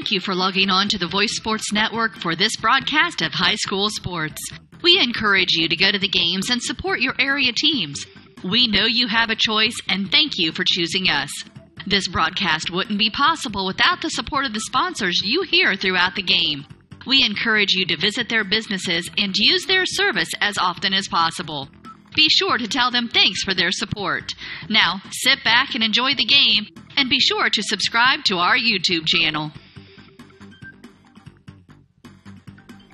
Thank you for logging on to the Voice Sports Network for this broadcast of high school sports. We encourage you to go to the games and support your area teams. We know you have a choice, and thank you for choosing us. This broadcast wouldn't be possible without the support of the sponsors you hear throughout the game. We encourage you to visit their businesses and use their service as often as possible. Be sure to tell them thanks for their support. Now, sit back and enjoy the game, and be sure to subscribe to our YouTube channel.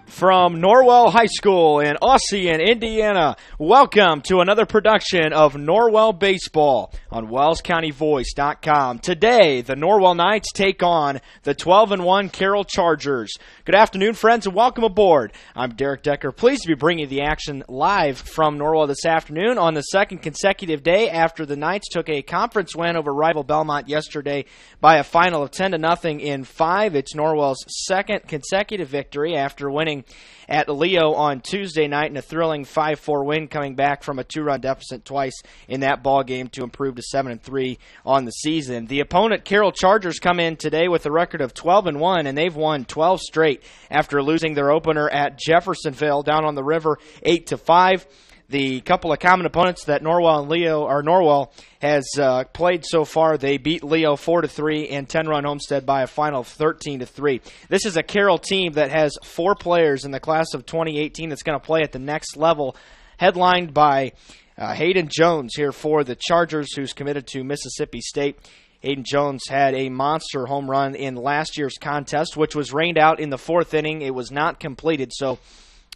From Norwell High School in Ossian, Indiana, welcome to another production of Norwell Baseball on WellsCountyVoice.com. Today, the Norwell Knights take on the 12-1 Carroll Chargers. Good afternoon, friends, and welcome aboard. I'm Derek Decker, pleased to be bringing you the action live from Norwell this afternoon on the second consecutive day after the Knights took a conference win over rival Belmont yesterday by a final of 10-0 in 5. It's Norwell's second consecutive victory after winning at Leo on Tuesday night in a thrilling 5-4 win, coming back from a 2-run deficit twice in that ball game to improve to 7-3 on the season. The opponent, Carroll Chargers, come in today with a record of 12-1, and they've won 12 straight after losing their opener at Jeffersonville down on the river 8-5. The couple of common opponents that Norwell has played so far, they beat Leo 4-3 and 10-run Homestead by a final of 13-3. This is a Carroll team that has 4 players in the class of 2018 that's going to play at the next level, headlined by Hayden Jones here for the Chargers, who's committed to Mississippi State. Hayden Jones had a monster home run in last year's contest, which was rained out in the 4th inning. It was not completed, so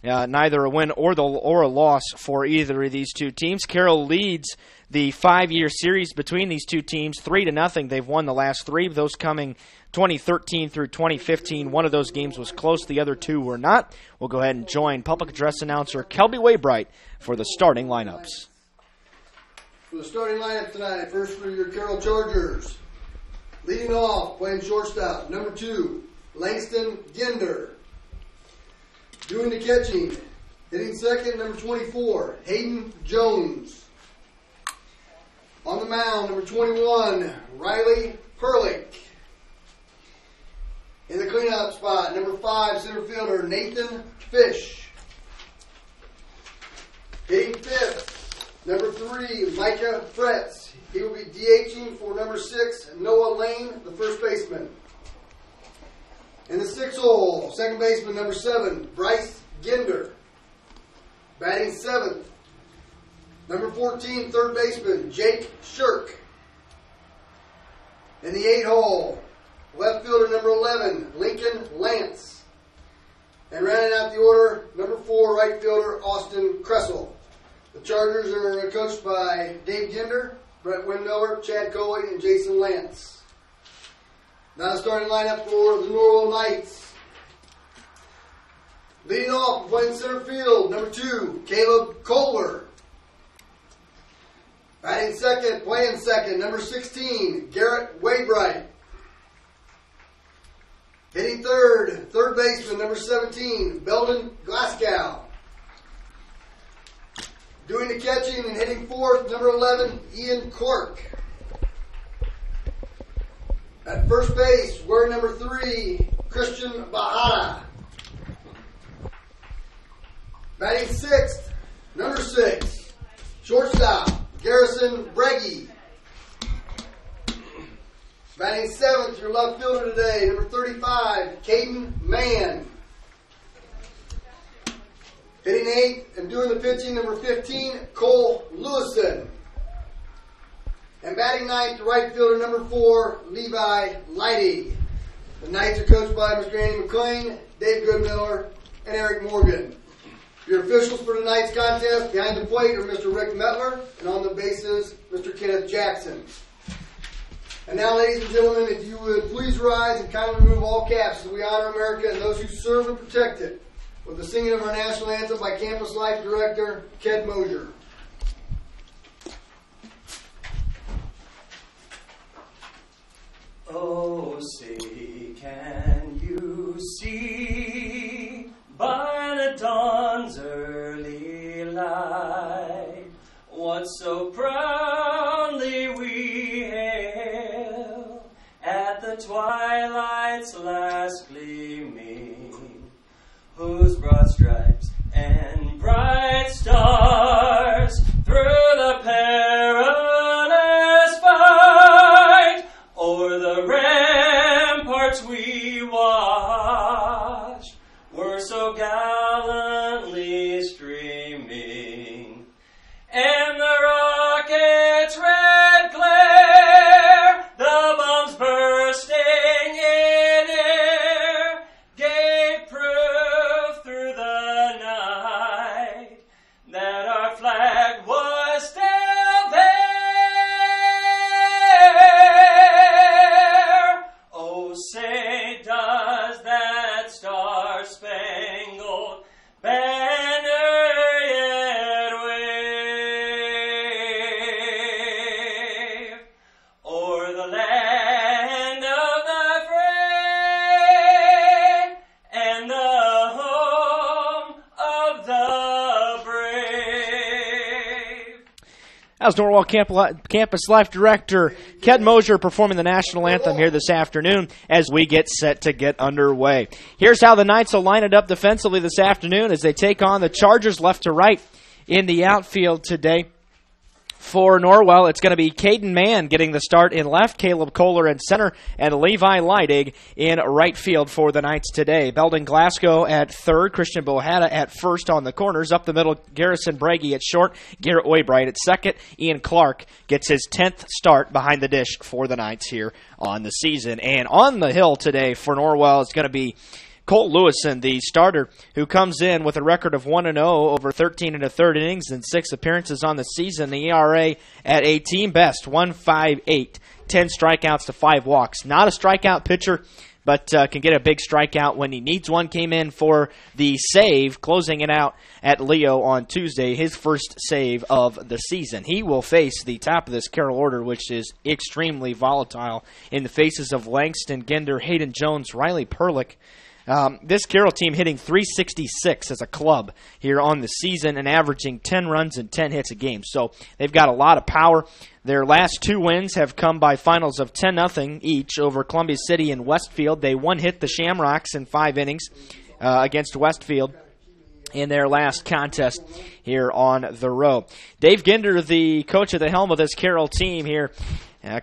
neither a win or a loss for either of these two teams. Carroll leads the 5-year series between these two teams 3-0. They've won the last 3 of those coming 2013 through 2015. One of those games was close. The other 2 were not. We'll go ahead and join public address announcer Kelby Waybright for the starting lineups. For the starting lineup tonight, first for your Carroll Chargers. Leading off, playing shortstop, number 2, Langston Ginder. Doing the catching, hitting second, number 24, Hayden Jones. On the mound, number 21, Riley Perlick. In the cleanup spot, number 5, center fielder, Nathan Fish. Hitting fifth, number 3, Micah Fretz. He will be DHing for number 6, Noah Lane, the first baseman. In the 6th hole, second baseman, number 7, Bryce Ginder. Batting 7th, number 14, third baseman, Jake Shirk. In the 8th hole, left fielder, number 11, Lincoln Lance. And rounding out the order, number 4, right fielder, Austin Kressel. The Chargers are coached by Dave Ginder, Brett Windmiller, Chad Coley, and Jason Lance. Now the starting lineup for the Norwell Knights. Leading off, playing center field, number 2, Caleb Kohler. Batting second, playing second, number 16, Garrett Waybright. Hitting third baseman, number 17, Belden Glasgow. Doing the catching and hitting fourth, number 11, Ian Cork. At first base, we're number 3, Christian Bahada. Batting sixth, number 6, shortstop, Garrison Breggy. Batting 7th, your left fielder today, number 35, Caden Mann. Hitting 8th and doing the pitching, number 15, Cole Lewison. And batting 9th, the right fielder, number 4, Levi Leidy. The Knights are coached by Mr. Andy McLean, Dave Goodmiller, and Eric Morgan. Your officials for tonight's contest, behind the plate are Mr. Rick Metler, and on the bases, Mr. Kenneth Jackson. And now, ladies and gentlemen, if you would please rise and kindly remove all caps as we honor America and those who serve and protect it with the singing of our national anthem by Campus Life Director, Ked Mosier. Oh, say, can you see by the dawn's early light what so proudly we hail at the the twilight's last gleaming, whose broad stripes and bright stars through the perilous fight o'er the ramparts we watched were so gallantly streaming, and the rocket's red glare, the bombs bursting in air, gave proof through the night that our flag was still there. Oh, say does that star-spangled banner yet wave o'er the land of the free and the home of the brave. That was Norwell Campus Life Director Ked Mosier performing the national anthem here this afternoon as we get set to get underway. Here's how the Knights will line it up defensively this afternoon as they take on the Chargers left to right in the outfield today. For Norwell, it's going to be Caden Mann getting the start in left, Caleb Kohler in center, and Levi Leidig in right field for the Knights today. Belden Glasgow at third, Christian Bohada at first on the corners. Up the middle, Garrison Bragi at short, Garrett Oybright at second. Ian Clark gets his 10th start behind the dish for the Knights here on the season. And on the hill today for Norwell is going to be Colt Lewison, the starter, who comes in with a record of 1-0 over 13 1/3 innings and 6 appearances on the season. The ERA at a team best, 1.58, 10 strikeouts to 5 walks. Not a strikeout pitcher, but can get a big strikeout when he needs one. Came in for the save, closing it out at Leo on Tuesday, his first save of the season. He will face the top of this Carroll order, which is extremely volatile in the faces of Langston, Ginder, Hayden Jones, Riley Perlick. This Carroll team hitting .366 as a club here on the season and averaging 10 runs and 10 hits a game. So they've got a lot of power. Their last 2 wins have come by finals of 10-0 each over Columbia City and Westfield. They one-hit the Shamrocks in 5 innings against Westfield in their last contest here on the road. Dave Ginder, the coach at the helm of this Carroll team here,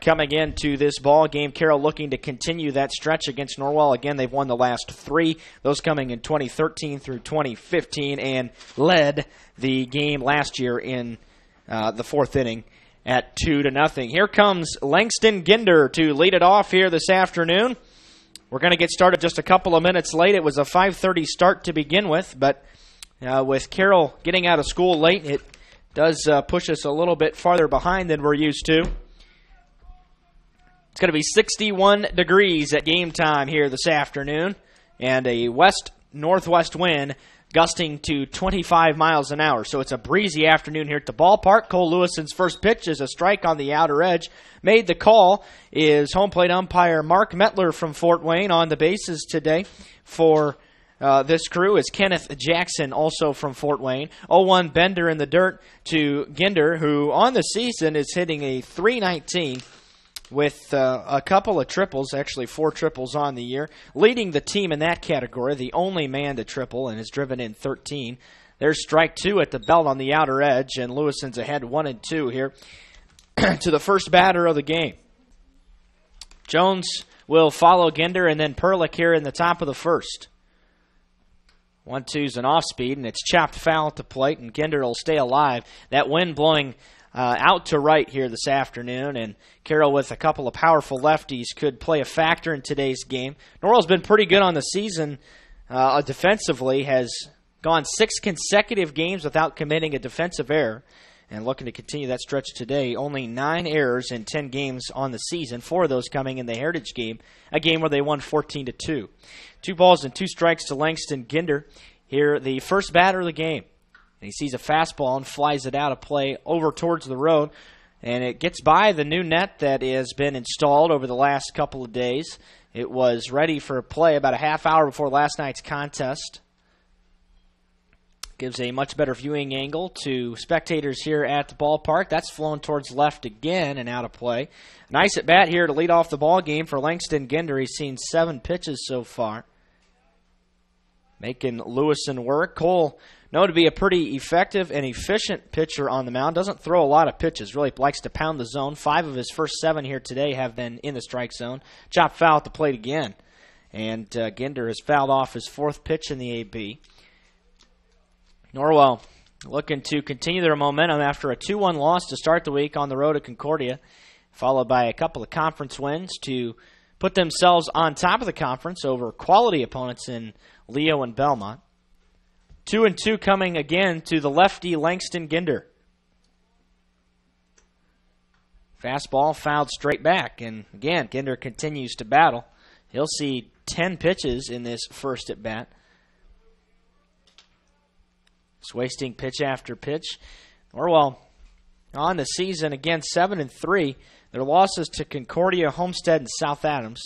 coming into this ball game. Carroll looking to continue that stretch against Norwell. Again, they've won the last 3, those coming in 2013 through 2015, and led the game last year in the 4th inning at 2-0. Here comes Langston Ginder to lead it off here this afternoon. We're going to get started just a couple of minutes late. It was a 5:30 start to begin with, but with Carroll getting out of school late, it does push us a little bit farther behind than we're used to. It's going to be 61 degrees at game time here this afternoon, and a west-northwest wind gusting to 25 miles an hour. So it's a breezy afternoon here at the ballpark. Cole Lewison's first pitch is a strike on the outer edge. Made the call is home plate umpire Mark Metler from Fort Wayne. On the bases today for this crew is Kenneth Jackson, also from Fort Wayne. 0-1 bender in the dirt to Ginder, who on the season is hitting a .319 with a couple of triples, actually 4 triples on the year, leading the team in that category, the only man to triple, and has driven in 13. There's strike 2 at the belt on the outer edge, and Lewison's ahead 1-2 here to the first batter of the game. Jones will follow Ginder, and then Perlick here in the top of the first. 1-2's an off-speed, and it's chopped foul at the plate, and Ginder will stay alive. That wind blowing out to right here this afternoon, and Carroll with a couple of powerful lefties could play a factor in today's game. Norwell's been pretty good on the season defensively, has gone 6 consecutive games without committing a defensive error, and looking to continue that stretch today. Only 9 errors in 10 games on the season, 4 of those coming in the Heritage game, a game where they won 14-2. 2 balls and 2 strikes to Langston Ginder here, the first batter of the game. And he sees a fastball and flies it out of play over towards the road. And it gets by the new net that has been installed over the last couple of days. It was ready for play about a half hour before last night's contest. Gives a much better viewing angle to spectators here at the ballpark. That's flown towards left again and out of play. Nice at bat here to lead off the ball game for Langston Ginder. He's seen 7 pitches so far, making Lewison work. Cole, known to be a pretty effective and efficient pitcher on the mound. Doesn't throw a lot of pitches. Really likes to pound the zone. 5 of his first 7 here today have been in the strike zone. Chopped foul at the plate again. And Ginder has fouled off his 4th pitch in the AB. Norwell looking to continue their momentum after a 2-1 loss to start the week on the road at Concordia, followed by a couple of conference wins to put themselves on top of the conference over quality opponents in Leo and Belmont. 2-2 coming again to the lefty Langston Ginder. Fastball fouled straight back, and again, Ginder continues to battle. He'll see 10 pitches in this first at bat. Just wasting pitch after pitch. Norwell on the season again 7-3. Their losses to Concordia, Homestead, and South Adams.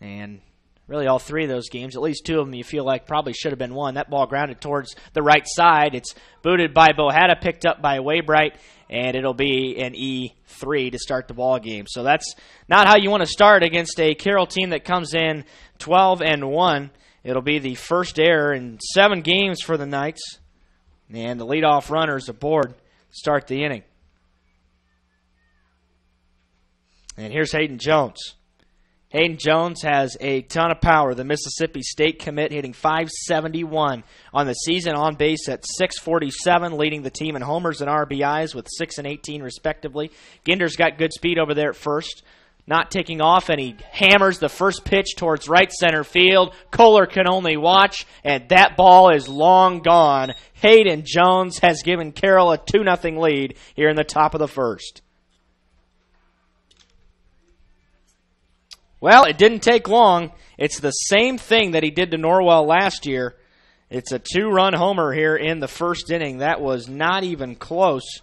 And really all 3 of those games, at least 2 of them you feel like probably should have been won. That ball grounded towards the right side. It's booted by Bohata, picked up by Waybright, and it'll be an E3 to start the ball game. So that's not how you want to start against a Carroll team that comes in 12-1. It'll be the first error in 7 games for the Knights. And the leadoff runners aboard to start the inning. And here's Hayden Jones. Hayden Jones has a ton of power. The Mississippi State commit hitting .571 on the season, on base at .647, leading the team in homers and RBIs with 6 and 18 respectively. Ginder's got good speed over there at first. Not taking off, and he hammers the first pitch towards right center field. Kohler can only watch, and that ball is long gone. Hayden Jones has given Carroll a 2-0 lead here in the top of the first. Well, it didn't take long. It's the same thing that he did to Norwell last year. It's a 2-run homer here in the first inning. That was not even close,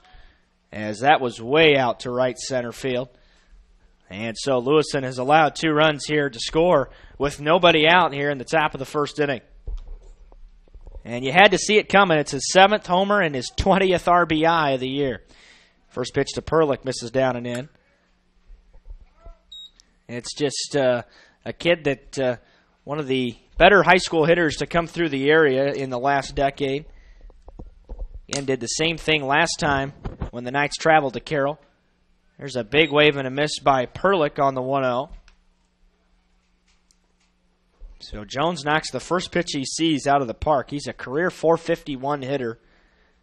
as that was way out to right center field. And so Lewison has allowed 2 runs here to score with nobody out here in the top of the first inning. And you had to see it coming. It's his 7th homer and his 20th RBI of the year. First pitch to Perlick, misses down and in. It's just a kid that one of the better high school hitters to come through the area in the last decade. And did the same thing last time when the Knights traveled to Carroll. There's a big wave and a miss by Perlick on the 1-0. So Jones knocks the first pitch he sees out of the park. He's a career .451 hitter,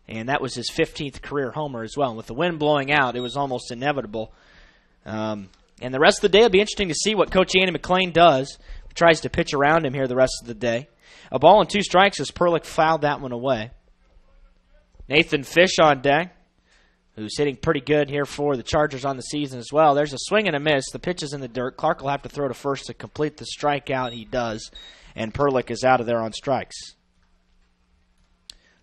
and that was his 15th career homer as well. And with the wind blowing out, it was almost inevitable. And the rest of the day will be interesting to see what Coach Andy McLean does. He tries to pitch around him here the rest of the day. A ball and 2 strikes as Perlick fouled that one away. Nathan Fish on deck, who's hitting pretty good here for the Chargers on the season as well. There's a swing and a miss. The pitch is in the dirt. Clark will have to throw to first to complete the strikeout. He does, and Perlick is out of there on strikes.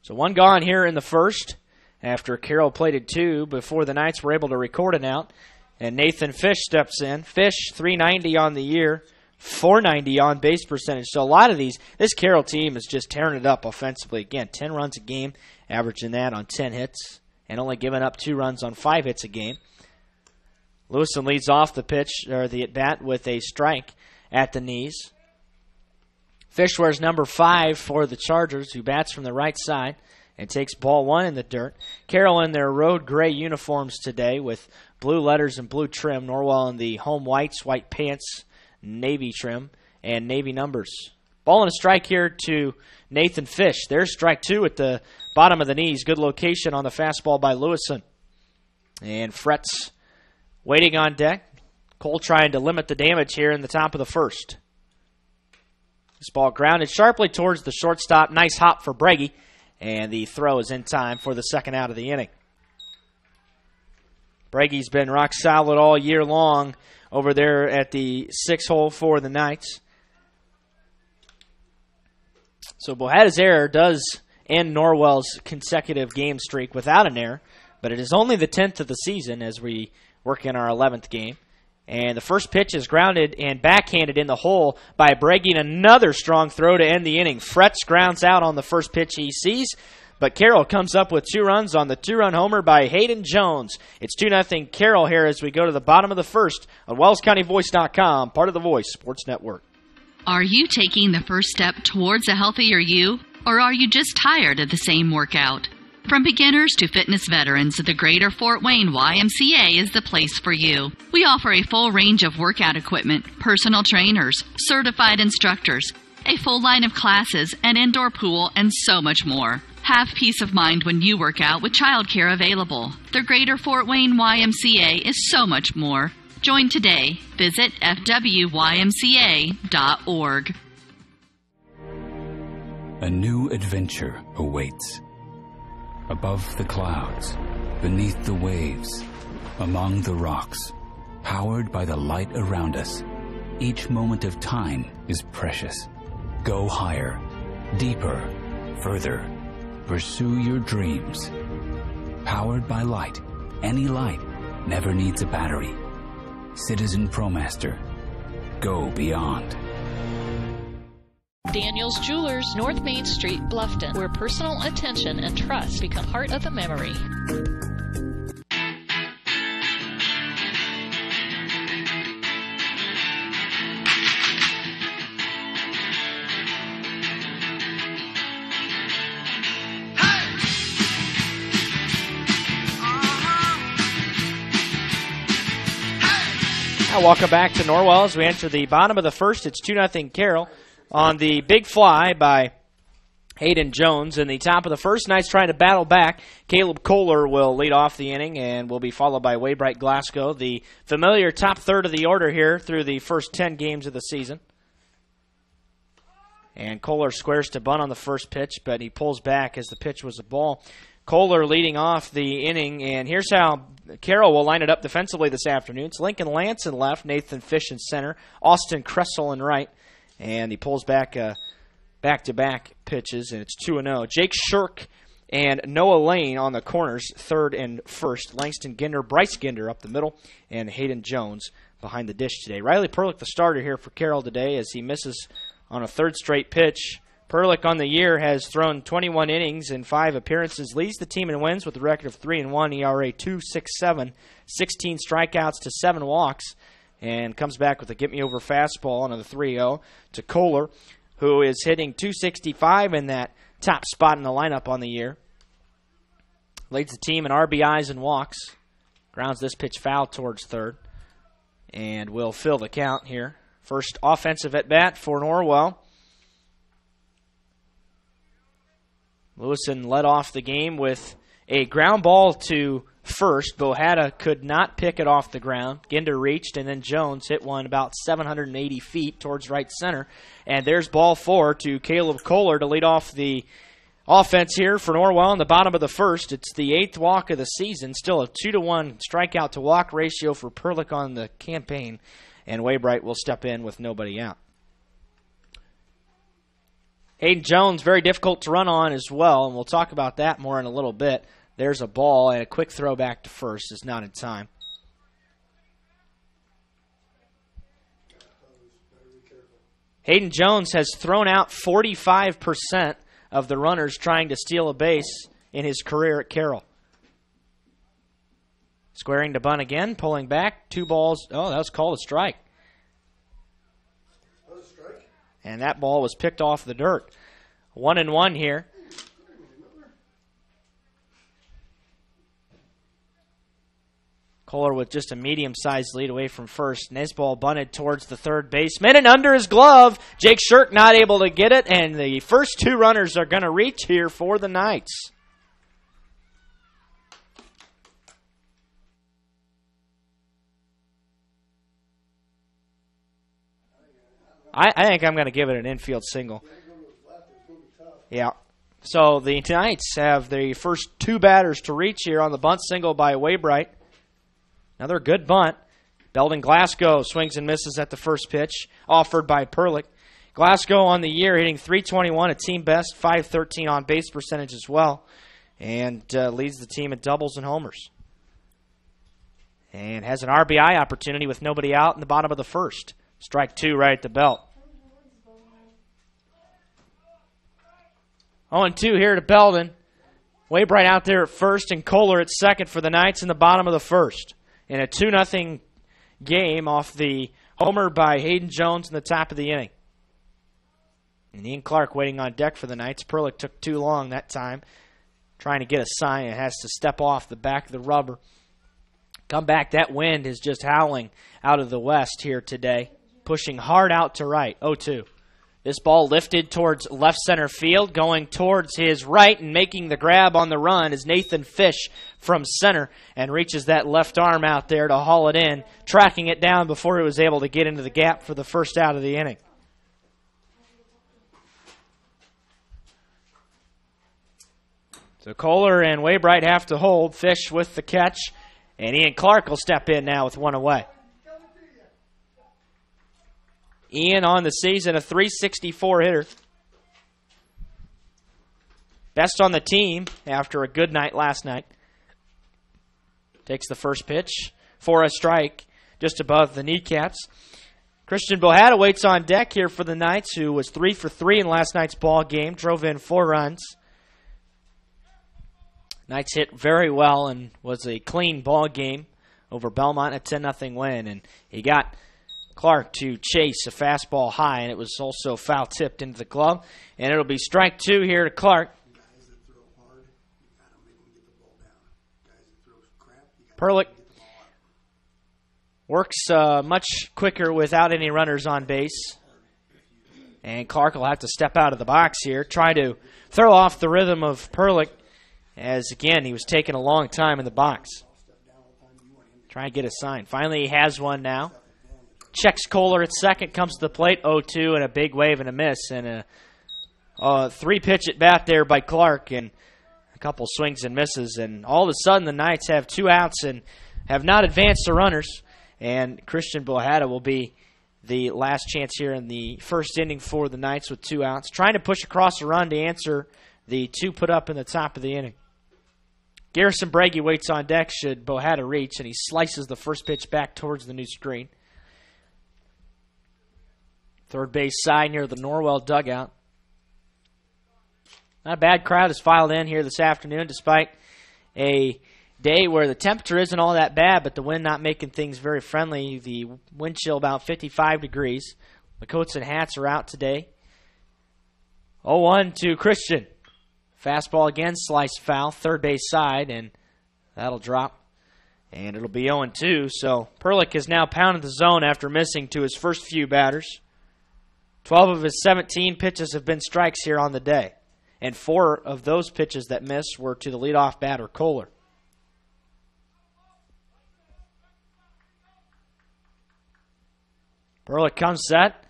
So 1 gone here in the first after Carroll plated 2 before the Knights were able to record an out, and Nathan Fish steps in. Fish, .390 on the year, .490 on base percentage. So a lot of this Carroll team is just tearing it up offensively. Again, 10 runs a game, averaging that on 10 hits. And only giving up 2 runs on 5 hits a game. Lewison leads off the pitch, or the at-bat, with a strike at the knees. Fish wears number 5 for the Chargers, who bats from the right side and takes ball 1 in the dirt. Carroll in their road gray uniforms today with blue letters and blue trim. Norwell in the home whites, white pants, navy trim, and navy numbers. Ball and a strike here to Nathan Fish. There's strike 2 at the bottom of the knees. Good location on the fastball by Lewison. And Fretz waiting on deck. Cole trying to limit the damage here in the top of the first. This ball grounded sharply towards the shortstop. Nice hop for Breggy. And the throw is in time for the second out of the inning. Breggy's been rock solid all year long over there at the 6 hole for the Knights. So Bohata's error does end Norwell's consecutive game streak without an error, but it is only the 10th of the season as we work in our 11th game. And the first pitch is grounded and backhanded in the hole by breaking another strong throw to end the inning. Fretz grounds out on the first pitch he sees, but Carroll comes up with 2 runs on the 2-run homer by Hayden Jones. It's 2-0 Carroll here as we go to the bottom of the first on WellsCountyVoice.com, part of the Voice Sports Network. Are you taking the first step towards a healthier you, or are you just tired of the same workout? From beginners to fitness veterans, the Greater Fort Wayne YMCA is the place for you. We offer a full range of workout equipment, personal trainers, certified instructors, a full line of classes, an indoor pool, and so much more. Have peace of mind when you work out with childcare available. The Greater Fort Wayne YMCA is so much more. Join today. Visit fwymca.org. A new adventure awaits. Above the clouds, beneath the waves, among the rocks, powered by the light around us, each moment of time is precious. Go higher, deeper, further. Pursue your dreams. Powered by light. Any light never needs a battery. Citizen ProMaster. Go beyond. Daniel's Jewelers, North Main Street, Bluffton, where personal attention and trust become part of a memory. Welcome back to Norwell as we enter the bottom of the first. It's 2-0 Carroll on the big fly by Hayden Jones. In the top of the first, Knights trying to battle back. Caleb Kohler will lead off the inning and will be followed by Waybright Glasgow, the familiar top third of the order here through the first 10 games of the season. And Kohler squares to bunt on the first pitch, but he pulls back as the pitch was a ball. Kohler leading off the inning, and here's how Carroll will line it up defensively this afternoon. It's Lincoln Lance in left, Nathan Fish in center, Austin Kressel in right, and he pulls back back-to-back pitches, and it's 2-0. Jake Shirk and Noah Lane on the corners, third and first. Langston Ginder, Bryce Ginder up the middle, and Hayden Jones behind the dish today. Riley Perlick, the starter here for Carroll today, as he misses on a third straight pitch. Perlick on the year has thrown 21 innings in 5 appearances, leads the team in wins with a record of 3-1, ERA 2.67, 16 strikeouts to 7 walks, and comes back with a get-me-over fastball on the 3-0 to Kohler, who is hitting 265 in that top spot in the lineup on the year. Leads the team in RBIs and walks. Grounds this pitch foul towards third, and will fill the count here. First offensive at-bat for Norwell. Lewison led off the game with a ground ball to first. Bohada could not pick it off the ground. Ginder reached, and then Jones hit one about 780 feet towards right center. And there's ball 4 to Caleb Kohler to lead off the offense here for Norwell in the bottom of the first. It's the 8th walk of the season. Still a 2-to-1 strikeout to walk ratio for Perlick on the campaign. And Waybright will step in with nobody out. Hayden Jones, very difficult to run on as well, and we'll talk about that more in a little bit. There's a ball, and a quick throw back to first is not in time. Hayden Jones has thrown out 45% of the runners trying to steal a base in his career at Carroll. Squaring to bunt again, pulling back, 2 balls. Oh, that was called a strike. And that ball was picked off the dirt. 1-1 here. Kohler with just a medium-sized lead away from first. Nesball bunted towards the third baseman, and under his glove, Jake Shirk not able to get it, and the first 2 runners are going to reach here for the Knights. I think I'm going to give it an infield single. Yeah. So the Knights have the first 2 batters to reach here on the bunt single by Waybright. Another good bunt. Belden Glasgow swings and misses at the first pitch, offered by Perlick. Glasgow on the year hitting .321, a team best, .513 on base percentage as well, and leads the team in doubles and homers. and has an RBI opportunity with nobody out in the bottom of the first. Strike 2 right at the belt. 0-2 here to Belden. Waybright out there at first and Kohler at second for the Knights in the bottom of the first. In a 2-0 game off the homer by Hayden Jones in the top of the inning. And Ian Clark waiting on deck for the Knights. Perlick took too long that time, trying to get a sign. It has to step off the back of the rubber. Come back, that wind is just howling out of the west here today, pushing hard out to right. 0-2. This ball lifted towards left center field, going towards his right and making the grab on the run is Nathan Fish from center and reaches that left arm out there to haul it in, tracking it down before he was able to get into the gap for the first out of the inning. So Kohler and Waybright have to hold. Fish with the catch, and Ian Clark will step in now with one away. Ian on the season, a .364 hitter. Best on the team after a good night last night. Takes the first pitch for a strike just above the kneecaps. Christian Bohada waits on deck here for the Knights, who was 3 for 3 in last night's ball game. Drove in 4 runs. Knights hit very well and was a clean ball game over Belmont, a 10-0 win. And he got Clark to chase a fastball high, and it was also foul tipped into the glove. And it'll be strike 2 here to Clark. Perlick works much quicker without any runners on base. And Clark will have to step out of the box here, try to throw off the rhythm of Perlick, as, again, he was taking a long time in the box. Try and get a sign. Finally, he has one now. Checks Kohler at second, comes to the plate, 0-2, and a big wave and a miss. And a 3-pitch at bat there by Clark, and a couple swings and misses. And all of a sudden, the Knights have 2 outs and have not advanced the runners. And Christian Bohada will be the last chance here in the first inning for the Knights with 2 outs. Trying to push across a run to answer the 2 put up in the top of the inning. Garrison Brady waits on deck should Bohada reach, and he slices the first pitch back towards the new screen. Third base side near the Norwell dugout. Not a bad crowd has filed in here this afternoon, despite a day where the temperature isn't all that bad, but the wind not making things very friendly. The wind chill about 55 degrees. The coats and hats are out today. 0-1 to Christian. Fastball again, sliced foul, third base side, and that'll drop. And it'll be 0-2, so Perlick has now pounded the zone after missing to his first few batters. 12 of his 17 pitches have been strikes here on the day, and 4 of those pitches that missed were to the leadoff batter, Kohler. Perlick comes set.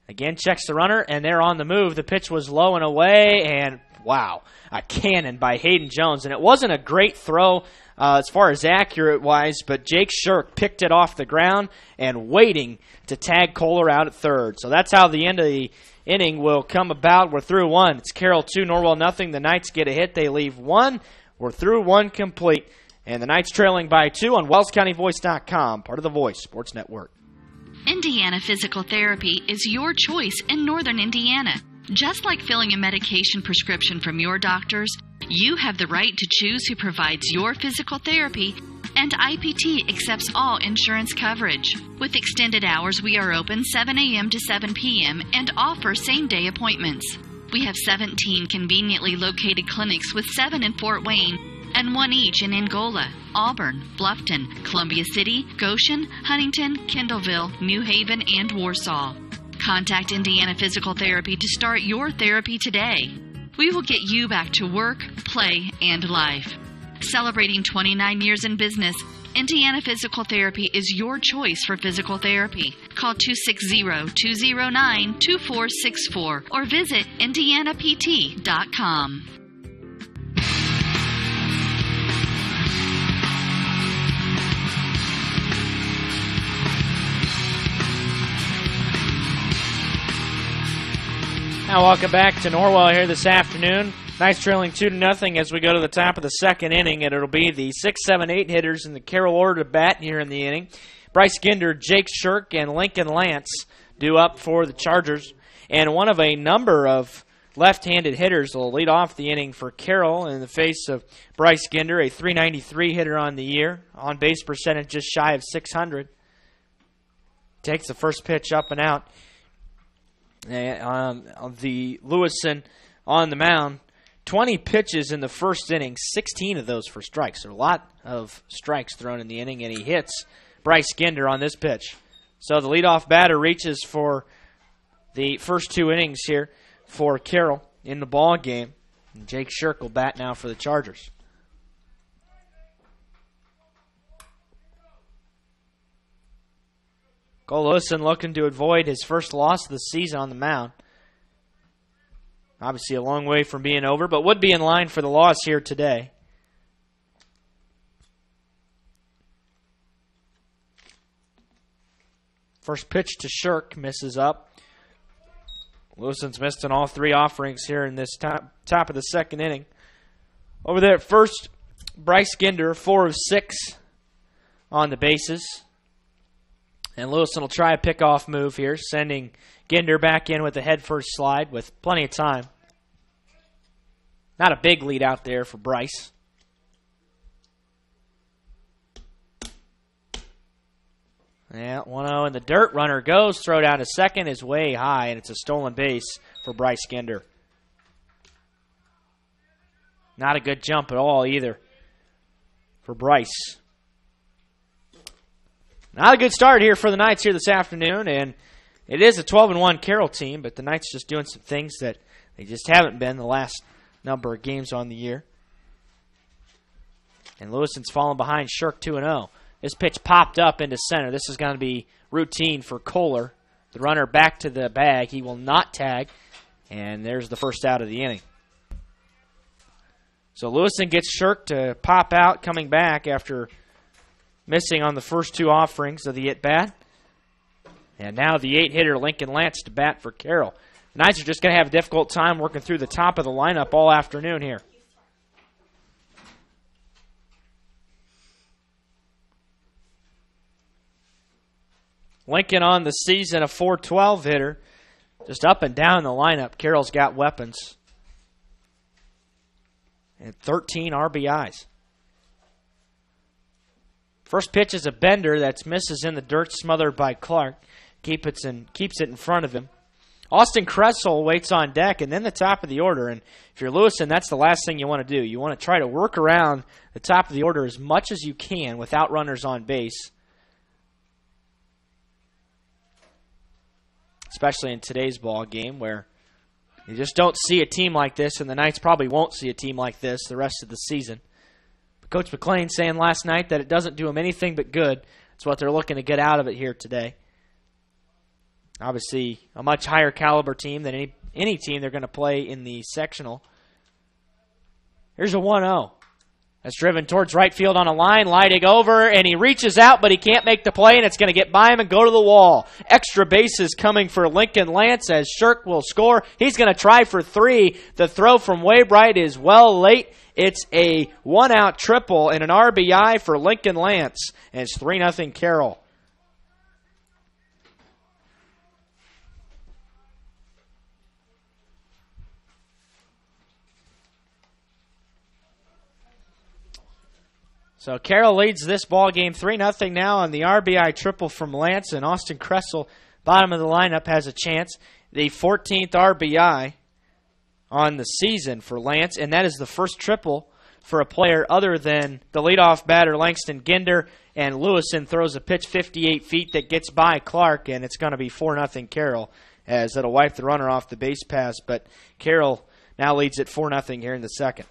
Again, checks the runner, and they're on the move. The pitch was low and away, and wow, a cannon by Hayden Jones. And it wasn't a great throw as far as accurate-wise, but Jake Shirk picked it off the ground and waiting to tag Kohler out at third. So that's how the end of the inning will come about. We're through 1. It's Carroll 2, Norwell nothing. The Knights get a hit. They leave 1. We're through 1 complete. And the Knights trailing by 2 on WellsCountyVoice.com, part of the Voice Sports Network. Indiana Physical Therapy is your choice in Northern Indiana. Just like filling a medication prescription from your doctors, you have the right to choose who provides your physical therapy, and IPT accepts all insurance coverage. With extended hours, we are open 7 a.m. to 7 p.m. and offer same-day appointments. We have 17 conveniently located clinics with 7 in Fort Wayne and 1 each in Angola, Auburn, Bluffton, Columbia City, Goshen, Huntington, Kendallville, New Haven, and Warsaw. Contact Indiana Physical Therapy to start your therapy today. We will get you back to work, play, and life. Celebrating 29 years in business, Indiana Physical Therapy is your choice for physical therapy. Call 260-209-2464 or visit indianapt.com. Now welcome back to Norwell here this afternoon. Knights trailing 2-0 as we go to the top of the second inning, and it'll be the 6, 7, 8 hitters in the Carroll order to bat here in the inning. Bryce Ginder, Jake Shirk, and Lincoln Lance due up for the Chargers. And one of a number of left-handed hitters will lead off the inning for Carroll in the face of Bryce Ginder, a .393 hitter on the year, on-base percentage just shy of .600. Takes the first pitch up and out. The Lewiston on the mound. 20 pitches in the first inning, 16 of those for strikes. So a lot of strikes thrown in the inning, and he hits Bryce Ginder on this pitch. So the leadoff batter reaches for the first 2 innings here for Carroll in the ball game. And Jake Shirk will bat now for the Chargers. Cole Lewiston looking to avoid his first loss of the season on the mound. Obviously a long way from being over, but would be in line for the loss here today. First pitch to Shirk, misses up. Lewiston's missed on all 3 offerings here in this top of the second inning. Over there at first, Bryce Ginder, 4 of 6 on the bases. And Lewiston will try a pickoff move here, sending Ginder back in with a head-first slide with plenty of time. Not a big lead out there for Bryce. Yeah, 1-0 in the dirt. Runner goes. Throw down to second is way high, and it's a stolen base for Bryce Ginder. Not a good jump at all either for Bryce. Not a good start here for the Knights here this afternoon, and it is a 12-1 Carroll team, but the Knights just doing some things that they just haven't been the last number of games on the year. And Lewiston's fallen behind Shirk 2-0. This pitch popped up into center. This is going to be routine for Kohler. The runner back to the bag. He will not tag, and there's the first out of the inning. So Lewiston gets Shirk to pop out, coming back after missing on the first 2 offerings of the at-bat. And now the 8-hitter Lincoln Lance to bat for Carroll. The Knights are just going to have a difficult time working through the top of the lineup all afternoon here. Lincoln on the season, a .412 hitter. Just up and down the lineup. Carroll's got weapons. And 13 RBIs. First pitch is a bender that's misses in the dirt, smothered by Clark. Keeps it in front of him. Austin Kressel waits on deck, and then the top of the order. And if you're Lewiston, that's the last thing you want to do. You want to try to work around the top of the order as much as you can without runners on base. Especially in today's ball game where you just don't see a team like this, and the Knights probably won't see a team like this the rest of the season. But Coach McLean saying last night that it doesn't do them anything but good. It's what they're looking to get out of it here today. Obviously, a much higher caliber team than any team they're going to play in the sectional. Here's a 1-0. That's driven towards right field on a line. Leidig over, and he reaches out, but he can't make the play, and it's going to get by him and go to the wall. Extra bases coming for Lincoln Lance as Shirk will score. He's going to try for 3. The throw from Waybright is well late. It's a 1-out triple and an RBI for Lincoln Lance, and it's 3-0 Carroll. So Carroll leads this ball game 3-0 now on the RBI triple from Lance, and Austin Kressel, bottom of the lineup, has a chance. The 14th RBI on the season for Lance, and that is the first triple for a player other than the leadoff batter Langston Ginder, and Lewiston throws a pitch 58 feet that gets by Clark, and it's going to be 4-0 Carroll, as it'll wipe the runner off the base pass, but Carroll now leads at 4-0 here in the second.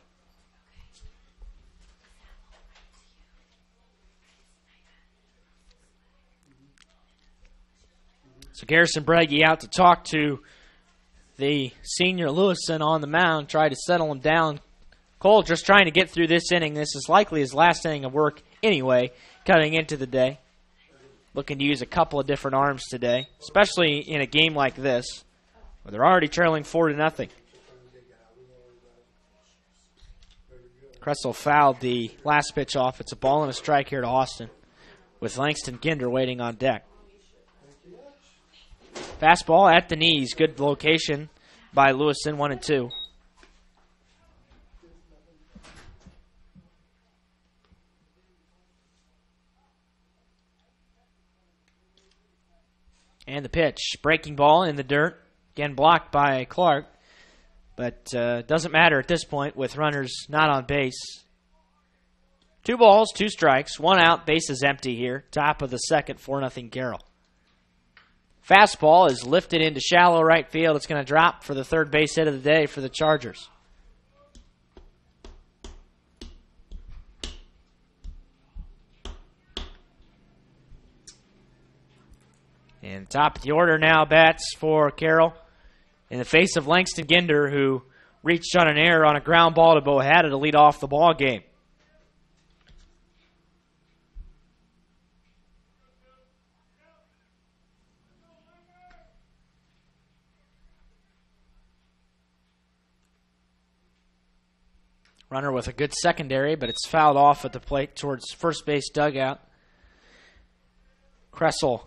So Garrison Breggy out to talk to the senior Lewiston on the mound, try to settle him down. Cole just trying to get through this inning. This is likely his last inning of work anyway, coming into the day. Looking to use a couple of different arms today, especially in a game like this, where they're already trailing 4-0. Kressel fouled the last pitch off. It's a ball and a strike here to Austin with Langston Ginder waiting on deck. Fastball at the knees. Good location by Lewison, 1-2. And the pitch. Breaking ball in the dirt. Again blocked by Clark. But doesn't matter at this point with runners not on base. 2 balls, 2 strikes, 1 out, base is empty here. Top of the second, 4-0 Carroll. Fastball is lifted into shallow right field. It's going to drop for the third base hit of the day for the Chargers. And top of the order now bats for Carroll in the face of Langston Ginder, who reached on an error on a ground ball to Bohada to lead off the ball game. Runner with a good secondary, but it's fouled off at the plate towards first base dugout. Kressel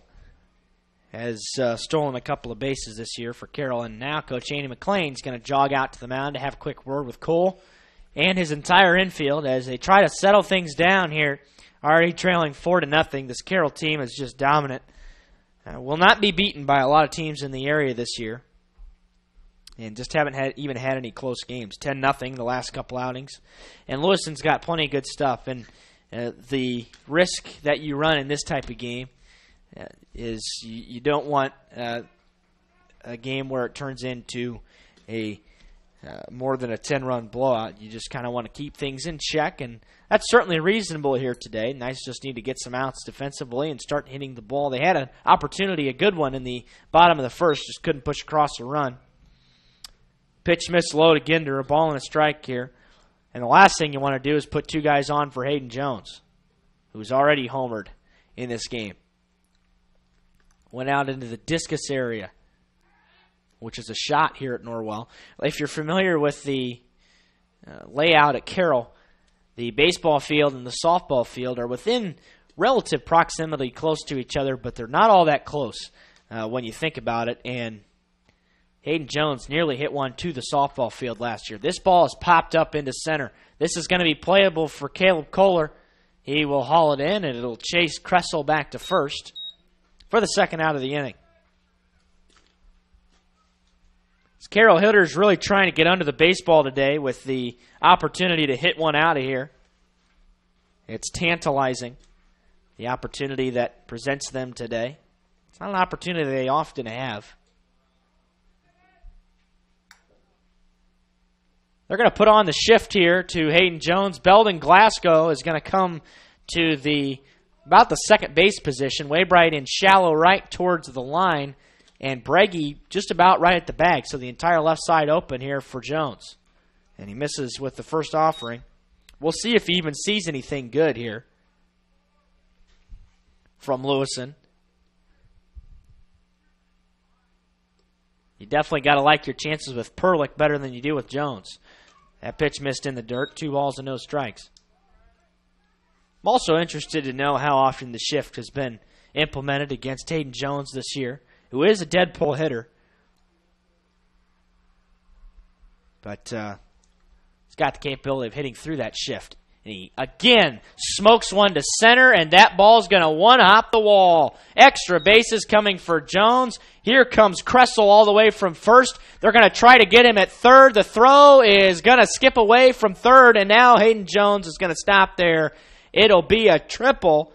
has stolen a couple of bases this year for Carroll, and now Coach Andy McLean's going to jog out to the mound to have a quick word with Cole and his entire infield as they try to settle things down here. Already trailing 4-0. This Carroll team is just dominant. Will not be beaten by a lot of teams in the area this year, and just haven't even had any close games. 10-0 the last couple outings, and Lewison's got plenty of good stuff. And the risk that you run in this type of game is you don't want a game where it turns into a more than a 10-run blowout. You just kind of want to keep things in check, and that's certainly reasonable here today. Nice just need to get some outs defensively and start hitting the ball. They had an opportunity, a good one, in the bottom of the first, just couldn't push across a run. Pitch missed low to Ginder, a ball and a strike here. And the last thing you want to do is put 2 guys on for Hayden Jones, who's already homered in this game. Went out into the discus area, which is a shot here at Norwell. If you're familiar with the layout at Carroll, the baseball field and the softball field are within relative proximity close to each other, but they're not all that close when you think about it. And Hayden Jones nearly hit one to the softball field last year. This ball is popped up into center. This is going to be playable for Caleb Kohler. He will haul it in, and it'll chase Kressel back to first for the second out of the inning. This Carroll hitter's really trying to get under the baseball today with the opportunity to hit one out of here. It's tantalizing, the opportunity that presents them today. It's not an opportunity they often have. They're going to put on the shift here to Hayden Jones. Belden Glasgow is going to come to about the second base position. Waybright in shallow right towards the line, and Breggy just about right at the bag. So the entire left side open here for Jones. And he misses with the first offering. We'll see if he even sees anything good here from Lewison. You definitely got to like your chances with Perlick better than you do with Jones. That pitch missed in the dirt. 2 balls and no strikes. I'm also interested to know how often the shift has been implemented against Hayden Jones this year, who is a dead pull hitter. But he's got the capability of hitting through that shift. And he, again, smokes one to center, and that ball's going to one-hop the wall. Extra bases coming for Jones. Here comes Kressel all the way from first. They're going to try to get him at third. The throw is going to skip away from third, and now Hayden Jones is going to stop there. It'll be a triple.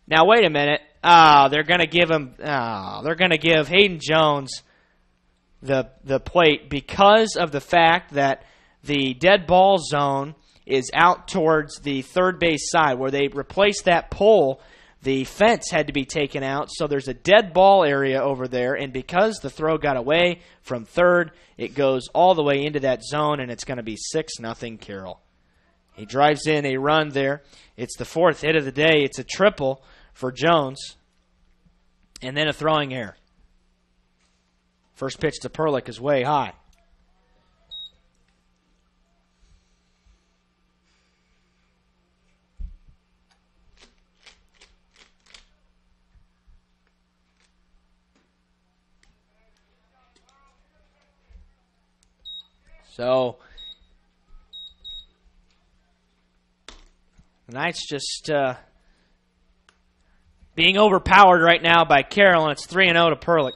Now, wait a minute. They're going to give him. They're going to give Hayden Jones the plate because of the fact that the dead ball zone is out towards the third base side. Where they replaced that pole, the fence had to be taken out, so there's a dead ball area over there, and because the throw got away from third, it goes all the way into that zone, and it's going to be 6-0 Carroll. He drives in a run there. It's the 4th hit of the day. It's a triple for Jones, and then a throwing error. First pitch to Perlick is way high. So the Knights just being overpowered right now by Carroll, and it's 3-0 to Perlick.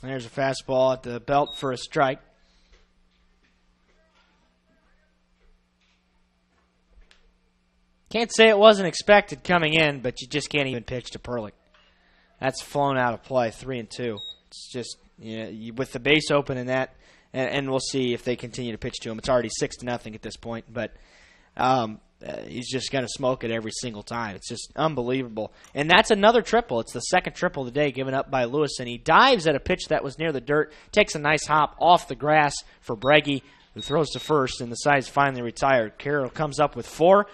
There's a fastball at the belt for a strike. Can't say it wasn't expected coming in, but you just can't even pitch to Perlick. That's flown out of play, 3-2. It's just, with the base open in that, and we'll see if they continue to pitch to him. It's already 6-0 at this point, but he's just going to smoke it every single time. It's just unbelievable. And that's another triple. It's the second triple of the day given up by Lewis, and he dives at a pitch that was near the dirt, takes a nice hop off the grass for Breggy, who throws to first, and the side's finally retired. Carroll comes up with 4.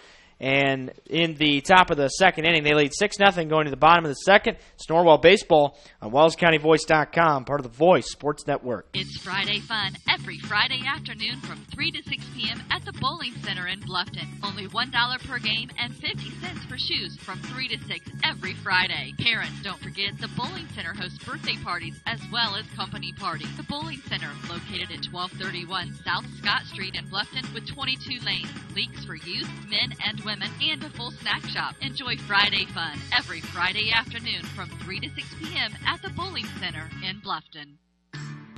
And in the top of the second inning, they lead 6-0 going to the bottom of the second. It's Norwell Baseball on WellsCountyVoice.com, part of the Voice Sports Network. It's Friday fun every Friday afternoon from 3 to 6 p.m. at the Bowling Center in Bluffton. Only $1 per game and 50 cents for shoes from 3 to 6 every Friday. Parents, don't forget the Bowling Center hosts birthday parties as well as company parties. The Bowling Center, located at 1231 South Scott Street in Bluffton with 22 lanes, leagues for youth, men, and women, and a full snack shop. Enjoy Friday fun every Friday afternoon from 3 to 6 p.m. at the Bowling Center in Bluffton.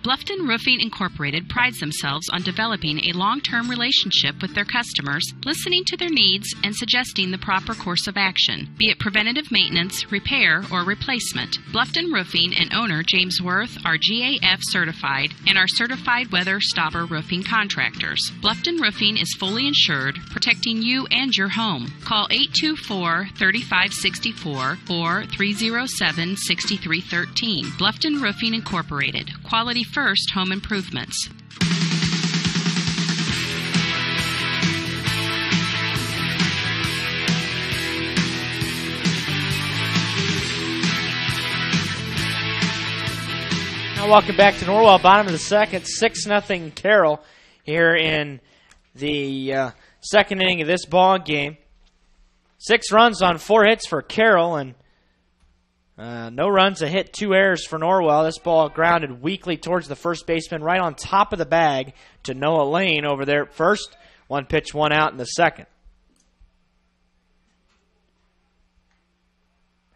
Bluffton Roofing Incorporated prides themselves on developing a long-term relationship with their customers, listening to their needs and suggesting the proper course of action, be it preventative maintenance, repair, or replacement. Bluffton Roofing and owner James Worth are GAF certified and are certified weather stopper roofing contractors. Bluffton Roofing is fully insured, protecting you and your home. Call 824-3564 or 307-6313. Bluffton Roofing Incorporated. Quality first home improvements. Now welcome back to Norwell, bottom of the second, 6-0 Carroll here in the second inning of this ball game. 6 runs on 4 hits for Carroll, and no runs, a hit, 2 errors for Norwell. This ball grounded weakly towards the first baseman, right on top of the bag to Noah Lane over there at first. 1 pitch, 1 out in the second.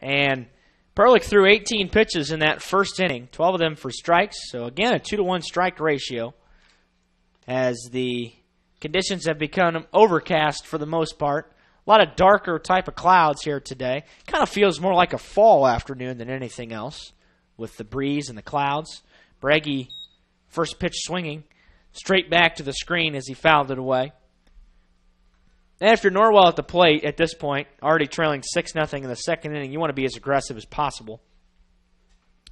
And Perlick threw 18 pitches in that first inning, 12 of them for strikes. So again, a 2-to-1 strike ratio as the conditions have become overcast for the most part. A lot of darker type of clouds here today. Kind of feels more like a fall afternoon than anything else with the breeze and the clouds. Breggy, first pitch swinging, straight back to the screen as he fouled it away. After Norwell at the plate at this point, already trailing 6-0 in the second inning, you want to be as aggressive as possible.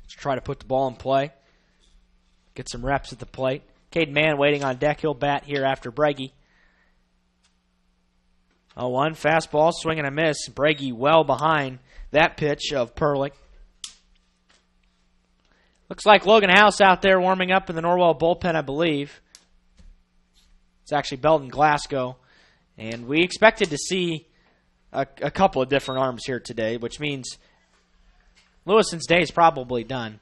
Let's try to put the ball in play. Get some reps at the plate. Cade Mann waiting on deck. He'll bat here after Breggy. 0-1, fastball, swing and a miss. Breggy well behind that pitch of Perlick. Looks like Logan House out there warming up in the Norwell bullpen, I believe. It's actually Belton Glasgow. And we expected to see a couple of different arms here today, which means Lewison's day is probably done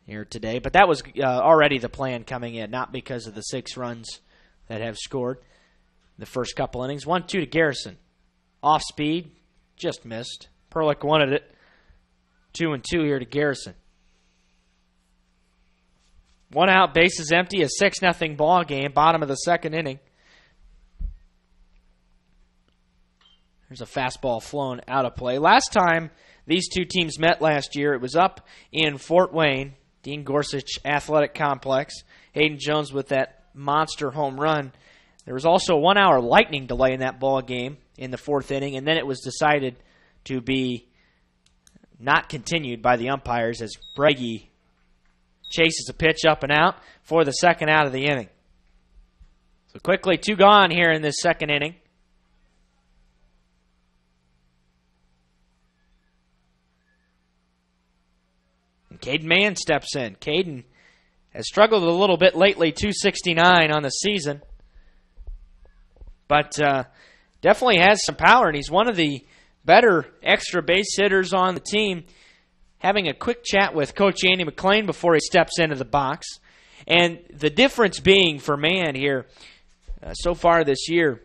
here today. But that was already the plan coming in, not because of the 6 runs that have scored the first couple innings. 1-2 to Garrison. Off speed, just missed. Perlick wanted it. 2-2 here to Garrison. 1 out, bases empty, a 6-0 ball game, bottom of the second inning. There's a fastball flown out of play. Last time these two teams met last year, it was up in Fort Wayne, Dean Gorsuch Athletic Complex. Hayden Jones with that monster home run. There was also a 1-hour lightning delay in that ball game in the 4th inning, and then it was decided to be not continued by the umpires as Breggy chases a pitch up and out for the second out of the inning. So quickly, 2 gone here in this second inning. And Caden Mann steps in. Caden has struggled a little bit lately, 269 on the season. But definitely has some power, and he's one of the better extra base hitters on the team. Having a quick chat with Coach Andy McLean before he steps into the box. And the difference being for Man here so far this year,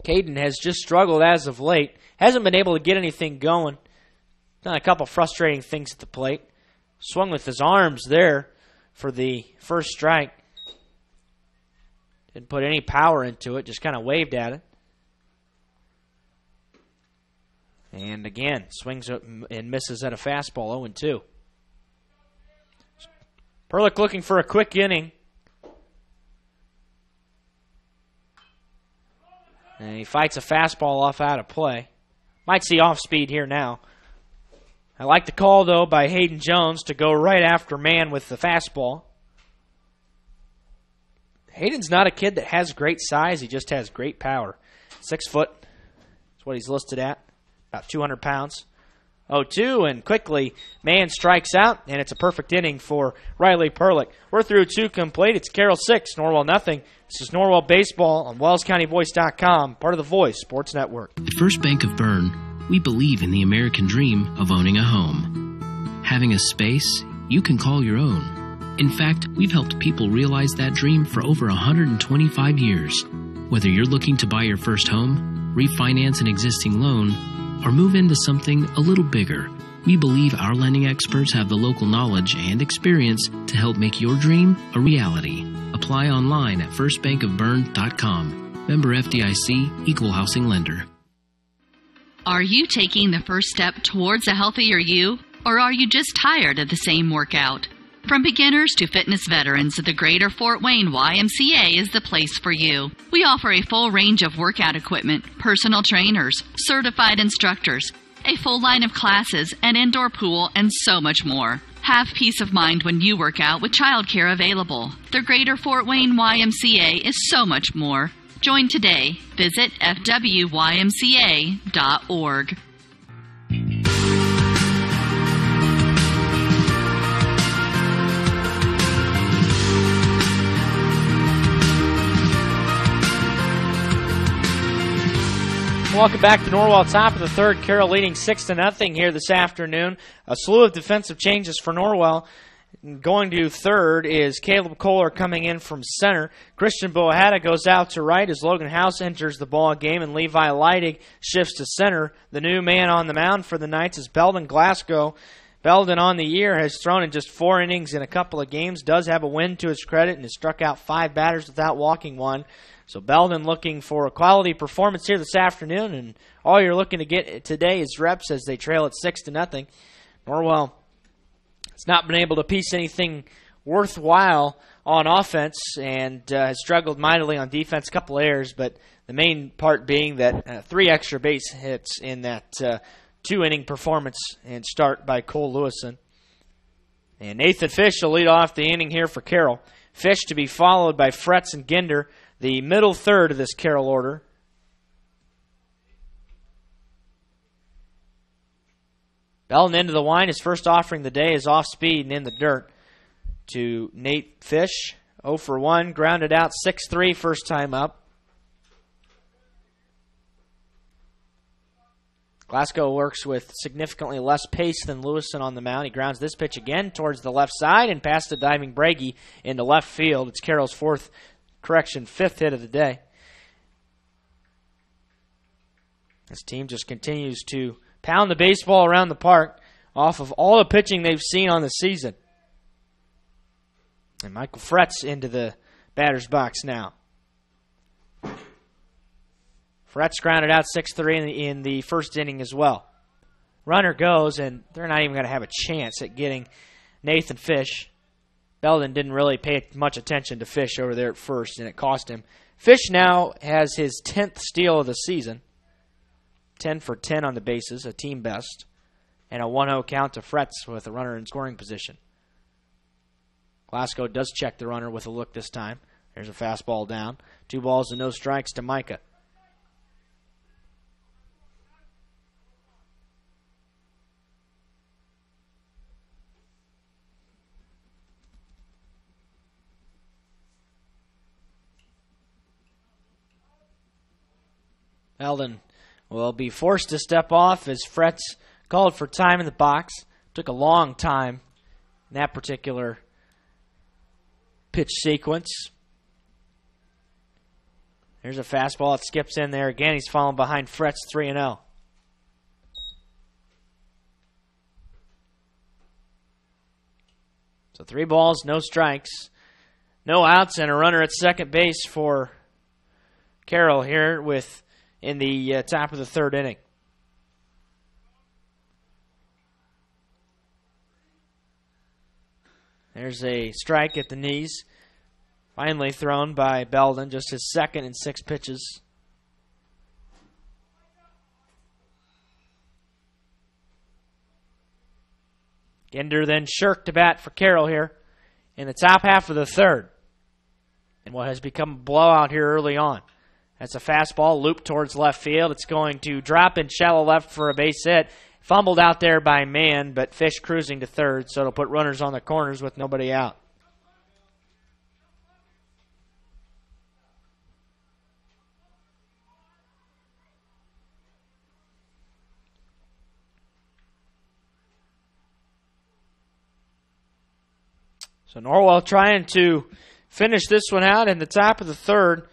Caden has just struggled as of late. Hasn't been able to get anything going. Done a couple frustrating things at the plate. Swung with his arms there for the first strike. Didn't put any power into it, just kind of waved at it. And again, swings and misses at a fastball, 0-2. Perlick looking for a quick inning. And he fights a fastball off out of play. Might see off speed here now. I like the call, though, by Hayden Jones to go right after Man with the fastball. Hayden's not a kid that has great size. He just has great power. 6 foot is what he's listed at. About 200 pounds. 0-2, and quickly, Man strikes out, and it's a perfect inning for Riley Perlick. We're through 2 complete. It's Carroll 6, Norwell nothing. This is Norwell Baseball on WellsCountyVoice.com, part of the Voice Sports Network. At First Bank of Bern, we believe in the American dream of owning a home. Having a space you can call your own. In fact, we've helped people realize that dream for over 125 years. Whether you're looking to buy your first home, refinance an existing loan, or move into something a little bigger, we believe our lending experts have the local knowledge and experience to help make your dream a reality. Apply online at firstbankofbern.com. Member FDIC, Equal Housing Lender. Are you taking the first step towards a healthier you, or are you just tired of the same workout? From beginners to fitness veterans, the Greater Fort Wayne YMCA is the place for you. We offer a full range of workout equipment, personal trainers, certified instructors, a full line of classes, an indoor pool, and so much more. Have peace of mind when you work out with childcare available. The Greater Fort Wayne YMCA is so much more. Join today. Visit fwymca.org. Welcome back to Norwell, top of the third. Carroll leading 6-0 here this afternoon. A slew of defensive changes for Norwell. Going to third is Caleb Kohler coming in from center. Christian Boahada goes out to right as Logan House enters the ball game, and Levi Leidig shifts to center. The new man on the mound for the Knights is Belden Glasgow. Belden on the year has thrown in just 4 innings in a couple of games, does have a win to his credit, and has struck out 5 batters without walking one. So Belden looking for a quality performance here this afternoon, and all you're looking to get today is reps as they trail at 6-0. Norwell has not been able to piece anything worthwhile on offense and has struggled mightily on defense, a couple errors, but the main part being that 3 extra base hits in that 2-inning performance and start by Cole Lewison. And Nathan Fish will lead off the inning here for Carroll. Fish to be followed by Fretz and Ginder, the middle third of this Carroll order. Belden into the line. His first offering of the day is off speed and in the dirt to Nate Fish. 0 for 1, grounded out 6-3 first time up. Glasgow works with significantly less pace than Lewison on the mound. He grounds this pitch again towards the left side and past the diving Bragi into left field. It's Carroll's fifth hit of the day. This team just continues to pound the baseball around the park off of all the pitching they've seen on the season. And Michael Fretz into the batter's box now. Fretz grounded out 6-3 in the first inning as well. Runner goes, and they're not even going to have a chance at getting Nathan Fish. Belden didn't really pay much attention to Fish over there at first, and it cost him. Fish now has his 10th steal of the season. 10 for 10 on the bases, a team best. And a 1-0 count to Fretz with a runner in scoring position. Glasgow does check the runner with a look this time. There's a fastball down. 2 balls and no strikes to Micah. Belden will be forced to step off as Fretz called for time in the box. Took a long time in that particular pitch sequence. There's a fastball that skips in there. Again, he's falling behind Fretz 3-0. So 3 balls, no strikes, no outs, and a runner at second base for Carroll here in the top of the 3rd inning. There's a strike at the knees. Finally thrown by Belden, just his 2nd in 6 pitches. Ginder then Shirk to bat for Carroll here in the top half of the 3rd. And what has become a blowout here early on. That's a fastball looped towards left field. It's going to drop in shallow left for a base hit. Fumbled out there by Mann, but Fish cruising to 3rd, so it'll put runners on the corners with nobody out. So Norwell trying to finish this one out in the top of the 3rd.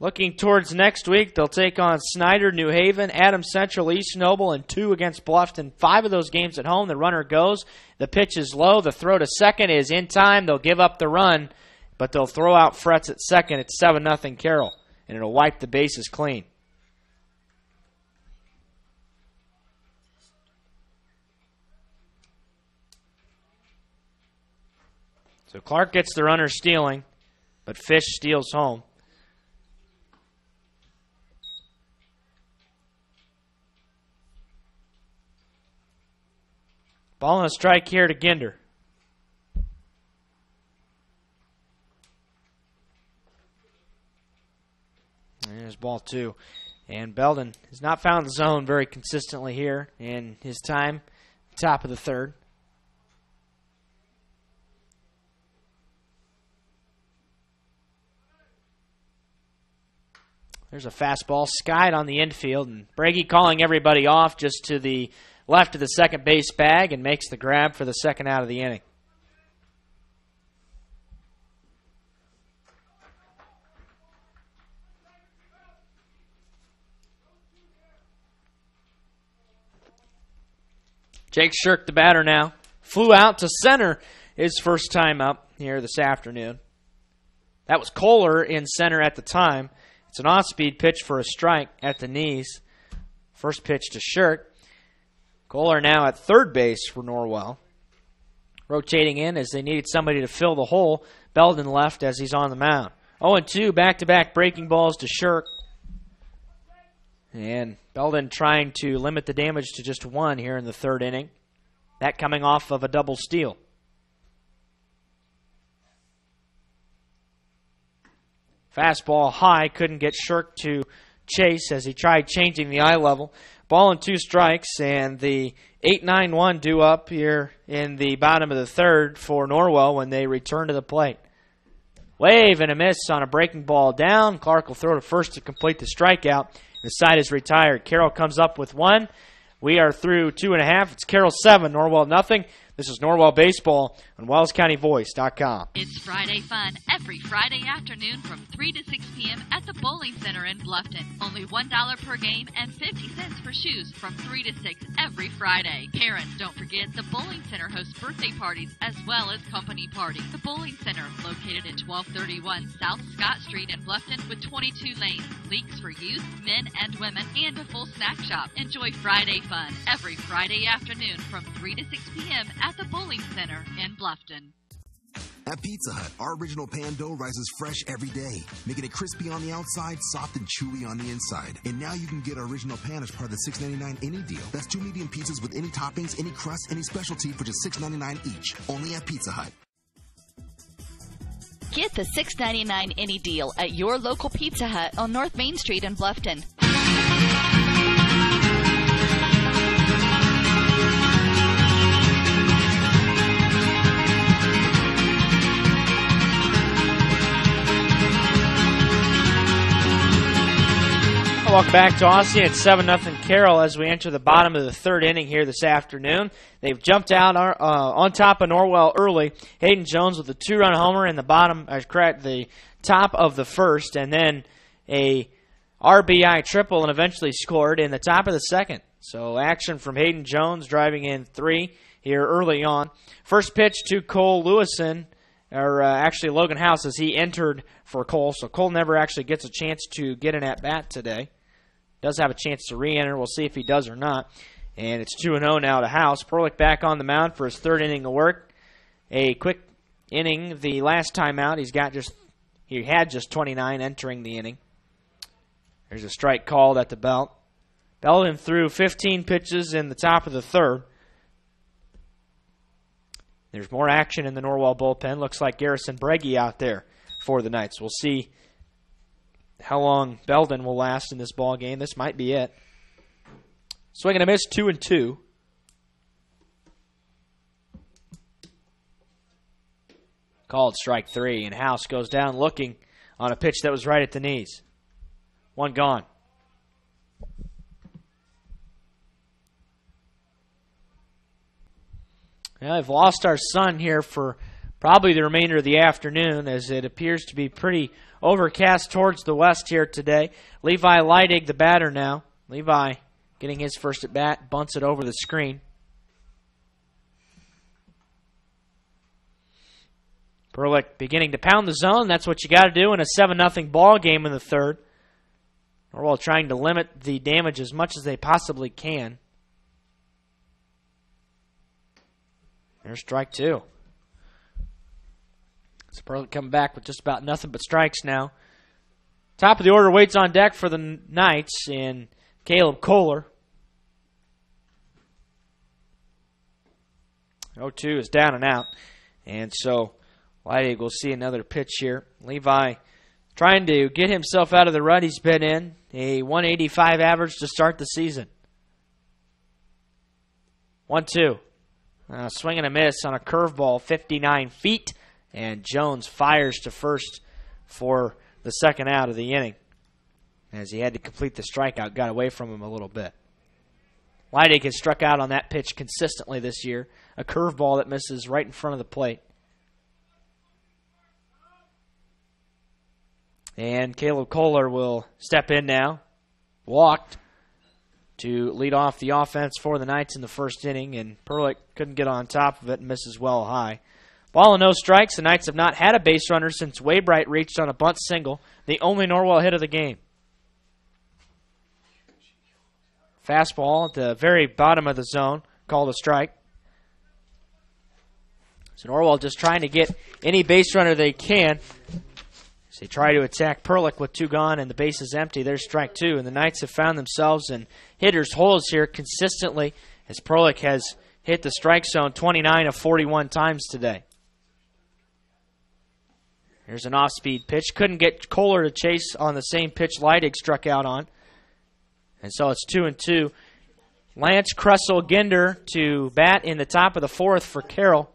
Looking towards next week, they'll take on Snyder, New Haven, Adams Central, East Noble, and 2 against Bluffton. 5 of those games at home. The runner goes. The pitch is low. The throw to second is in time. They'll give up the run, but they'll throw out Fretz at second. It's 7-0 Carroll, and it'll wipe the bases clean. So Clark gets the runner stealing, but Fish steals home. Ball and a strike here to Ginder. And there's ball 2. And Belden has not found the zone very consistently here in his time, top of the 3rd. There's a fastball skied on the infield, and Brady calling everybody off just to the left of the second base bag and makes the grab for the 2nd out of the inning. Jake Shirk, the batter now, flew out to center his first time up here this afternoon. That was Kohler in center at the time. It's an off-speed pitch for a strike at the knees. First pitch to Shirk. Kohler now at 3rd base for Norwell. Rotating in as they needed somebody to fill the hole. Belden left as he's on the mound. 0-2, back-to-back breaking balls to Shirk. And Belden trying to limit the damage to just 1 here in the 3rd inning. That coming off of a double steal. Fastball high, couldn't get Shirk to chase as he tried changing the eye level. Ball and 2 strikes, and the 8-9-1 due up here in the bottom of the 3rd for Norwell when they return to the plate. Wave and a miss on a breaking ball down. Clark will throw to first to complete the strikeout. The side is retired. Carroll comes up with 1. We are through 2.5. It's Carroll 7, Norwell nothing. This is Norwell Baseball on WellsCountyVoice.com. It's Friday fun every Friday afternoon from 3 to 6 p.m. at the Bowling Center in Bluffton. Only $1 per game and 50 cents for shoes from 3 to 6 every Friday. Parents, don't forget the Bowling Center hosts birthday parties as well as company parties. The Bowling Center, located at 1231 South Scott Street in Bluffton with 22 lanes, leagues for youth, men, and women, and a full snack shop. Enjoy Friday fun every Friday afternoon from 3 to 6 p.m. at the Bowling Center in Bluffton. At Pizza Hut, our original pan dough rises fresh every day, making it crispy on the outside, soft and chewy on the inside. And now you can get our original pan as part of the $6.99 any deal. That's 2 medium pizzas with any toppings, any crust, any specialty for just $6.99 each. Only at Pizza Hut. Get the $6.99 any deal at your local Pizza Hut on North Main Street in Bluffton. welcome back to Austin. It's 7-0 Carroll as we enter the bottom of the third inning here this afternoon. They've jumped out on top of Norwell early. Hayden Jones with a 2-run homer in the top of the first, and then a RBI triple, and eventually scored in the top of the second. So action from Hayden Jones driving in 3 here early on. First pitch to Cole Lewison, or actually Logan House, as he entered for Cole. So Cole never actually gets a chance to get an at-bat today. Does have a chance to re-enter. We'll see if he does or not. And it's 2-0 now to House. Perlich back on the mound for his third inning of work. A quick inning the last time out. He had just 29 entering the inning. There's a strike called at the belt. Belden threw 15 pitches in the top of the third. There's more action in the Norwell bullpen. Looks like Garrison Breggy out there for the Knights. We'll see how long Belden will last in this ball game. This might be it. Swing and a miss, 2-2. Called strike 3, and House goes down looking on a pitch that was right at the knees. One gone. Well, I've lost our sun here for probably the remainder of the afternoon, as it appears to be pretty overcast towards the west here today. Levi Leidig, the batter now. Levi getting his first at bat, bunts it over the screen. Perlich beginning to pound the zone. That's what you got to do in a 7-0 ball game in the third. Norwell trying to limit the damage as much as they possibly can. There's strike 2. So Perlich coming back with just about nothing but strikes now. Top of the order waits on deck for the Knights in Caleb Kohler. 0-2 is down and out. And so Leidig will see another pitch here. Levi trying to get himself out of the rut he's been in. A 185 average to start the season. 1-2. Swing and a miss on a curveball, 59 feet. And Jones fires to first for the second out of the inning. As he had to complete the strikeout, got away from him a little bit. Leidig has struck out on that pitch consistently this year. A curveball that misses right in front of the plate. And Caleb Kohler will step in now. Walked to lead off the offense for the Knights in the first inning, and Perlich couldn't get on top of it and misses well high. Ball and no strikes. The Knights have not had a base runner since Waybright reached on a bunt single, the only Norwell hit of the game. Fastball at the very bottom of the zone, called a strike. So Norwell just trying to get any base runner they can. As they try to attack Perlich with 2 gone and the base is empty. There's strike 2, and the Knights have found themselves in hitters' holes here consistently, as Perlich has hit the strike zone 29 of 41 times today. Here's an off-speed pitch. Couldn't get Kohler to chase on the same pitch Leidig struck out on. And so it's 2-2. Lance Kressel-Ginder to bat in the top of the fourth for Carroll.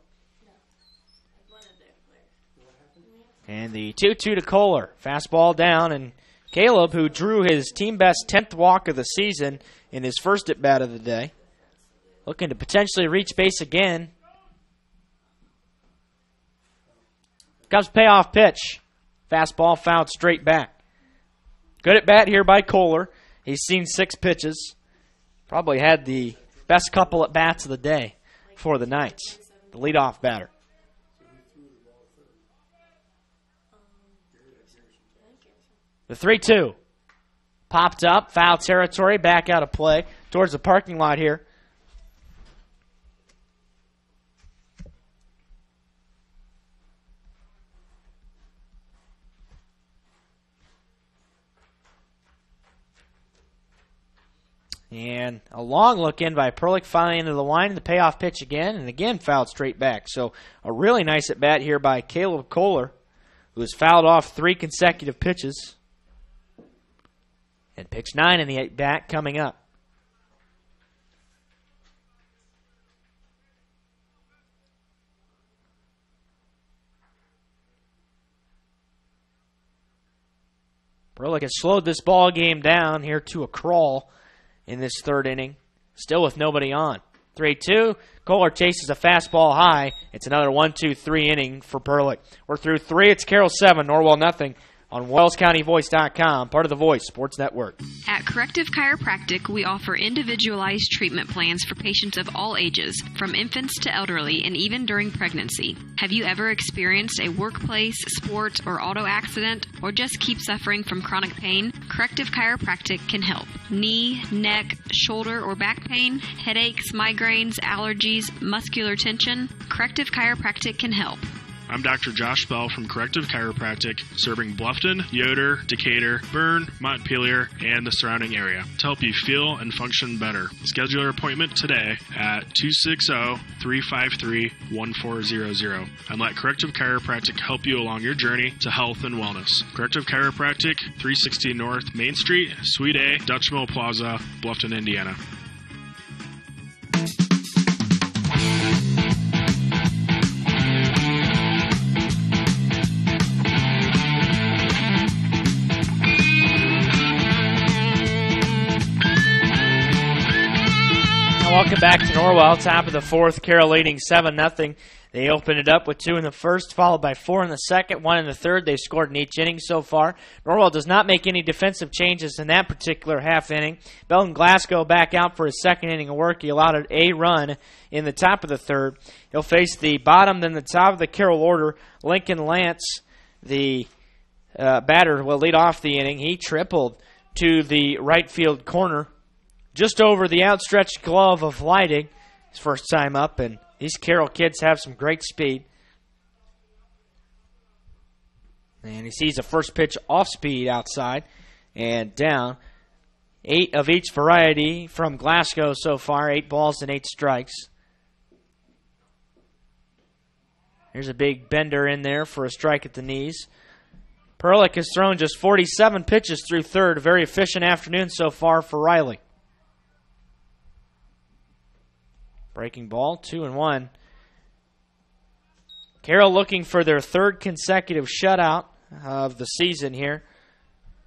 And the 2-2 to Kohler. Fastball down, and Caleb, who drew his team-best 10th walk of the season in his first at-bat of the day, looking to potentially reach base again. Comes payoff pitch. Fastball fouled straight back. Good at-bat here by Kohler. He's seen 6 pitches. Probably had the best couple at-bats of the day for the Knights. The leadoff batter. The 3-2. Popped up, foul territory, back out of play towards the parking lot here. And a long look in by Perlich, finally into the line, the payoff pitch again, and again fouled straight back. So a really nice at-bat here by Caleb Kohler, who has fouled off 3 consecutive pitches. And picks 9 in the at-bat coming up. Perlick has slowed this ball game down here to a crawl in this third inning, still with nobody on. 3-2. Kohler chases a fastball high. It's another 1-2-3 inning for Perlick. We're through 3. It's Carroll 7, Norwell nothing. On WellsCountyVoice.com, part of the Voice Sports Network. At Corrective Chiropractic, we offer individualized treatment plans for patients of all ages, from infants to elderly, and even during pregnancy. Have you ever experienced a workplace, sport, or auto accident, or just keep suffering from chronic pain? Corrective Chiropractic can help. Knee, neck, shoulder, or back pain, headaches, migraines, allergies, muscular tension? Corrective Chiropractic can help. I'm Dr. Josh Bell from Corrective Chiropractic, serving Bluffton, Yoder, Decatur, Bern, Montpelier, and the surrounding area to help you feel and function better. Schedule your appointment today at 260-353-1400 and let Corrective Chiropractic help you along your journey to health and wellness. Corrective Chiropractic, 360 North Main Street, Suite A, Dutch Mill Plaza, Bluffton, Indiana. Welcome back to Norwell. Top of the fourth, Carroll leading 7-0. They opened it up with 2 in the first, followed by 4 in the second, 1 in the third. They've scored in each inning so far. Norwell does not make any defensive changes in that particular half inning. Belton Glasgow back out for his second inning of work. He allowed a run in the top of the third. He'll face the bottom, then the top of the Carroll order. Lincoln Lance, the batter, will lead off the inning. He tripled to the right field corner, just over the outstretched glove of Leidig. His first time up, and these Carroll kids have some great speed. And he sees a first pitch off speed outside and down. 8 of each variety from Glasgow so far, 8 balls and 8 strikes. Here's a big bender in there for a strike at the knees. Perlick has thrown just 47 pitches through third. A very efficient afternoon so far for Riley. Breaking ball, 2-1. Carroll looking for their third consecutive shutout of the season here.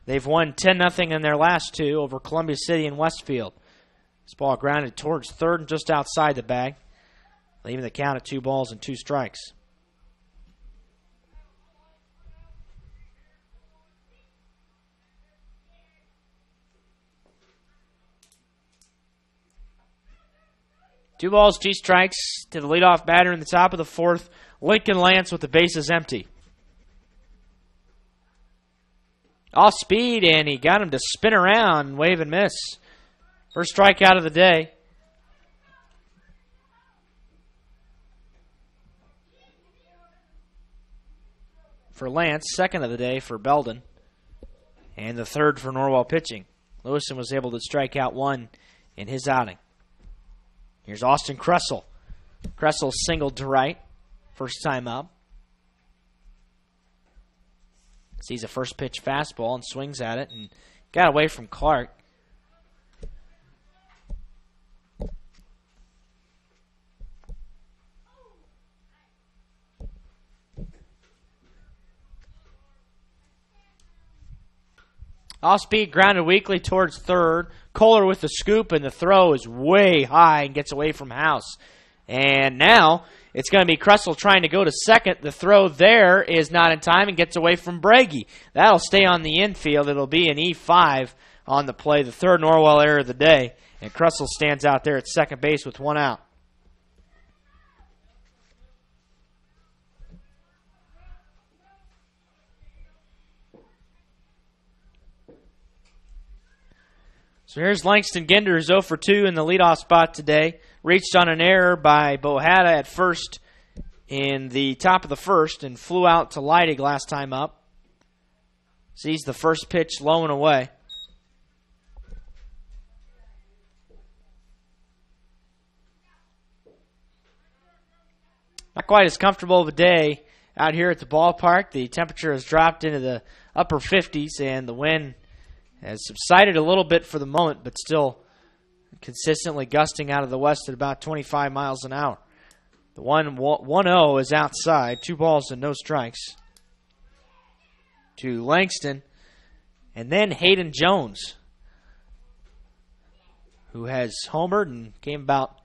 They've won 10-0 in their last 2 over Columbia City and Westfield. This ball grounded towards third and just outside the bag, leaving the count at 2 balls and 2 strikes. Two balls, 2 strikes to the leadoff batter in the top of the fourth, Lincoln Lance, with the bases empty. Off speed, and he got him to spin around and wave and miss. First strikeout of the day. For Lance, second of the day for Belden, and the third for Norwell pitching. Lewison was able to strike out 1 in his outing. Here's Austin Kressel. Kressel singled to right. First time up. Sees a first pitch fastball and swings at it and got away from Clark. Off speed, grounded weakly towards third. Kohler with the scoop, and the throw is way high and gets away from House. And now it's going to be Kressel trying to go to second. The throw there is not in time and gets away from Bragi. That'll stay on the infield. It'll be an E5 on the play, the third Norwell error of the day. And Kressel stands out there at second base with 1 out. So here's Langston Ginder, who's 0 for 2 in the leadoff spot today. Reached on an error by Bohata at first in the top of the first and flew out to Leidig last time up. Sees the first pitch low and away. Not quite as comfortable of a day out here at the ballpark. The temperature has dropped into the upper 50s, and the wind has subsided a little bit for the moment, but still consistently gusting out of the west at about 25 miles an hour. The 1-0 is outside, 2 balls and no strikes to Langston. And then Hayden Jones, who has homered and came about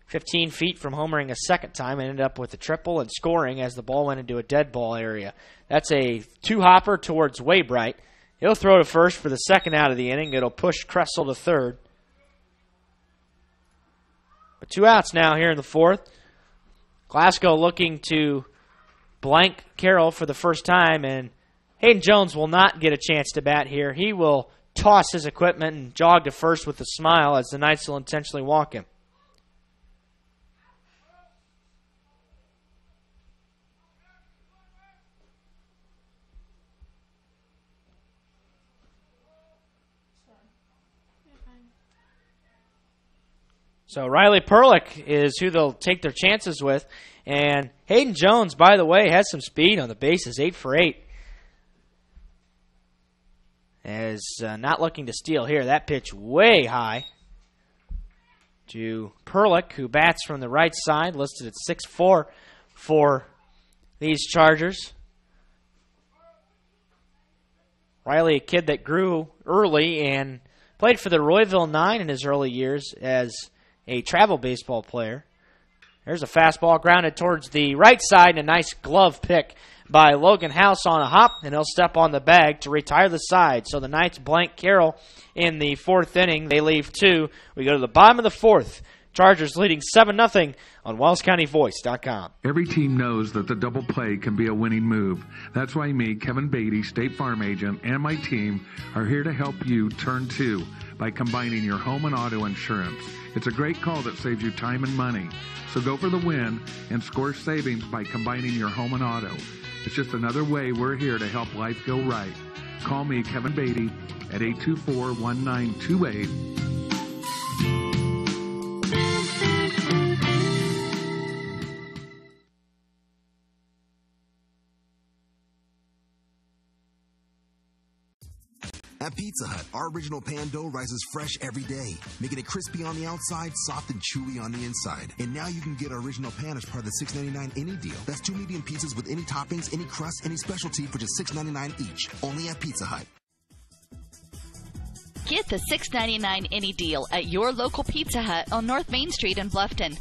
15 feet from homering a second time and ended up with a triple and scoring as the ball went into a dead ball area. That's a two-hopper towards Waybright. He'll throw to first for the second out of the inning. It'll push Kressel to third. But 2 outs now here in the fourth. Glasgow looking to blank Carroll for the first time, and Hayden Jones will not get a chance to bat here. He will toss his equipment and jog to first with a smile as the Knights will intentionally walk him. So Riley Perlick is who they'll take their chances with. And Hayden Jones, by the way, has some speed on the bases, 8 for 8. Is not looking to steal here. That pitch way high to Perlick, who bats from the right side, listed at 6'4" for these Chargers. Riley, a kid that grew early and played for the Royville Nine in his early years as a travel baseball player. There's a fastball grounded towards the right side and a nice glove pick by Logan House on a hop, and he'll step on the bag to retire the side. So the Knights blank Carroll in the fourth inning. They leave 2. We go to the bottom of the fourth. Chargers leading 7-0 on WellsCountyVoice.com. Every team knows that the double play can be a winning move. That's why me, Kevin Beatty, State Farm agent, and my team are here to help you turn 2 by combining your home and auto insurance. It's a great call that saves you time and money. So go for the win and score savings by combining your home and auto. It's just another way we're here to help life go right. Call me, Kevin Beatty, at 824-1928. At Pizza Hut, our original pan dough rises fresh every day, making it crispy on the outside, soft and chewy on the inside. And now you can get our original pan as part of the $6.99 any deal. That's 2 medium pizzas with any toppings, any crust, any specialty for just $6.99 each. Only at Pizza Hut. Get the $6.99 any deal at your local Pizza Hut on North Main Street in Bluffton.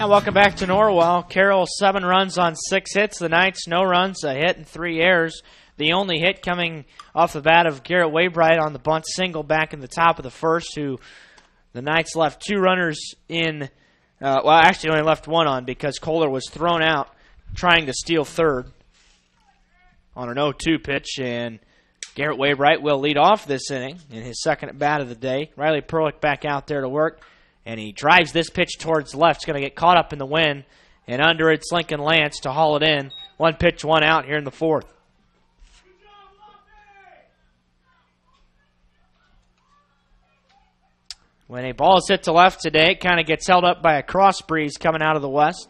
And welcome back to Norwell. Carroll 7 runs on 6 hits. The Knights no runs, a hit and 3 errors. The only hit coming off the bat of Garrett Waybright on the bunt single back in the top of the first, who the Knights left 2 runners in. Well, actually only left 1 on because Kohler was thrown out trying to steal third on an 0-2 pitch. And Garrett Waybright will lead off this inning in his second at bat of the day. Riley Perlick back out there to work. And he drives this pitch towards left. It's going to get caught up in the wind. And under it's Lincoln Lance to haul it in. 1 pitch, 1 out here in the fourth. When a ball is hit to left today, it kind of gets held up by a cross breeze coming out of the west.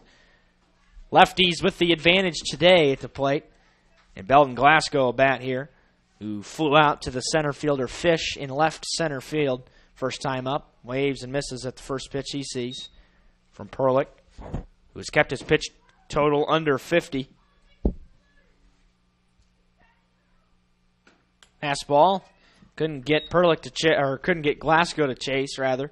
Lefties with the advantage today at the plate. And Belton Glasgow a bat here, who flew out to the center fielder Fish in left center field. First time up, waves and misses at the first pitch he sees from Perlick, who has kept his pitch total under 50. Fastball, couldn't get Perlick to couldn't get Glasgow to chase rather.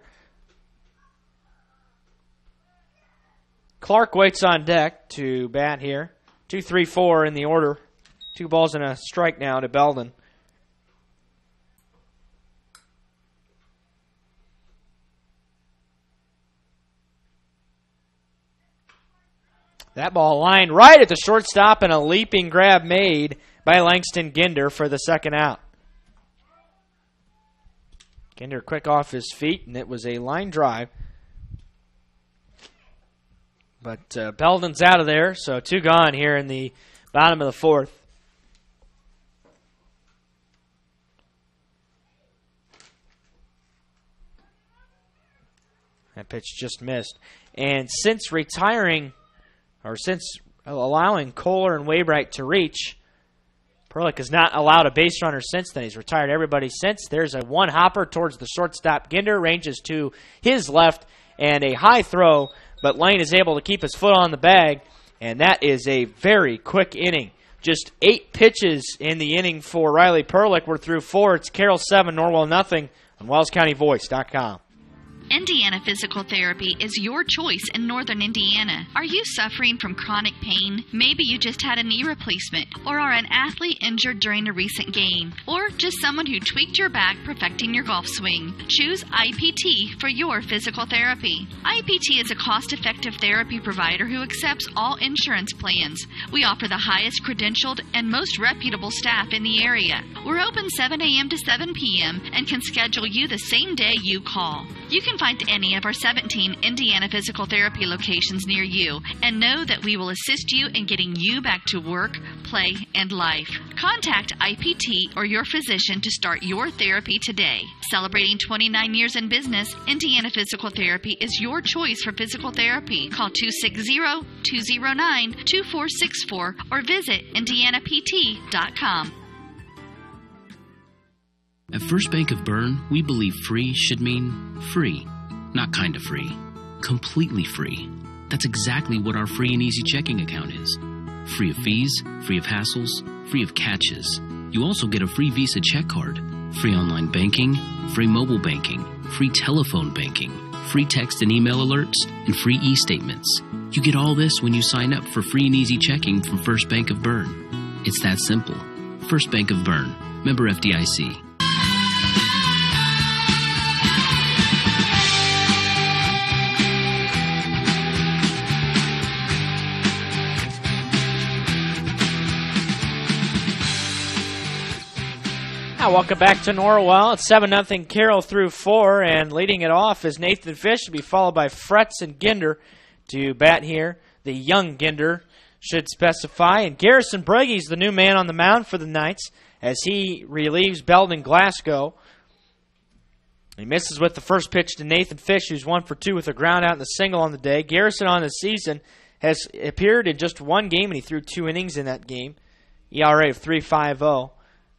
Clark waits on deck to bat here. 2-3-4 in the order. 2 balls and a strike now to Belden. That ball lined right at the shortstop and a leaping grab made by Langston Ginder for the second out. Ginder quick off his feet, and it was a line drive. But Belden's out of there, so 2 gone here in the bottom of the fourth. That pitch just missed. And since retiring, or since allowing Kohler and Waybright to reach, Perlick has not allowed a base runner since then. He's retired everybody since. There's a one hopper towards the shortstop. Ginder ranges to his left and a high throw, but Lane is able to keep his foot on the bag, and that is a very quick inning. Just 8 pitches in the inning for Riley Perlick. We're through 4. It's Carroll 7, Norwell nothing on WellsCountyVoice.com. Indiana Physical Therapy is your choice in northern Indiana. Are you suffering from chronic pain? Maybe you just had a knee replacement, or are an athlete injured during a recent game, or just someone who tweaked your back perfecting your golf swing. Choose IPT for your physical therapy. IPT is a cost-effective therapy provider who accepts all insurance plans. We offer the highest credentialed and most reputable staff in the area. We're open 7 a.m. to 7 p.m. and can schedule you the same day you call. You can find any of our 17 Indiana Physical Therapy locations near you and know that we will assist you in getting you back to work, play, and life. Contact IPT or your physician to start your therapy today. Celebrating 29 years in business, Indiana Physical Therapy is your choice for physical therapy. Call 260-209-2464 or visit indianapt.com. At First Bank of Bern, we believe free should mean free. Not kind of free. Completely free. That's exactly what our free and easy checking account is. Free of fees, free of hassles, free of catches. You also get a free Visa check card, free online banking, free mobile banking, free telephone banking, free text and email alerts, and free e-statements. You get all this when you sign up for free and easy checking from First Bank of Bern. It's that simple. First Bank of Bern. Member FDIC. Welcome back to Norwell. It's 7-0 Carroll through 4, and leading it off is Nathan Fish, to be followed by Fretz and Ginder to bat here. The young Ginder should specify, and Garrison Bragy's the new man on the mound for the Knights as he relieves Belden Glasgow. He misses with the first pitch to Nathan Fish, who's 1 for 2 with a ground out and a single on the day. Garrison on the season has appeared in just one game, and he threw 2 innings in that game. ERA of 3.50.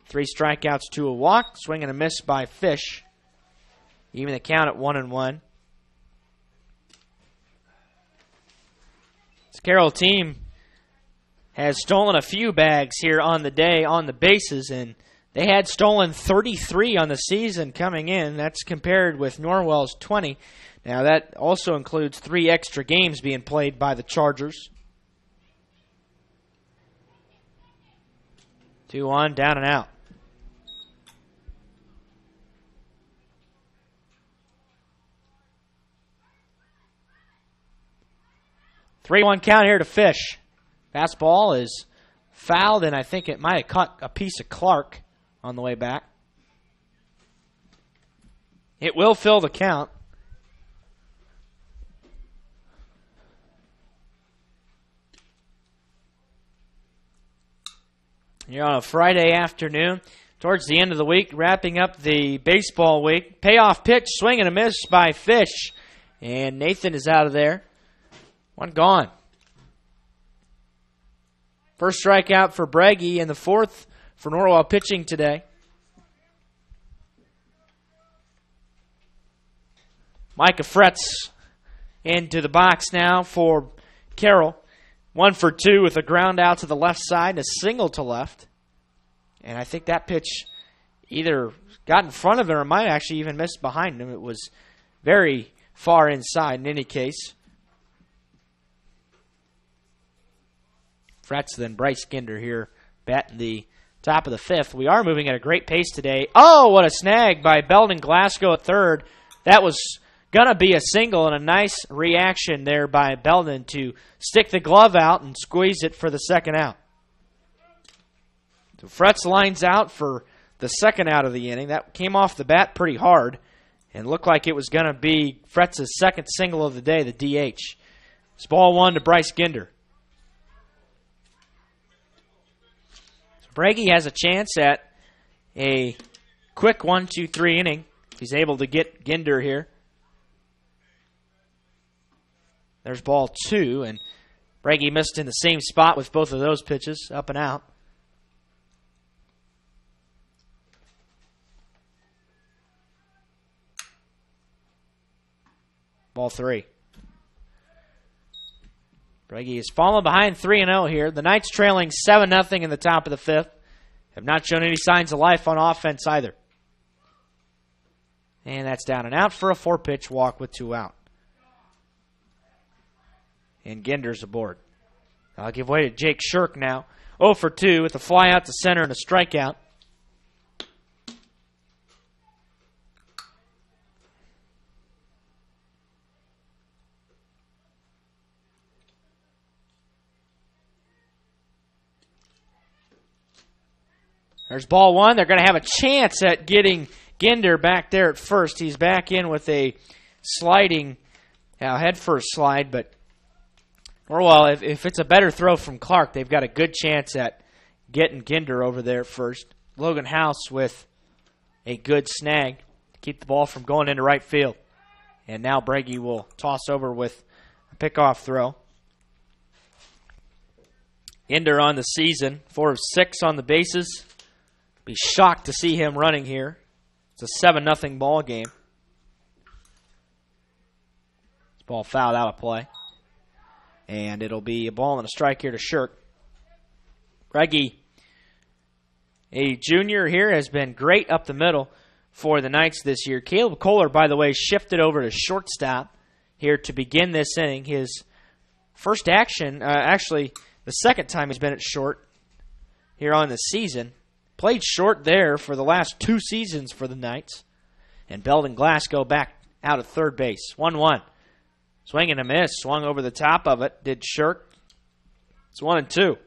3 strikeouts to a walk. Swing and a miss by Fish. Even the count at 1-1. This Carroll team has stolen a few bags here on the day on the bases, and they had stolen 33 on the season coming in. That's compared with Norwell's 20. Now that also includes 3 extra games being played by the Chargers. 2-1, down and out. Three-one count here to Fish. Fastball is fouled, and I think it might have caught a piece of Clark on the way back. It will fill the count. You're on a Friday afternoon, towards the end of the week, wrapping up the baseball week. Payoff pitch, swing and a miss by Fish, and Nathan is out of there. 1 gone. First strikeout for Braggy and the 4th for Norwell pitching today. Micah Fretz into the box now for Carroll. 1 for 2 with a ground out to the left side and a single to left. And I think that pitch either got in front of him or might actually even miss behind him. It was very far inside in any case. Fretz, then Bryce Ginder here batting the top of the 5th. We are moving at a great pace today. Oh, what a snag by Belden Glasgow at third. That was going to be a single, and a nice reaction there by Belden to stick the glove out and squeeze it for the second out. So Fretz lines out for the second out of the inning. That came off the bat pretty hard and looked like it was going to be Fretz's second single of the day, the DH. It's ball 1 to Bryce Ginder. Braggy has a chance at a quick 1-2-3 inning. He's able to get Ginder here. There's ball 2, and Braggy missed in the same spot with both of those pitches, up and out. Ball 3. Breggy has fallen behind 3-0 here. The Knights trailing 7-0 in the top of the 5th. Have not shown any signs of life on offense either. And that's down and out for a 4-pitch walk with 2 out. And Ginder's aboard. I'll give way to Jake Shirk now. 0 for 2 with a fly out to center and a strikeout. There's ball 1. They're going to have a chance at getting Ginder back there at first. He's back in with a sliding head first slide, but Norwell, if it's a better throw from Clark, they've got a good chance at getting Ginder over there first. Logan House with a good snag to keep the ball from going into right field. And now Breggy will toss over with a pickoff throw. Ginder on the season, 4 of 6 on the bases. Be shocked to see him running here. It's a 7-0 ball game. This ball fouled out of play. And it'll be a ball and a strike here to Shirk. Breggy, a junior here, has been great up the middle for the Knights this year. Caleb Kohler, by the way, shifted over to shortstop here to begin this inning. His first action, actually the second time he's been at short here on the season. Played short there for the last 2 seasons for the Knights. And Belden Glasgow back out of third base. 1-1. Swing and a miss. Swung over the top of it. Did Shirk. It's 1-2.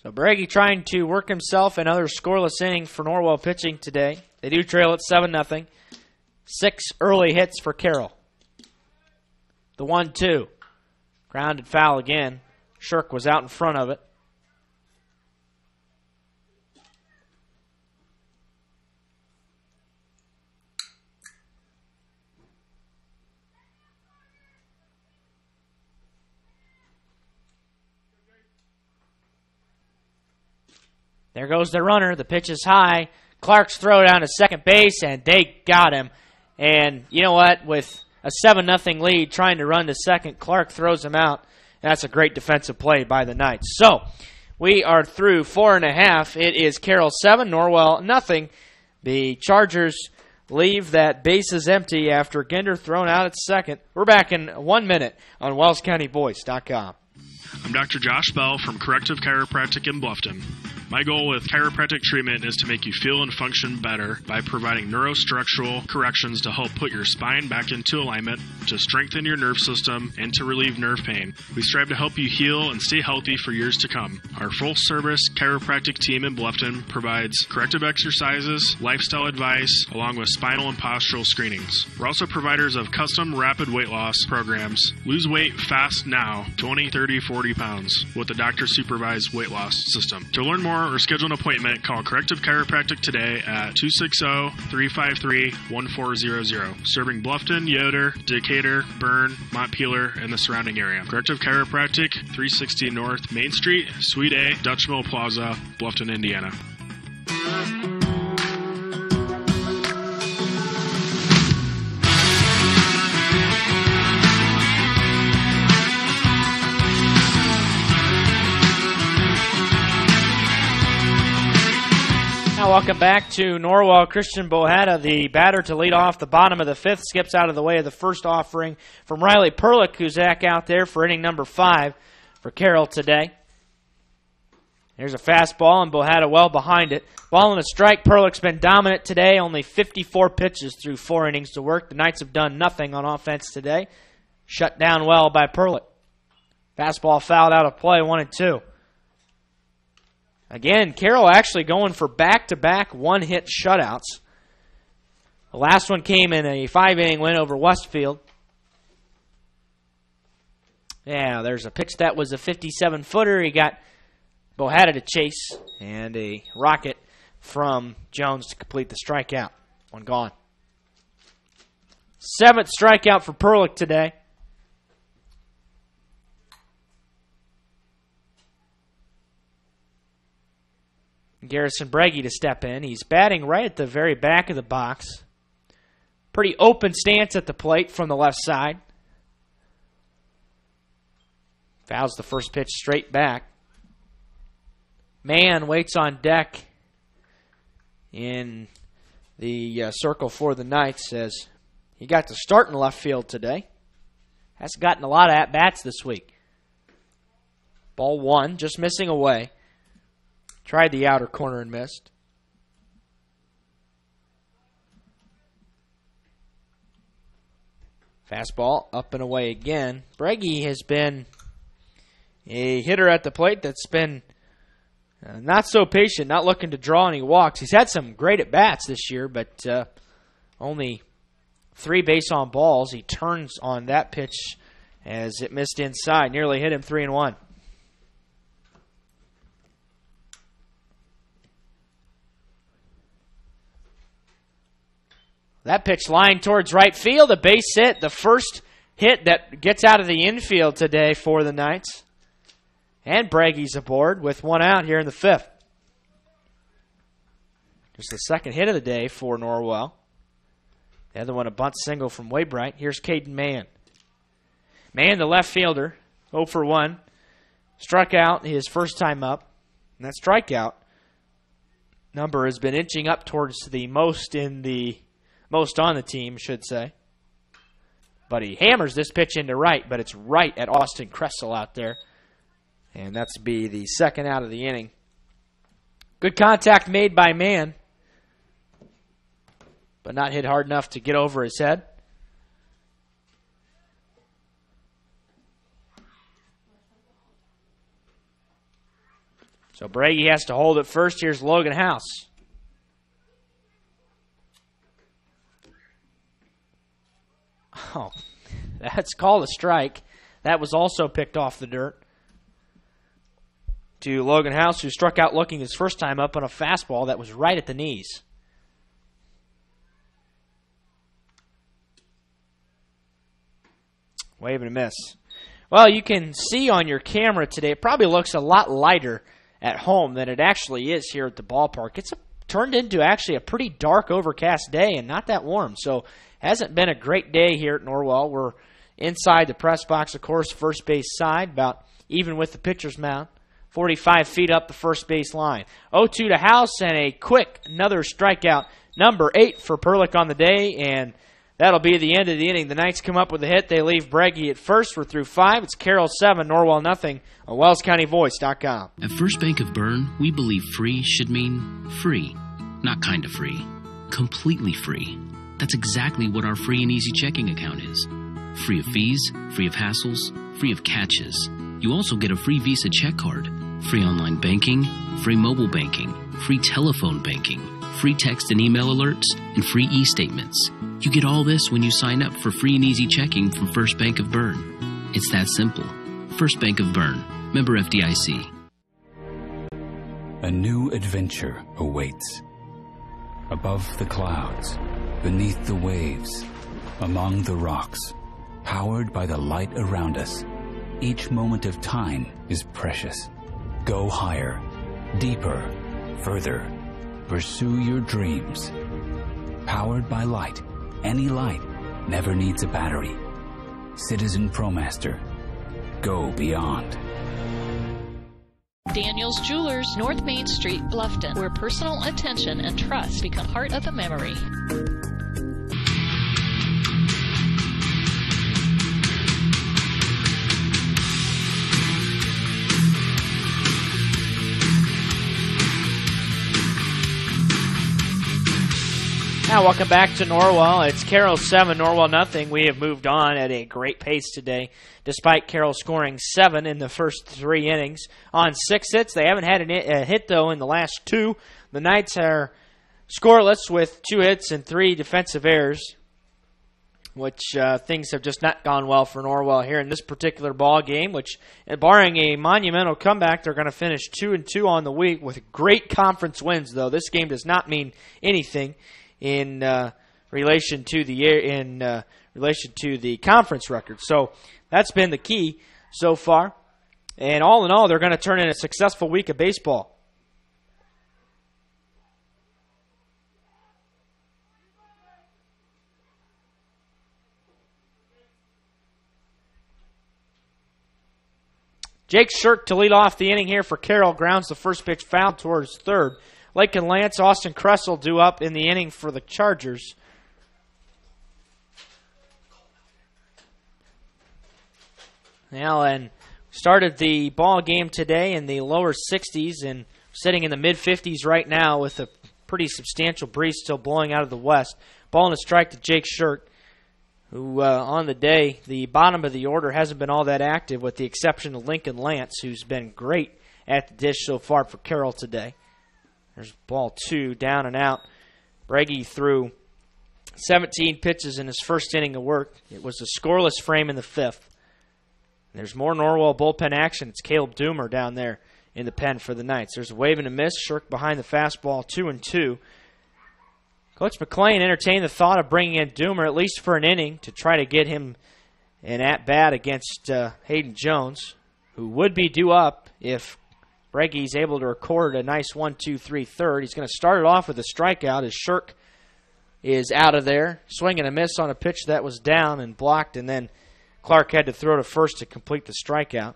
So Breggy trying to work himself another scoreless inning for Norwell pitching today. They do trail at 7-0. 6 early hits for Carroll. The 1-2. Grounded foul again. Shirk was out in front of it. There goes the runner. The pitch is high. Clark's throw down to second base, and they got him. And you know what? With a 7-0 lead, trying to run to second, Clark throws him out. That's a great defensive play by the Knights. So, we are through 4.5. It is Carroll 7, Norwell nothing. The Chargers leave that bases empty after Ginder thrown out at second. We're back in 1 minute on WellsCountyVoice.com. I'm Dr. Josh Bell from Corrective Chiropractic in Bluffton. My goal with chiropractic treatment is to make you feel and function better by providing neurostructural corrections to help put your spine back into alignment, to strengthen your nerve system, and to relieve nerve pain. We strive to help you heal and stay healthy for years to come. Our full-service chiropractic team in Bluffton provides corrective exercises, lifestyle advice, along with spinal and postural screenings. We're also providers of custom rapid weight loss programs. Lose weight fast now, 20, 30, 40 pounds, with a doctor-supervised weight loss system. To learn more or schedule an appointment, call Corrective Chiropractic today at 260-353-1400. Serving Bluffton, Yoder, Decatur, Bern, Montpelier, and the surrounding area. Corrective Chiropractic, 360 North Main Street, Suite A, Dutch Mill Plaza, Bluffton, Indiana. Welcome back to Norwell. Christian Bohetta, the batter to lead off the bottom of the 5th, skips out of the way of the first offering from Riley Perlick-Kuzak out there for inning number 5 for Carroll today. There's a fastball, and Bohetta well behind it. Ball and a strike. Perlick's been dominant today. Only 54 pitches through 4 innings to work. The Knights have done nothing on offense today. Shut down well by Perlick. Fastball fouled out of play, 1-2. Again, Carroll actually going for back-to-back one-hit shutouts. The last one came in a 5-inning win over Westfield. Yeah, there's a pitch that was a 57-footer. He got Bohetta to chase, and a rocket from Jones to complete the strikeout. One gone. 7th strikeout for Perlick today. Garrison Breggy to step in. He's batting right at the very back of the box. Pretty open stance at the plate from the left side. Fouls the first pitch straight back. Mann waits on deck in the circle for the Knights as he got to start in left field today. Hasn't gotten a lot of at-bats this week. Ball one, just missing away. Tried the outer corner and missed. Fastball up and away again. Breggy has been a hitter at the plate that's been not so patient, not looking to draw any walks. He's had some great at-bats this year, but only 3 base on balls. He turns on that pitch as it missed inside. Nearly hit him 3-1. That pitch lined towards right field, a base hit, the first hit that gets out of the infield today for the Knights. And Breggy's aboard with 1 out here in the 5th. Just the second hit of the day for Norwell. The other one a bunt single from Waybright. Here's Caden Mann. Mann, the left fielder, 0 for 1. Struck out his first time up. And that strikeout number has been inching up towards the most on the team, should say. But he hammers this pitch into right, but it's right at Austin Kressel out there. And that's be the second out of the inning. Good contact made by Mann, but not hit hard enough to get over his head. So Breggy has to hold it first. Here's Logan House. Oh, that's called a strike. That was also picked off the dirt. To Logan House, who struck out looking his first time up on a fastball that was right at the knees. Wave and a miss. Well, you can see on your camera today, it probably looks a lot lighter at home than it actually is here at the ballpark. It's turned into actually a pretty dark, overcast day and not that warm. So hasn't been a great day here at Norwell. We're inside the press box, of course, first base side, about even with the pitcher's mound. 45 feet up the first base line. 0-2 to House, and a quick another strikeout. Number 8 for Perlick on the day, and that'll be the end of the inning. The Knights come up with a hit. They leave Breggy at first. We're through 5. It's Carroll 7, Norwell nothing on WellsCountyVoice.com. At First Bank of Bern, we believe free should mean free. Not kind of free. Completely free. That's exactly what our free and easy checking account is. Free of fees, free of hassles, free of catches. You also get a free Visa check card, free online banking, free mobile banking, free telephone banking, free text and email alerts, and free e-statements. You get all this when you sign up for free and easy checking from First Bank of Bern. It's that simple. First Bank of Bern. Member FDIC. A new adventure awaits. Above the clouds, beneath the waves, among the rocks, powered by the light around us. Each moment of time is precious. Go higher, deeper, further. Pursue your dreams. Powered by light. Any light never needs a battery. Citizen ProMaster. Go beyond. Daniel's Jewelers, North Main Street, Bluffton, where personal attention and trust become part of the memory. Now, welcome back to Norwell. It's Carroll 7, Norwell nothing. We have moved on at a great pace today, despite Carroll scoring 7 in the first 3 innings on 6 hits. They haven't had a hit, though, in the last 2. The Knights are scoreless with 2 hits and 3 defensive errors, which things have just not gone well for Norwell here in this particular ball game, which, barring a monumental comeback, they're going to finish 2-2 on the week with great conference wins, though. This game does not mean anything in relation to the conference record. So that's been the key so far. And all in all, they're going to turn in a successful week of baseball. Jake Shirk to lead off the inning here for Carroll. Grounds the first pitch foul towards third. Lincoln Lance, Austin Kressel due up in the inning for the Chargers. Now, and started the ball game today in the lower 60s and sitting in the mid-50s right now with a pretty substantial breeze still blowing out of the west. Ball and a strike to Jake Shirk, who on the day, the bottom of the order hasn't been all that active with the exception of Lincoln Lance, who's been great at the dish so far for Carroll today. There's ball 2, down and out. Breggy threw 17 pitches in his first inning of work. It was a scoreless frame in the 5th. There's more Norwell bullpen action. It's Caleb Doomer down there in the pen for the Knights. There's a wave and a miss. Shirk behind the fastball, 2-2. Coach McClain entertained the thought of bringing in Doomer at least for an inning to try to get him an at-bat against Hayden Jones, who would be due up if Breggy's able to record a nice 1-2-3 third. He's going to start it off with a strikeout as Shirk is out of there. Swing and a miss on a pitch that was down and blocked, and then Clark had to throw to first to complete the strikeout.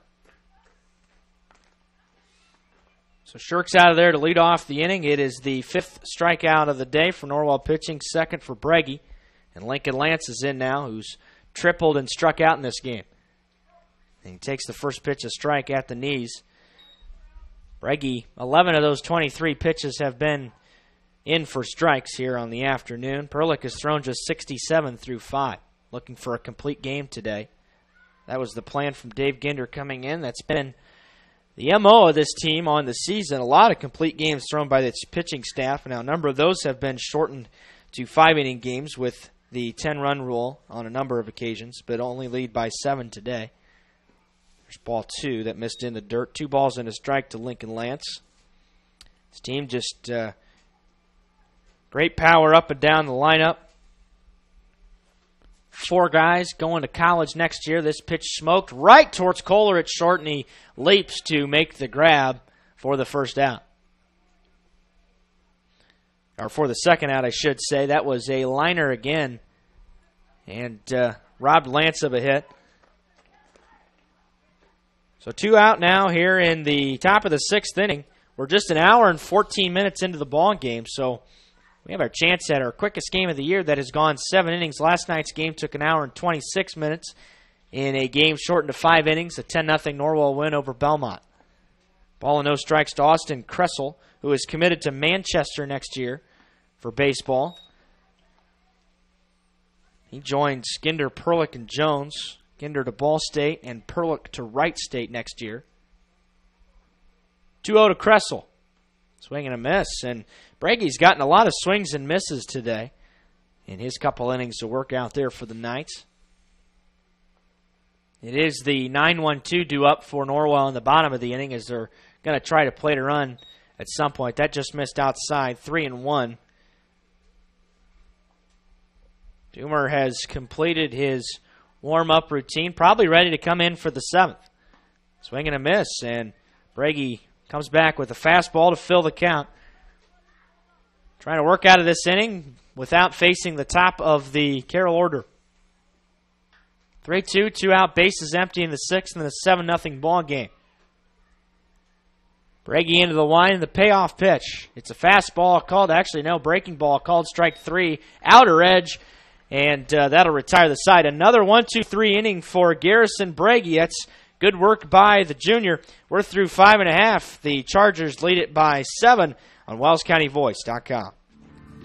So Shirk's out of there to lead off the inning. It is the 5th strikeout of the day for Norwell pitching, 2nd for Breggy. And Lincoln Lance is in now, who's tripled and struck out in this game. And he takes the first pitch, a strike at the knees. Breggy, 11 of those 23 pitches have been in for strikes here on the afternoon. Perlich has thrown just 67 through 5, looking for a complete game today. That was the plan from Dave Ginder coming in. That's been the MO of this team on the season. A lot of complete games thrown by its pitching staff. Now, a number of those have been shortened to 5-inning games with the 10-run rule on a number of occasions, but only lead by 7 today. There's ball 2 that missed in the dirt. 2 balls and a strike to Lincoln Lance. This team just great power up and down the lineup. 4 guys going to college next year. This pitch smoked right towards Kohler at short, and he leaps to make the grab for the first out. Or for the second out, I should say. That was a liner again, and robbed Lance of a hit. So 2 out now here in the top of the 6th inning. We're just an hour and 14 minutes into the ball game, so we have our chance at our quickest game of the year that has gone 7 innings. Last night's game took an hour and 26 minutes in a game shortened to 5 innings, a 10-0 Norwell win over Belmont. Ball and no strikes to Austin Kressel, who is committed to Manchester next year for baseball. He joins Ginder, Perlich, and Jones. Ginder to Ball State and Perlich to Wright State next year. 2-0 to Kressel. Swing and a miss, and Breggy's gotten a lot of swings and misses today in his couple innings to work out there for the Knights. It is the 9-1-2 due up for Norwell in the bottom of the inning as they're going to try to play to run at some point. That just missed outside, 3-1. Doomer has completed his warm-up routine, probably ready to come in for the 7th. Swing and a miss, and Breggy comes back with a fastball to fill the count. Trying to work out of this inning without facing the top of the Carroll order. 3-2, 2 out, bases empty in the 6th, and the 7-0 ball game. Breggy into the line, and the payoff pitch. It's a fastball called, actually no, breaking ball called strike 3, outer edge, and that'll retire the side. Another 1-2-3 inning for Garrison Breggy. That's good work by the junior. We're through 5.5. The Chargers lead it by 7 on WellsCountyVoice.com.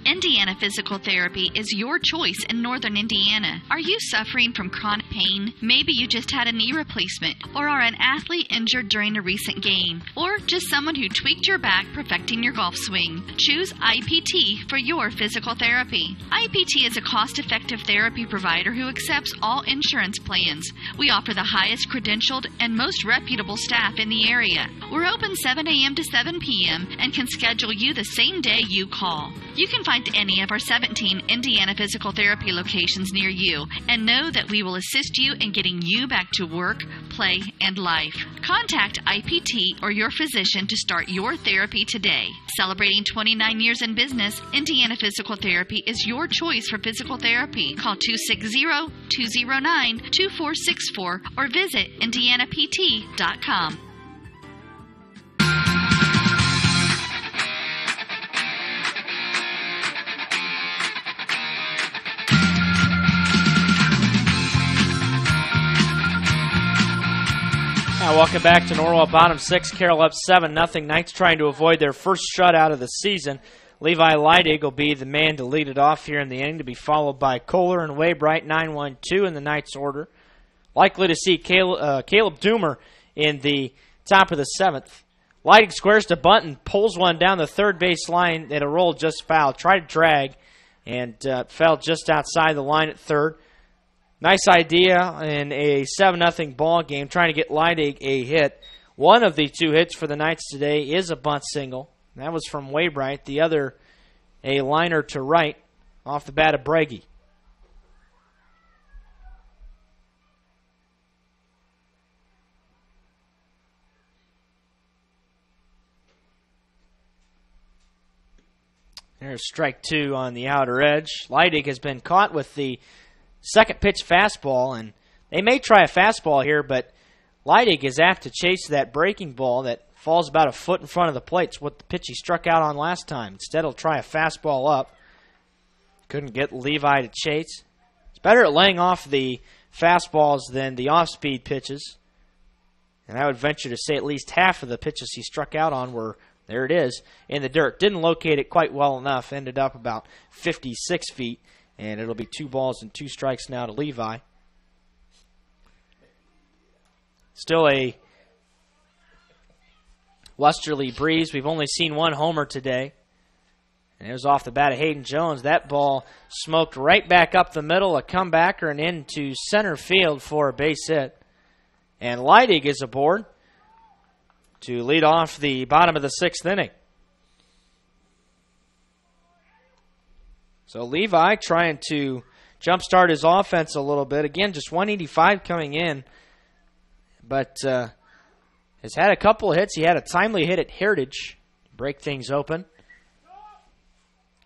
Indiana Physical Therapy is your choice in northern Indiana. Are you suffering from chronic pain? Maybe you just had a knee replacement, or are an athlete injured during a recent game, or just someone who tweaked your back perfecting your golf swing. Choose IPT for your physical therapy. IPT is a cost-effective therapy provider who accepts all insurance plans. We offer the highest credentialed and most reputable staff in the area. We're open 7 a.m. to 7 p.m. and can schedule you the same day you call. You can find find any of our 17 Indiana physical therapy locations near you and know that we will assist you in getting you back to work, play, and life. Contact IPT or your physician to start your therapy today. Celebrating 29 years in business, Indiana Physical Therapy is your choice for physical therapy. Call 260-209-2464 or visit indianapt.com. Welcome back to Norwell. Bottom 6, Carroll up 7-0. Knights trying to avoid their first shutout of the season. Levi Leidig will be the man to lead it off here in the inning, to be followed by Kohler and Waybright, 9-1-2 in the Knights' order. Likely to see Caleb Doomer in the top of the 7th. Leidig squares to bunt and pulls one down the third base line at a roll just foul. Tried to drag and fell just outside the line at third. Nice idea in a 7-0 ball game, trying to get Leidig a hit. One of the 2 hits for the Knights today is a bunt single. That was from Waybright. The other, a liner to right off the bat of Brege. There's strike 2 on the outer edge. Leidig has been caught with the second pitch fastball, and they may try a fastball here, but Leidig is apt to chase that breaking ball that falls about a foot in front of the plate. It's what the pitch he struck out on last time. Instead, he'll try a fastball up. Couldn't get Levi to chase. It's better at laying off the fastballs than the off-speed pitches. And I would venture to say at least half of the pitches he struck out on were, there it is, in the dirt. Didn't locate it quite well enough. Ended up about 56 feet. And it'll be 2 balls and 2 strikes now to Levi. Still a westerly breeze. We've only seen 1 homer today. And it was off the bat of Hayden Jones. That ball smoked right back up the middle, a comebacker, and into center field for a base hit. And Leidig is aboard to lead off the bottom of the 6th inning. So Levi trying to jumpstart his offense a little bit. Again, just 185 coming in, but has had a couple of hits. He had a timely hit at Heritage to break things open.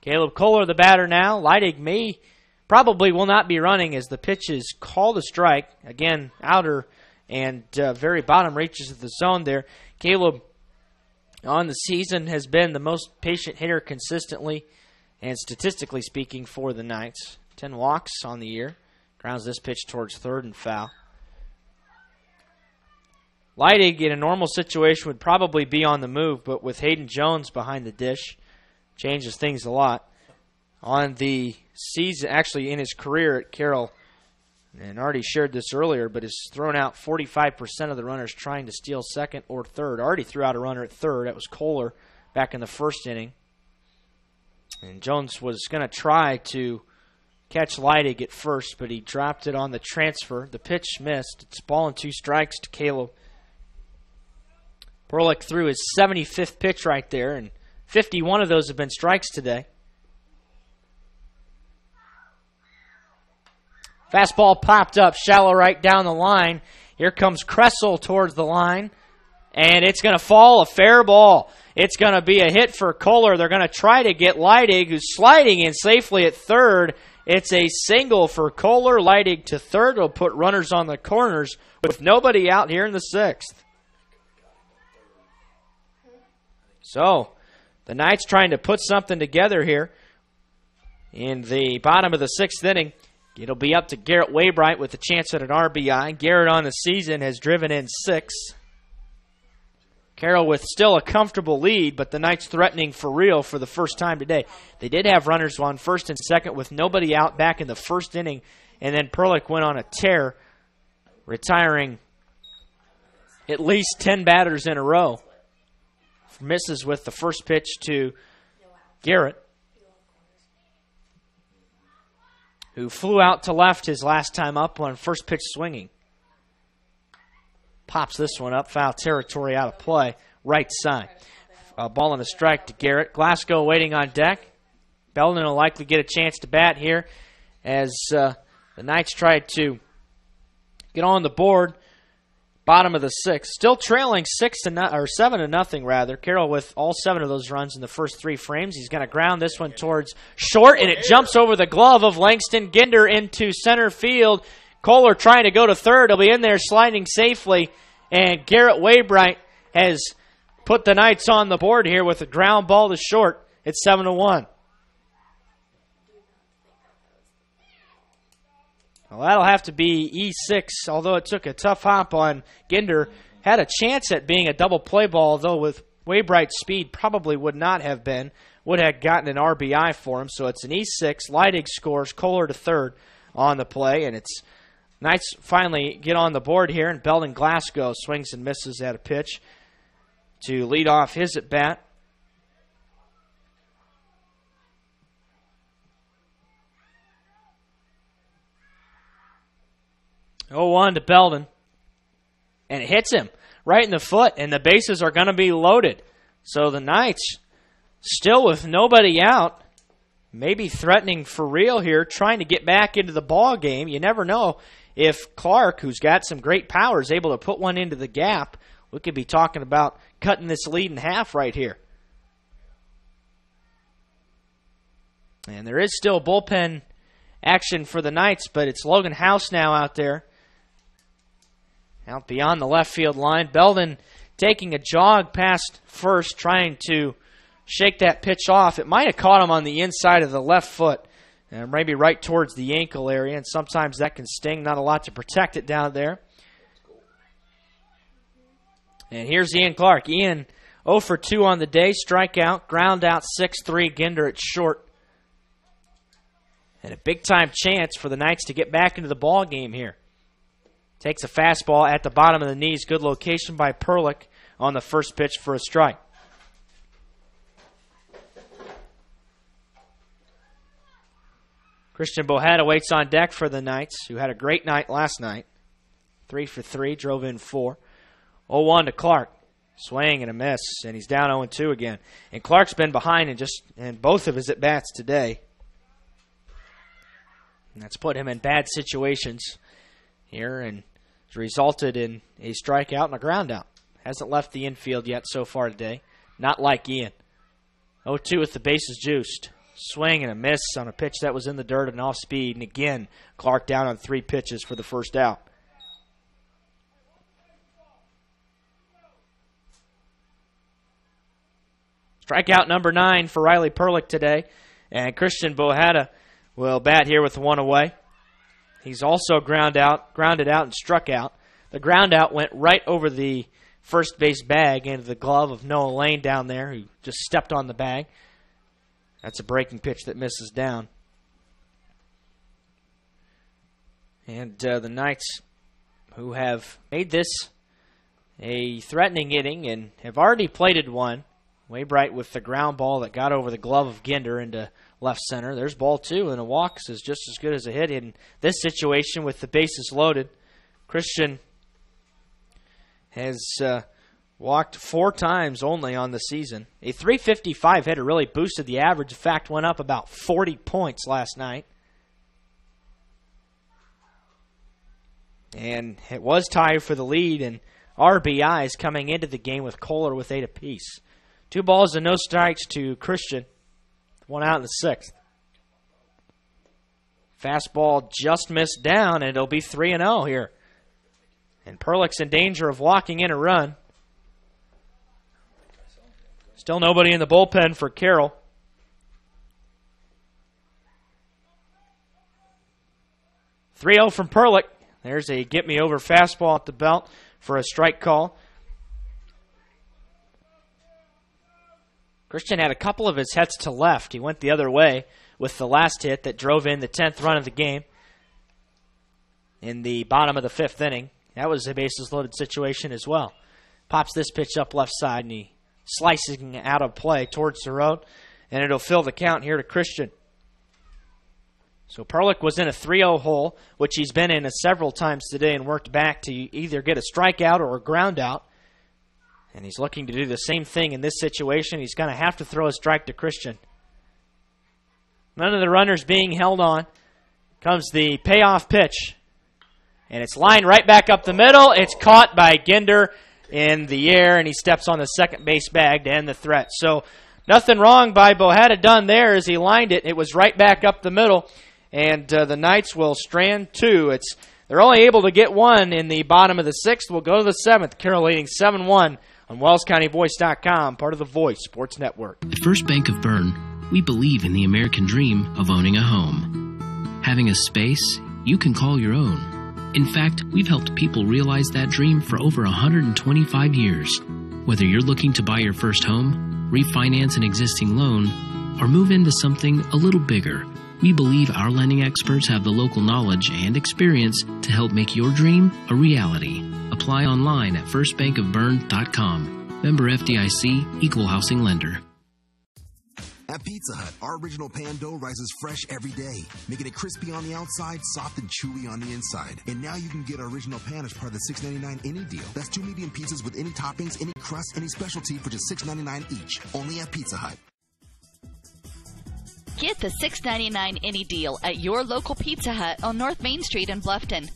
Caleb Kohler, the batter now. Leidig probably will not be running as the pitch is called a strike. Again, outer and very bottom reaches of the zone there. Caleb on the season has been the most patient hitter consistently. And statistically speaking for the Knights, 10 walks on the year. Grounds this pitch towards third and foul. Leidig in a normal situation would probably be on the move, but with Hayden Jones behind the dish, changes things a lot. On the season, actually in his career at Carroll, and already shared this earlier, but has thrown out 45% of the runners trying to steal second or third. Already threw out a runner at third. That was Kohler back in the first inning. And Jones was going to try to catch Leidig at first, but he dropped it on the transfer. The pitch missed. It's ball and 2 strikes to Caleb. Perlick threw his 75th pitch right there, and 51 of those have been strikes today. Fastball popped up, shallow right down the line. Here comes Kressel towards the line, and it's going to fall, a fair ball. It's going to be a hit for Kohler. They're going to try to get Leidig, who's sliding in safely at third. It's a single for Kohler. Leidig to third will put runners on the corners with nobody out here in the 6th. So, the Knights trying to put something together here in the bottom of the 6th inning. It'll be up to Garrett Waybright with a chance at an RBI. Garrett on the season has driven in 6. Carroll with still a comfortable lead, but the Knights threatening for real for the first time today. They did have runners on first and second with nobody out back in the first inning, and then Perlick went on a tear, retiring at least 10 batters in a row. Misses with the first pitch to Garrett, who flew out to left his last time up on first pitch swinging. Pops this one up, foul territory, out of play, right side. Ball and a strike to Garrett. Glasgow waiting on deck. Belden will likely get a chance to bat here as the Knights try to get on the board. Bottom of the sixth, still trailing 7-0 rather. Carroll with all 7 of those runs in the first 3 frames. He's going to ground this one towards short, and it jumps over the glove of Langston Ginder into center field. Kohler trying to go to third. He'll be in there sliding safely, and Garrett Waybright has put the Knights on the board here with a ground ball to short. It's 7-1. Well, that'll have to be E6, although it took a tough hop on Ginder. Had a chance at being a double play ball, though with Waybright's speed probably would not have been. Would have gotten an RBI for him, so it's an E6. Leidig scores, Kohler to third on the play, and it's Knights finally get on the board here, and Belden Glasgow swings and misses at a pitch to lead off his at-bat. Oh, 1 to Belden, and it hits him right in the foot, and the bases are going to be loaded. So the Knights, still with nobody out, maybe threatening for real here, trying to get back into the ball game. You never know if Clark, who's got some great power, is able to put one into the gap. We could be talking about cutting this lead in half right here. And there is still bullpen action for the Knights, but it's Logan House now out there. Out beyond the left field line. Belden taking a jog past first, trying to shake that pitch off. It might have caught him on the inside of the left foot, and maybe right towards the ankle area, and sometimes that can sting. Not a lot to protect it down there. And here's Ian Clark. Ian 0 for 2 on the day, strikeout, ground out 6-3, Ginder at short. And a big-time chance for the Knights to get back into the ball game here. Takes a fastball at the bottom of the knees. Good location by Perlick on the first pitch for a strike. Christian Bohetta waits on deck for the Knights, who had a great night last night. 3 for 3, drove in 4. 0-1 to Clark. Swing and a miss, and he's down 0-2 again. And Clark's been behind in both of his at-bats today. And that's put him in bad situations here and has resulted in a strikeout and a ground out. Hasn't left the infield yet so far today. Not like Ian. 0-2 with the bases juiced. Swing and a miss on a pitch that was in the dirt and off speed. And again, Clark down on 3 pitches for the first out. Strikeout number 9 for Riley Perlick today. And Christian Bohetta will bat here with 1 away. He's also grounded out and struck out. The ground out went right over the first base bag into the glove of Noah Lane down there, who just stepped on the bag. That's a breaking pitch that misses down. And the Knights, who have made this a threatening inning and have already plated one. Waybright with the ground ball that got over the glove of Ginder into left center. There's ball 2, and a walk is just as good as a hit in this situation with the bases loaded. Christian has walked 4 times only on the season. A .355 hitter really boosted the average. In fact, went up about 40 points last night. And it was tied for the lead in RBIs coming into the game with Kohler with 8 apiece. 2 balls and no strikes to Christian. 1 out in the 6th. Fastball just missed down, and it'll be 3-0 here. And Perlick's in danger of walking in a run. Still nobody in the bullpen for Carroll. .3-0 from Perlick. There's a get-me-over fastball at the belt for a strike call. Christian had a couple of his hits to left. He went the other way with the last hit that drove in the 10th run of the game in the bottom of the 5th inning. That was a bases-loaded situation as well. Pops this pitch up left side, and he slicing out of play towards the road, and it'll fill the count here to Christian. So Perlick was in a 3-0 hole, which he's been in several times today and worked back to either get a strikeout or a ground out. And he's looking to do the same thing in this situation. He's going to have to throw a strike to Christian. None of the runners being held on. Comes the payoff pitch. And it's lined right back up the middle. It's caught by Ginder in the air, and he steps on the second base bag to end the threat. So nothing wrong by Bohetta done there as he lined it. It was right back up the middle, and the Knights will strand two. They're only able to get one in the bottom of the sixth. We'll go to the seventh. Carroll leading 7-1 on WellsCountyVoice.com, part of the Voice Sports Network. At First Bank of Bern, we believe in the American dream of owning a home. Having a space you can call your own. In fact, we've helped people realize that dream for over 125 years. Whether you're looking to buy your first home, refinance an existing loan, or move into something a little bigger, we believe our lending experts have the local knowledge and experience to help make your dream a reality. Apply online at firstbankofbern.com. Member FDIC, Equal Housing Lender. At Pizza Hut, our original pan dough rises fresh every day, making it crispy on the outside, soft and chewy on the inside. And now you can get our original pan as part of the $6.99 any deal. That's 2 medium pizzas with any toppings, any crust, any specialty for just $6.99 each. Only at Pizza Hut. Get the $6.99 any deal at your local Pizza Hut on North Main Street in Bluffton.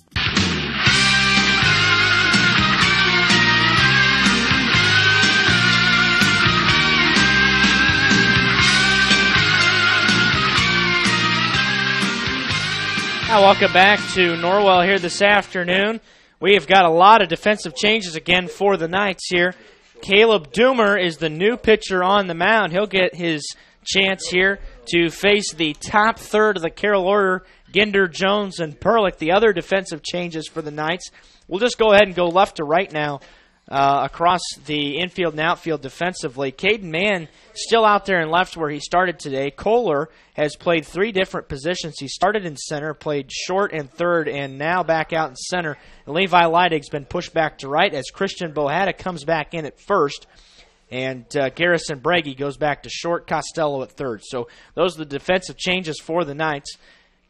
Welcome back to Norwell here this afternoon. We have got a lot of defensive changes again for the Knights here. Caleb Doomer is the new pitcher on the mound. He'll get his chance here to face the top third of the Carroll order, Ginder, Jones, and Perlick. The other defensive changes for the Knights. We'll just go ahead and go left to right now across the infield and outfield defensively. Caden Mann still out there in left where he started today. Kohler has played 3 different positions. He started in center, played short and third, and now back out in center. And Levi Leidig's been pushed back to right as Christian Bohetta comes back in at first. And Garrison Braggy goes back to short, Costello at third. So those are the defensive changes for the Knights.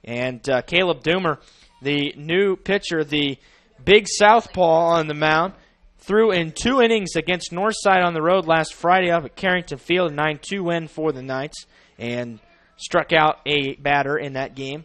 And Caleb Doomer, the new pitcher, the big southpaw on the mound, threw in 2 innings against Northside on the road last Friday up at Carrington Field, a 9-2 win for the Knights, and struck out a batter in that game.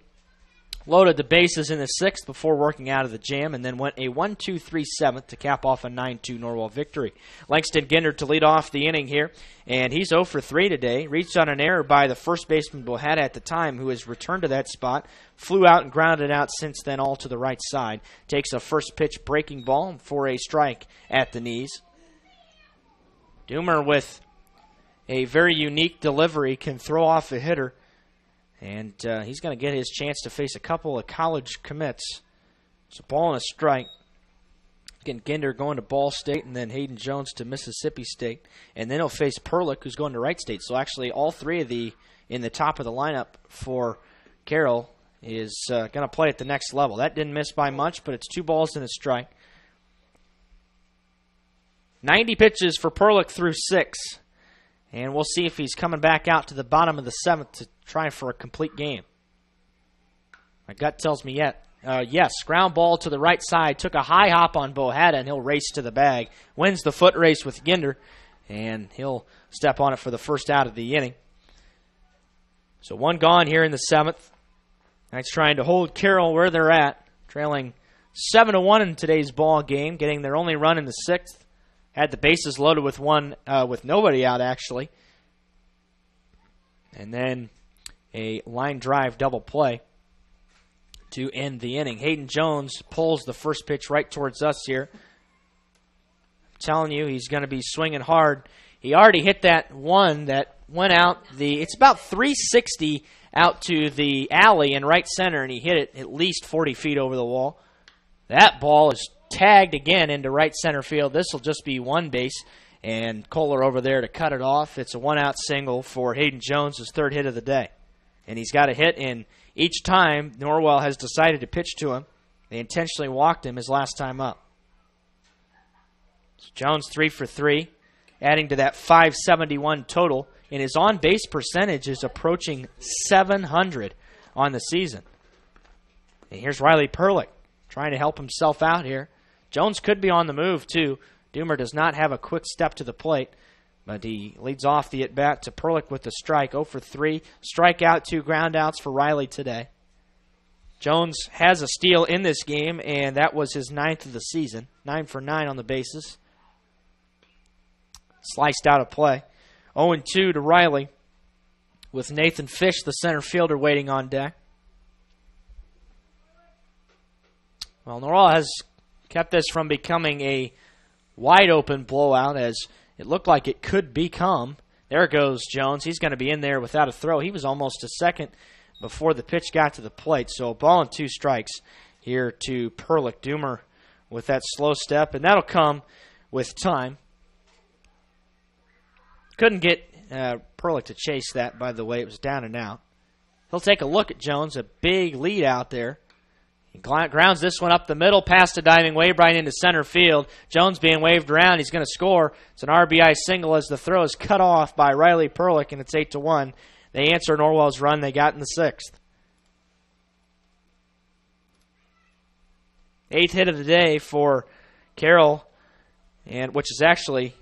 Loaded the bases in the 6th before working out of the jam, and then went a 1-2-3 7th to cap off a 9-2 Norwell victory. Langston Ginder to lead off the inning here, and he's 0 for 3 today. Reached on an error by the first baseman Bohetta at the time, who has returned to that spot. Flew out and grounded out since then, all to the right side. Takes a first pitch breaking ball for a strike at the knees. Doomer with a very unique delivery, can throw off a hitter. And he's going to get his chance to face a couple of college commits. It's a ball and a strike. Again, Ginder going to Ball State, and then Hayden Jones to Mississippi State. And then he'll face Perlick, who's going to Wright State. So actually all 3 of in the top of the lineup for Carroll is going to play at the next level. That didn't miss by much, but it's 2 balls and a strike. 90 pitches for Perlick through 6. And we'll see if he's coming back out to the bottom of the 7th to try for a complete game. My gut tells me yes. Ground ball to the right side. Took a high hop on Bohetta, and he'll race to the bag. Wins the foot race with Ginder, and he'll step on it for the first out of the inning. So 1 gone here in the 7th. Knights trying to hold Carroll where they're at. Trailing 7-1 in today's ball game. Getting their only run in the 6th. Had the bases loaded with with nobody out, actually. And then a line drive double play to end the inning. Hayden Jones pulls the first pitch right towards us here. I'm telling you, he's going to be swinging hard. He already hit that one that went out. It's about 360 out to the alley in right center, and he hit it at least 40 feet over the wall. That ball is tagged again into right center field. This will just be 1 base, and Kohler over there to cut it off. It's a 1-out single for Hayden Jones, his 3rd hit of the day. And he's got a hit in each time Norwell has decided to pitch to him. They intentionally walked him his last time up. So Jones 3 for 3, adding to that 571 total. And his on-base percentage is approaching 700 on the season. And here's Riley Perlick trying to help himself out here. Jones could be on the move, too. Doomer does not have a quick step to the plate. But he leads off the at-bat to Perlick with the strike. 0 for 3. Strikeout, 2 groundouts for Riley today. Jones has a steal in this game, and that was his 9th of the season. 9 for 9 on the bases. Sliced out of play. 0-2 to Riley with Nathan Fish, the center fielder, waiting on deck. Well, Norwell has kept this from becoming a wide-open blowout, as it looked like it could become. There goes Jones. He's going to be in there without a throw. He was almost a second before the pitch got to the plate. So a ball and 2 strikes here to Perlick. Doomer with that slow step, and that'll come with time. Couldn't get Perlick to chase that, by the way. It was down and out. He'll take a look at Jones. A big lead out there. He grounds this one up the middle, past a diving wave right into center field. Jones being waved around. He's going to score. It's an RBI single as the throw is cut off by Riley Perlick, and it's 8-1. They answer Norwell's run they got in the 6th. 8th hit of the day for Carroll, and which is actually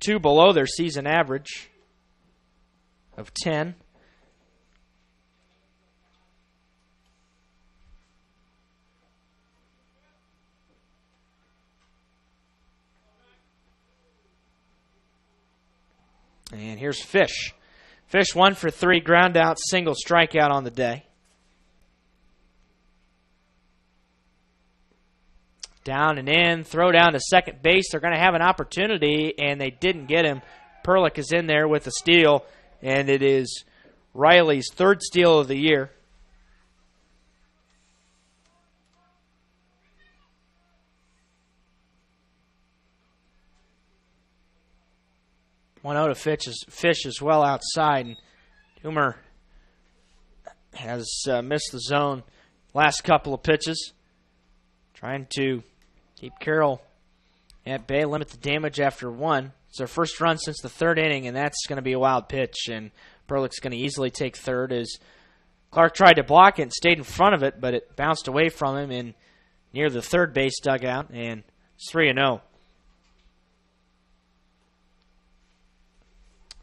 2 below their season average of 10. And here's Fish. Fish 1 for 3, ground out, single strikeout on the day. Down and in, throw down to second base. They're going to have an opportunity, and they didn't get him. Perlick is in there with a steal, and it is Riley's 3rd steal of the year. One out of Fish is well outside, and Doomer has missed the zone last couple of pitches. Trying to keep Carroll at bay, limit the damage after 1. It's their first run since the 3rd inning, and that's going to be a wild pitch, and Perlick's going to easily take 3rd as Clark tried to block it and stayed in front of it, but it bounced away from him in near the 3rd base dugout, and it's 3-0.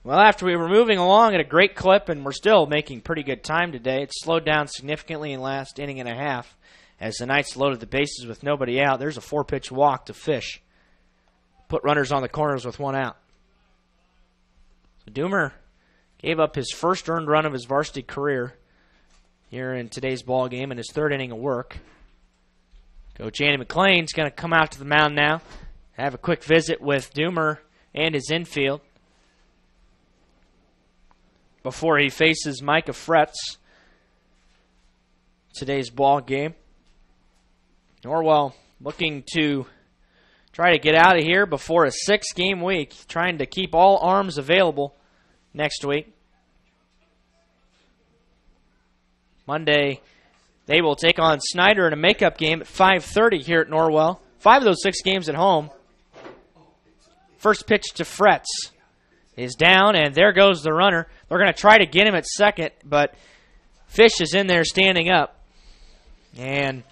Well, after we were moving along at a great clip, and we're still making pretty good time today, it slowed down significantly in last inning and a half as the Knights loaded the bases with nobody out. There's a 4-pitch walk to Fish. Put runners on the corners with 1 out. So Doomer gave up his first earned run of his varsity career here in today's ball game in his 3rd inning of work. Coach Andy McLean's going to come out to the mound now, have a quick visit with Doomer and his infield before he faces Micah Fretz today's ball game. Norwell looking to try to get out of here before a 6-game week, trying to keep all arms available next week. Monday, they will take on Snyder in a makeup game at 5:30 here at Norwell. 5 of those 6 games at home. First pitch to Fretz is down, and there goes the runner. They're going to try to get him at second, but Fish is in there standing up. And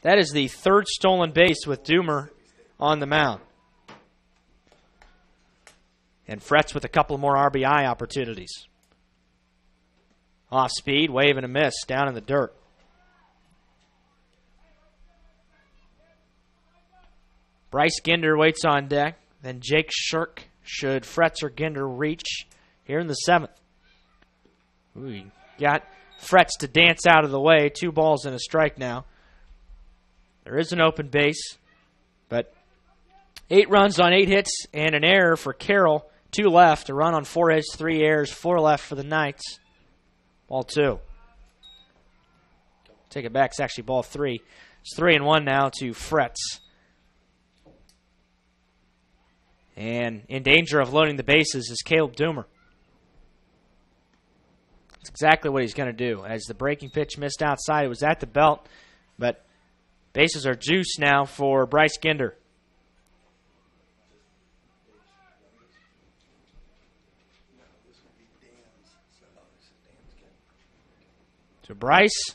that is the 3rd stolen base with Doomer on the mound. And Fretz with a couple more RBI opportunities. Off speed, wave and a miss, down in the dirt. Bryce Ginder waits on deck. Then Jake Shirk should Fretz or Ginder reach here in the 7th. We got Fretz to dance out of the way. 2 balls and a strike now. There is an open base, but 8 runs on 8 hits and an error for Carroll. 2 left. A run on 4 hits, 3 errors, 4 left for the Knights. Ball 2. Take it back. It's actually ball 3. It's 3-1 now to Fretz. And in danger of loading the bases is Caleb Doomer. That's exactly what he's going to do. As the breaking pitch missed outside, it was at the belt, but bases are juiced now for Bryce Ginder. So Bryce,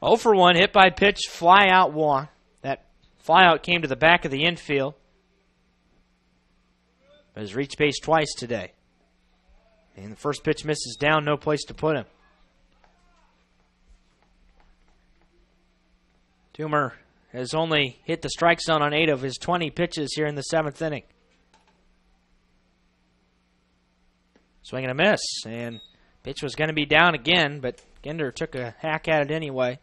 0 for 1, hit by pitch, fly out walk. That fly out came to the back of the infield. Has reached base twice today. And the first pitch misses down, no place to put him. Doomer has only hit the strike zone on 8 of his 20 pitches here in the 7th inning. Swing and a miss, and pitch was going to be down again, but Ginder took a hack at it anyway.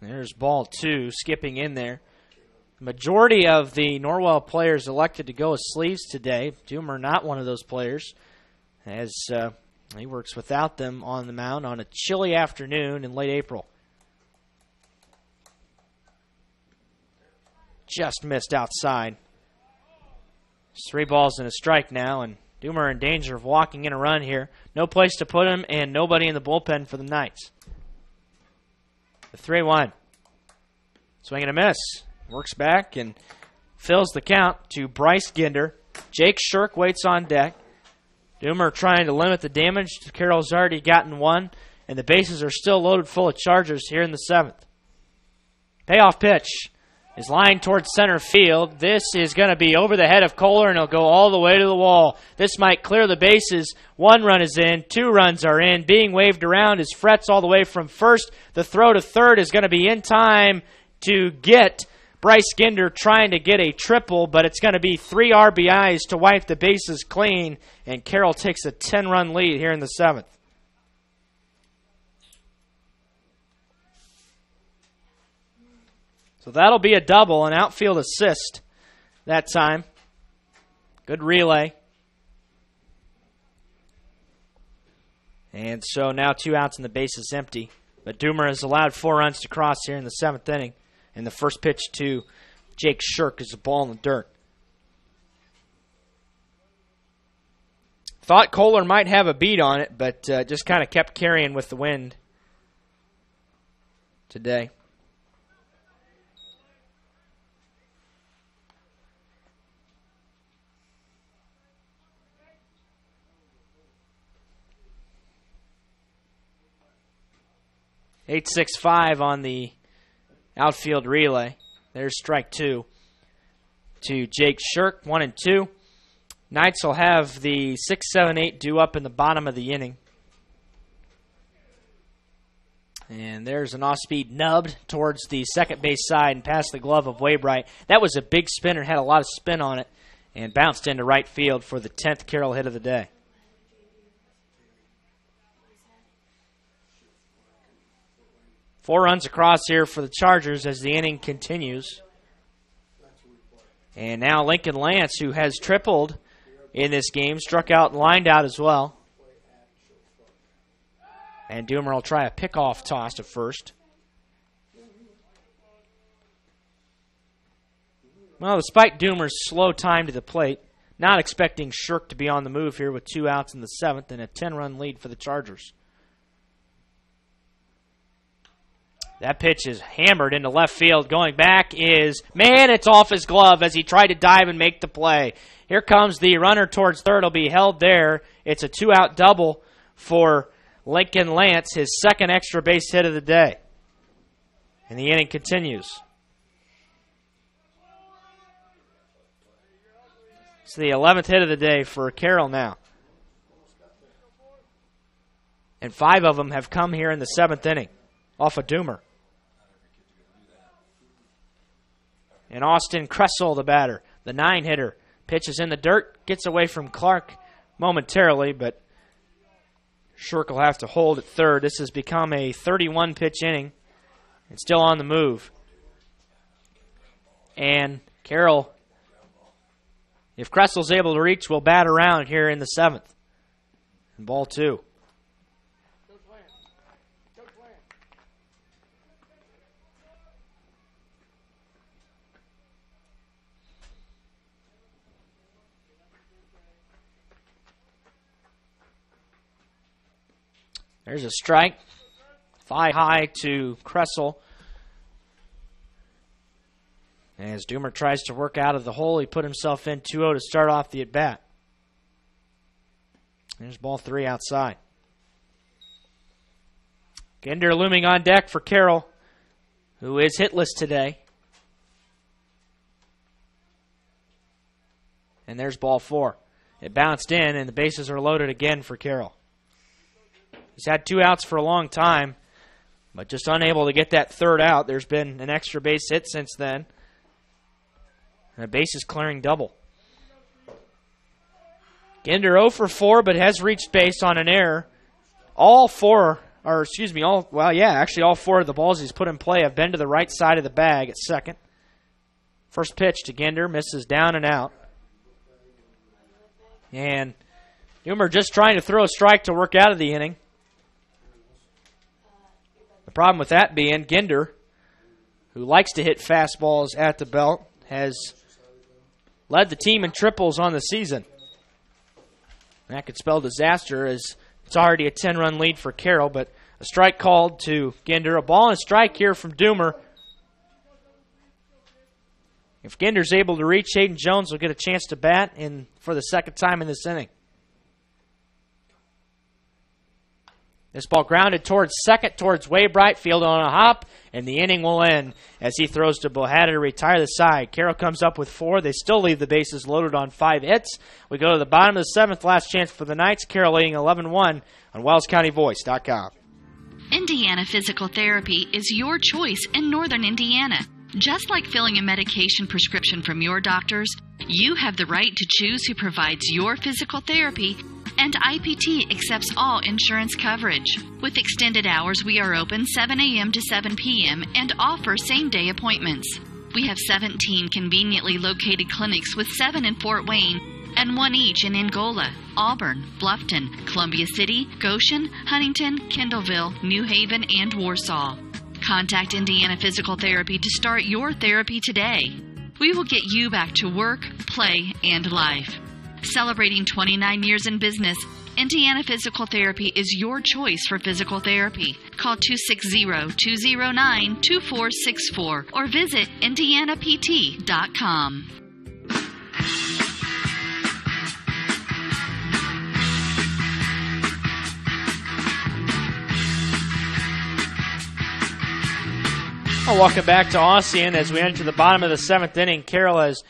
There's ball 2, skipping in there. The majority of the Norwell players elected to go with sleeves today. Doomer not one of those players, as he works without them on the mound on a chilly afternoon in late April. Just missed outside. It's 3 balls and a strike now, and Doomer in danger of walking in a run here. No place to put him, and nobody in the bullpen for the Knights. The 3-1. Swing and a miss. Works back and fills the count to Bryce Ginder. Jake Shirk waits on deck. Doomer trying to limit the damage. Carroll's already gotten 1, and the bases are still loaded full of Chargers here in the 7th. Payoff pitch is lined towards center field. This is going to be over the head of Kohler, and it'll go all the way to the wall. This might clear the bases. 1 run is in. 2 runs are in. Being waved around is Fretz all the way from first. The throw to third is going to be in time to get Bryce Ginder trying to get a triple, but it's going to be 3 RBIs to wipe the bases clean, and Carroll takes a 10-run lead here in the 7th. So that'll be a double, an outfield assist that time. Good relay. And so now 2 outs and the base is empty. But Doomer has allowed 4 runs to cross here in the 7th inning. And the first pitch to Jake Shirk is a ball in the dirt. Thought Kohler might have a beat on it, but just kind of kept carrying with the wind today. .865 on the outfield relay. There's strike 2 to Jake Shirk, 1-2. Knights will have the 6-7-8 due up in the bottom of the inning. And there's an off-speed nubbed towards the second base side and past the glove of Waybright. That was a big spinner, had a lot of spin on it, and bounced into right field for the 10th Carroll hit of the day. Four runs across here for the Chargers as the inning continues. And now Lincoln Lance, who has tripled in this game, struck out and lined out as well. And Doomer will try a pickoff toss to first. Well, despite Doomer's slow time to the plate, not expecting Shirk to be on the move here with 2 outs in the 7th and a 10-run lead for the Chargers. That pitch is hammered into left field. Going back is, man, it's off his glove as he tried to dive and make the play. Here comes the runner towards third. Will be held there. It's a 2-out double for Lincoln Lance, his 2nd extra base hit of the day. And the inning continues. It's the 11th hit of the day for Carroll now. And 5 of them have come here in the 7th inning off of Doomer. And Austin Kressel, the batter, the 9-hitter, pitches in the dirt, gets away from Clark momentarily, but Shirk will have to hold at third. This has become a 31-pitch inning. It's still on the move. And Carroll, if Kressel's able to reach, will bat around here in the 7th. And ball 2. There's a strike. Thigh high to Kressel. As Doomer tries to work out of the hole, he put himself in 2-0 to start off the at-bat. There's ball 3 outside. Ginder looming on deck for Carroll, who is hitless today. And there's ball 4. It bounced in, and the bases are loaded again for Carroll. He's had 2 outs for a long time, but just unable to get that third out. There's been an extra base hit since then. And a bases clearing double. Ginder 0 for 4, but has reached base on an error. All 4 of the balls he's put in play have been to the right side of the bag at second. First pitch to Ginder, misses down and out. And Newmer just trying to throw a strike to work out of the inning. The problem with that being Ginder, who likes to hit fastballs at the belt, has led the team in triples on the season. That could spell disaster as it's already a 10-run lead for Carroll, but a strike called to Ginder. A ball and a strike here from Doomer. If Ginder's able to reach, Hayden Jones will get a chance to bat for the second time in this inning. This ball grounded towards second, towards Waybright. Field on a hop, and the inning will end as he throws to Bohada to retire the side. Carroll comes up with 4. They still leave the bases loaded on 5 hits. We go to the bottom of the 7th, last chance for the Knights. Carroll leading 11-1 on WellsCountyVoice.com. Indiana Physical Therapy is your choice in Northern Indiana. Just like filling a medication prescription from your doctors, you have the right to choose who provides your physical therapy, and IPT accepts all insurance coverage. With extended hours, we are open 7 a.m. to 7 p.m. and offer same-day appointments. We have 17 conveniently located clinics with 7 in Fort Wayne and 1 each in Angola, Auburn, Bluffton, Columbia City, Goshen, Huntington, Kendallville, New Haven, and Warsaw. Contact Indiana Physical Therapy to start your therapy today. We will get you back to work, play, and life. Celebrating 29 years in business, Indiana Physical Therapy is your choice for physical therapy. Call 260-209-2464 or visit indianapt.com. Welcome back to Ossian as we enter the bottom of the 7th inning. Carroll has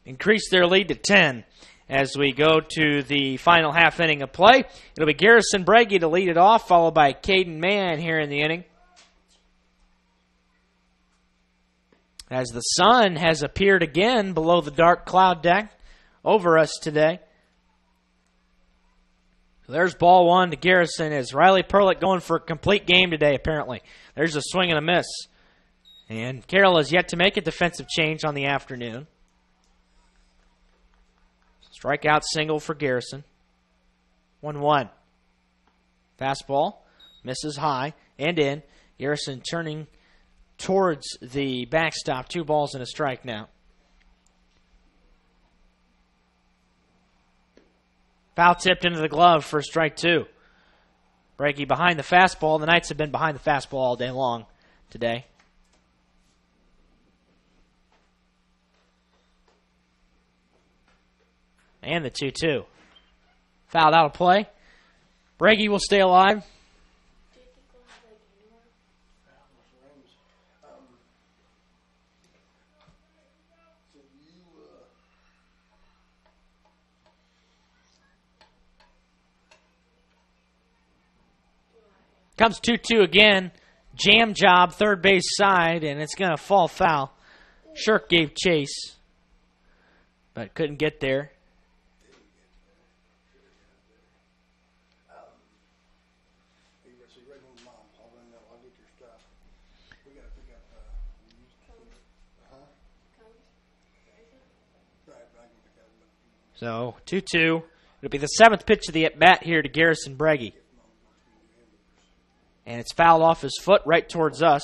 increased their lead to 10 as we go to the final half inning of play. It'll be Garrison Breggy to lead it off, followed by Caden Mann here in the inning. As the sun has appeared again below the dark cloud deck over us today. There's ball 1 to Garrison as Riley Perlick going for a complete game today, apparently. There's a swing and a miss. And Carroll has yet to make a defensive change on the afternoon. Strikeout single for Garrison. 1-1. Fastball. Misses high and in. Garrison turning towards the backstop. 2 balls and a strike now. Foul tipped into the glove for strike 2. Breggy behind the fastball. The Knights have been behind the fastball all day long today. And the 2-2. Fouled out of play. Breggy will stay alive. Comes 2-2 again. Jam job, third base side, and it's going to fall foul. Shirk gave chase, but couldn't get there. So, 2-2. It'll be the 7th pitch of the at-bat here to Garrison Breggy. And it's fouled off his foot right towards us.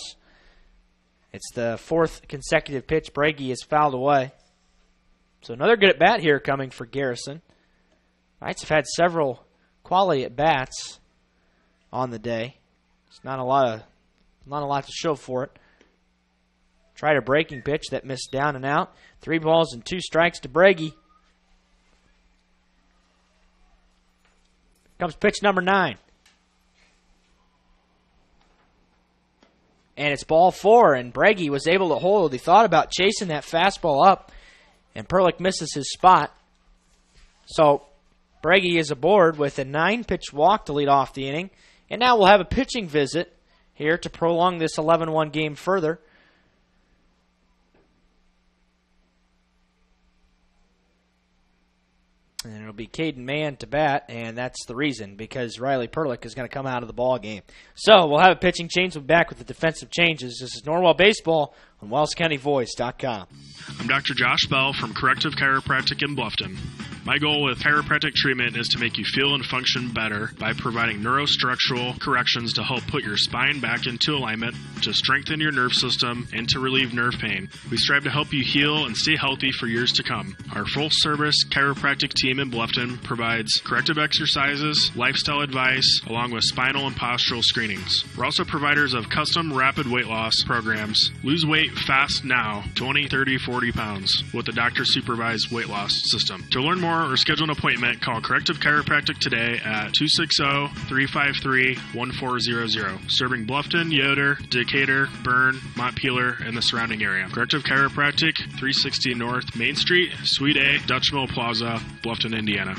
It's the 4th consecutive pitch Breggy has fouled away. So another good at-bat here coming for Garrison. Knights have had several quality at-bats on the day. It's not a lot to show for it. Tried a breaking pitch that missed down and out. 3 balls and 2 strikes to Breggy. Comes pitch number 9. and it's ball 4, and Breggy was able to hold. He thought about chasing that fastball up, and Perlick misses his spot. So Breggy is aboard with a 9-pitch walk to lead off the inning, and now we'll have a pitching visit here to prolong this 11-1 game further. And it'll be Caden Mann to bat, and that's the reason, because Riley Perlick is going to come out of the ball game. So we'll have a pitching change. We'll be back with the defensive changes. This is Norwell Baseball on WellsCountyVoice.com. I'm Dr. Josh Bell from Corrective Chiropractic in Bluffton. My goal with chiropractic treatment is to make you feel and function better by providing neurostructural corrections to help put your spine back into alignment, to strengthen your nerve system, and to relieve nerve pain. We strive to help you heal and stay healthy for years to come. Our full-service chiropractic team in Bluffton provides corrective exercises, lifestyle advice, along with spinal and postural screenings. We're also providers of custom rapid weight loss programs. Lose weight fast now, 20, 30, 40 pounds, with a doctor-supervised weight loss system. To learn more or schedule an appointment, call Corrective Chiropractic today at 260-353-1400. Serving Bluffton, Yoder, Decatur, Bern, Montpelier, and the surrounding area. Corrective Chiropractic, 360 North Main Street, Suite A, Dutchville Plaza, Bluffton, Indiana.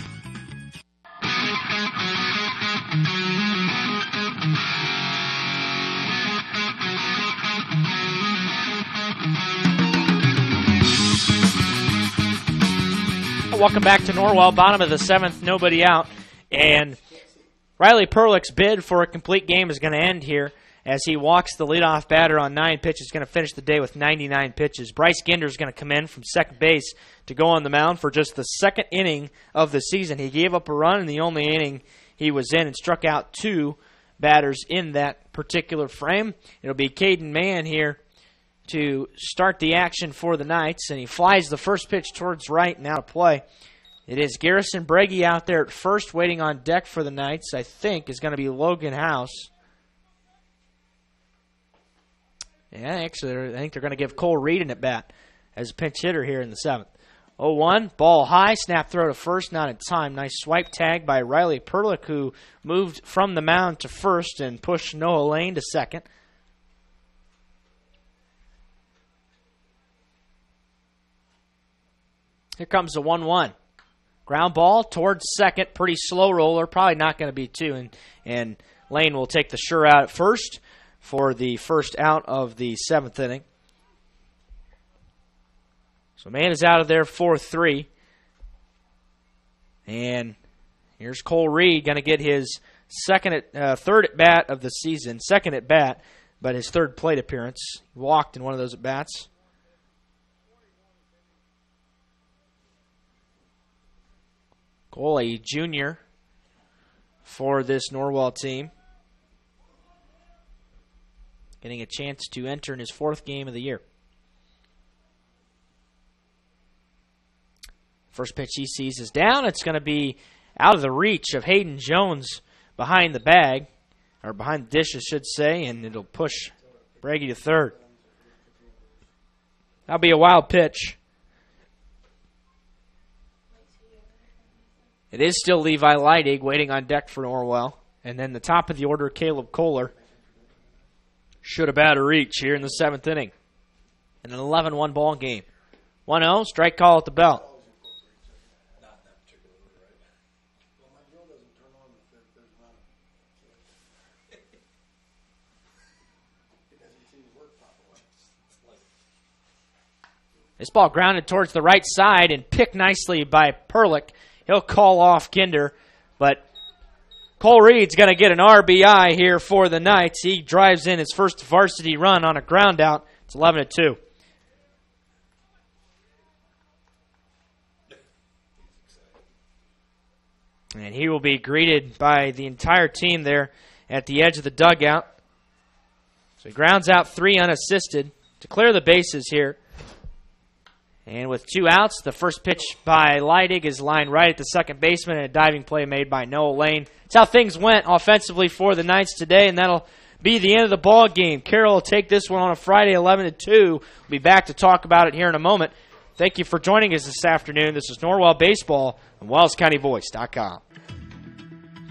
Welcome back to Norwell, bottom of the 7th, nobody out. And Riley Perlick's bid for a complete game is going to end here as he walks the leadoff batter on 9 pitches. Going to finish the day with 99 pitches. Bryce Ginder is going to come in from second base to go on the mound for just the second inning of the season. He gave up a run in the only inning he was in and struck out 2 batters in that particular frame. It'll be Caden Mann here to start the action for the Knights, and he flies the first pitch towards right and out of play. It is Garrison Breggy out there at first, waiting on deck for the Knights. I think is going to be Logan House. Yeah, actually, I think they're going to give Cole Reed an at-bat as a pinch hitter here in the 7th. 0-1, ball high, snap throw to first, not in time. Nice swipe tag by Riley Perlick, who moved from the mound to first and pushed Noah Lane to second. Here comes the 1-1. Ground ball towards second. Pretty slow roller. Probably not going to be 2. And Lane will take the sure out at first for the first out of the 7th inning. So Mann is out of there 4-3. And here's Cole Reed going to get his third at bat of the season. Second at bat, but his third plate appearance. He walked in one of those at bats. Cole, a junior for this Norwell team, getting a chance to enter in his 4th game of the year. First pitch he sees is down. It's going to be out of the reach of Hayden Jones behind the bag, or behind the dish, I should say, and it'll push Breggy to third. That'll be a wild pitch. It is still Levi Leidig waiting on deck for Norwell. And then the top of the order, Caleb Kohler, should have had a reach here in the 7th inning. In an 11-1 ball game. 1-0, strike call at the belt. This ball grounded towards the right side and picked nicely by Perlick. He'll call off Ginder, but Cole Reed's going to get an RBI here for the Knights. He drives in his first varsity run on a ground out. It's 11-2. And he will be greeted by the entire team there at the edge of the dugout. So he grounds out 3 unassisted to clear the bases here. And with 2 outs, the first pitch by Leidig is lined right at the second baseman, and a diving play made by Noah Lane. That's how things went offensively for the Knights today, and that'll be the end of the ball game. Carroll will take this one on a Friday, 11-2. We'll be back to talk about it here in a moment. Thank you for joining us this afternoon. This is Norwell Baseball on WellsCountyVoice.com.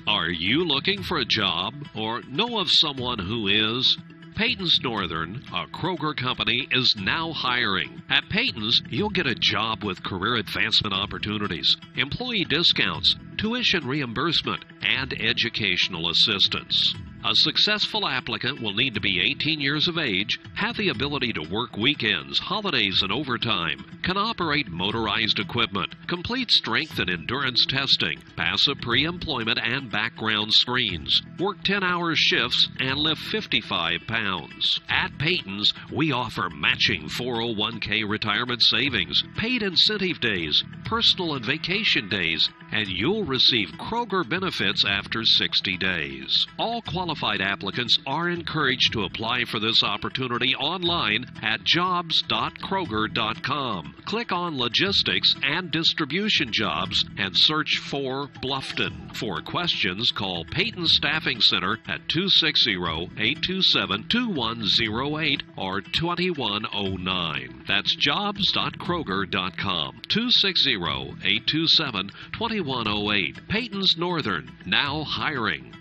Are you looking for a job or know of someone who is? Peyton's Northern, a Kroger company, is now hiring. At Peyton's, you'll get a job with career advancement opportunities, employee discounts, tuition reimbursement, and educational assistance. A successful applicant will need to be 18 years of age, have the ability to work weekends, holidays, and overtime, can operate motorized equipment, complete strength and endurance testing, pass a pre-employment and background screens, work 10-hour shifts, and lift 55 pounds. At Peyton's, we offer matching 401k retirement savings, paid incentive days, personal and vacation days, and you'll receive Kroger benefits after 60 days. All qualified applicants are encouraged to apply for this opportunity online at jobs.kroger.com. Click on Logistics and Distribution Jobs and search for Bluffton. For questions, call Peyton Staffing Center at 260-827-2108 or 2109. That's jobs.kroger.com. 260-827-2108. Peyton's Northern, now hiring.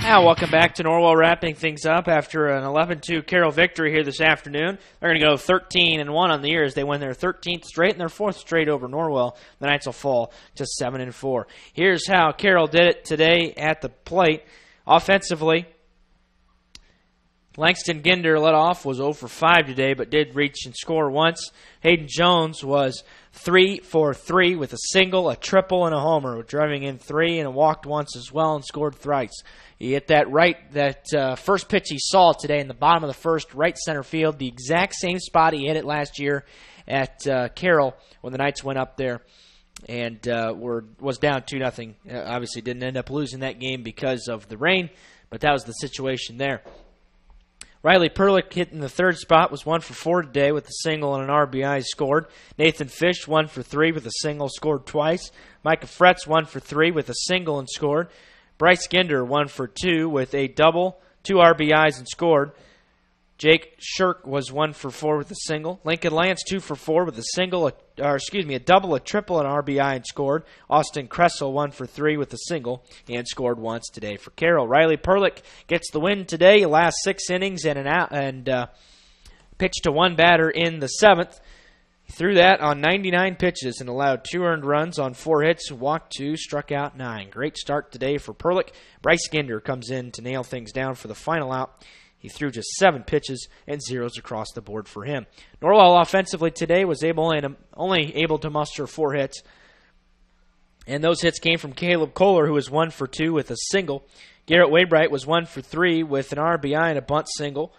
Now, welcome back to Norwell, wrapping things up after an 11-2 Carroll victory here this afternoon. They're going to go 13-1 on the year as they win their 13th straight and their 4th straight over Norwell. The Knights will fall to 7-4. Here's how Carroll did it today at the plate. Offensively, Langston Ginder led off, was 0 for 5 today, but did reach and score once. Hayden Jones was 3 for 3 with a single, a triple, and a homer, driving in 3 and walked once as well and scored thrice. He hit that first pitch he saw today in the bottom of the first, right center field, the exact same spot he hit it last year at Carroll when the Knights went up there and was down 2-0. Obviously didn't end up losing that game because of the rain, but that was the situation there. Riley Perlick hit in the third spot, was 1 for 4 today with a single and an RBI scored. Nathan Fish 1 for 3 with a single, scored twice. Micah Fretz 1 for 3 with a single and scored. Bryce Ginder 1 for 2 with a double, 2 RBIs and scored. Jake Shirk was 1 for 4 with a single. Lincoln Lance 2 for 4 with a single, a double, a triple, and RBI and scored. Austin Kressel 1 for 3 with a single and scored once today for Carroll. Riley Perlick gets the win today. Last 6 innings and pitched to one batter in the 7th. He threw that on 99 pitches and allowed 2 earned runs on 4 hits, walked 2, struck out 9. Great start today for Perlick. Bryce Ginder comes in to nail things down for the final out. He threw just 7 pitches and zeros across the board for him. Norwell offensively today was only able to muster 4 hits. And those hits came from Caleb Kohler, who was 1 for 2 with a single. Garrett Waybright was 1 for 3 with an RBI and a bunt single.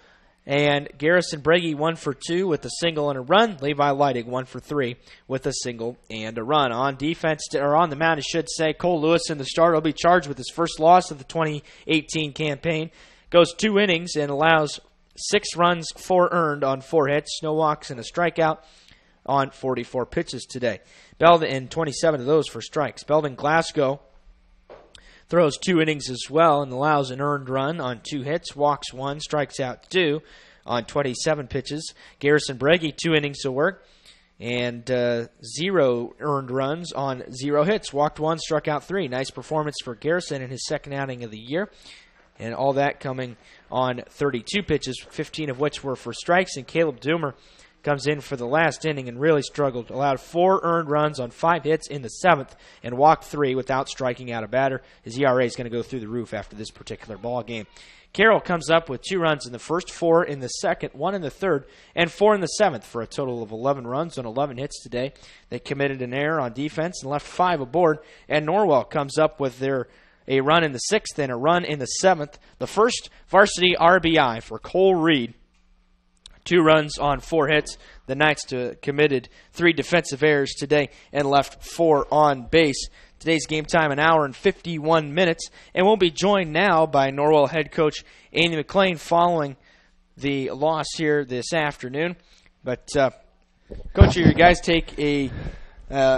And Garrison Breggy 1 for 2 with a single and a run. Levi Leidig 1 for 3 with a single and a run. On defense, or on the mound, I should say, Cole Lewison, the starter, will be charged with his first loss of the 2018 campaign. Goes 2 innings and allows 6 runs, 4 earned on 4 hits, no walks and a strikeout on 44 pitches today. Belden, and 27 of those for strikes. Belden Glasgow throws 2 innings as well and allows an earned run on 2 hits, walks 1, strikes out 2 on 27 pitches. Garrison Breggy, 2 innings of work and 0 earned runs on 0 hits, walked 1, struck out 3. Nice performance for Garrison in his second outing of the year. And all that coming on 32 pitches, 15 of which were for strikes. And Caleb Doomer comes in for the last inning and really struggled. Allowed 4 earned runs on 5 hits in the 7th and walked 3 without striking out a batter. His ERA is going to go through the roof after this particular ball game. Carroll comes up with 2 runs in the first, 4 in the second, 1 in the third, and 4 in the 7th for a total of 11 runs on 11 hits today. They committed an error on defense and left 5 aboard. And Norwell comes up with a run in the 6th and a run in the 7th. The first varsity RBI for Cole Reed. 2 runs on 4 hits. The Knights committed 3 defensive errors today and left 4 on base. Today's game time, 1 hour and 51 minutes. And we'll be joined now by Norwell head coach Andy McLean following the loss here this afternoon. But, Coach, you guys take a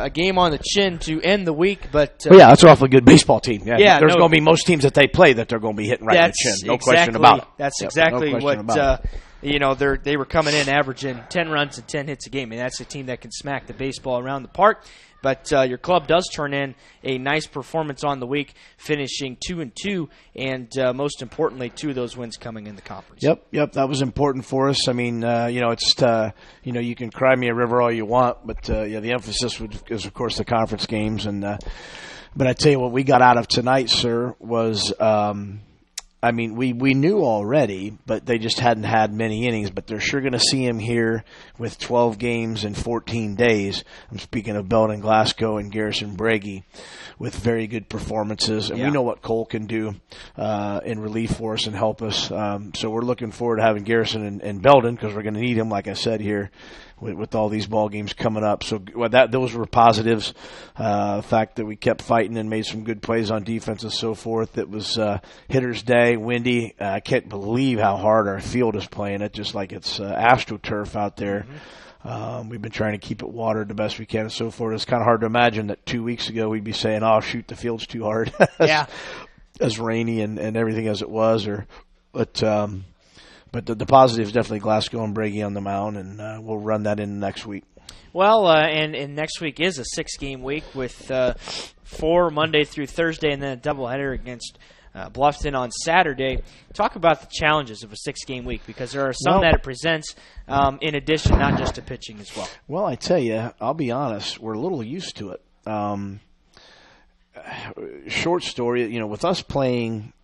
game on the chin to end the week, but that's an awfully good baseball team. Yeah, there's going to be most teams that they play that they're going to be hitting right in the chin. No question about it. That's exactly what they were coming in averaging 10 runs and 10 hits a game, and that's a team that can smack the baseball around the park. But your club does turn in a nice performance on the week, finishing 2-2, and most importantly, 2 of those wins coming in the conference. Yep, that was important for us. I mean, it's you can cry me a river all you want, but the emphasis is of course the conference games. And but I tell you what, we got out of tonight, sir, was. We knew already, but they just hadn't had many innings. But they're sure going to see him here with 12 games in 14 days. I'm speaking of Belton Glasgow and Garrison Braggie with very good performances. And we know what Cole can do in relief for us and help us. So we're looking forward to having Garrison and Belton because we're going to need him, like I said, here with all these ball games coming up. So those were positives. The fact that we kept fighting and made some good plays on defense and so forth. It was hitter's day, windy. I can't believe how hard our field is playing it, just like it's AstroTurf out there. We've been trying to keep it watered the best we can and so forth. It's kind of hard to imagine that 2 weeks ago we'd be saying, oh, shoot, the field's too hard. as rainy and everything as it was. But the positive is definitely Glasgow and Braggie on the mound, and we'll run that in next week. Well, and next week is a 6-game week with 4 Monday through Thursday and then a doubleheader against Bluffton on Saturday. Talk about the challenges of a 6-game week, because there are some that it presents in addition, not just to pitching as well. Well, I tell you, I'll be honest, we're a little used to it. Short story, with us playing –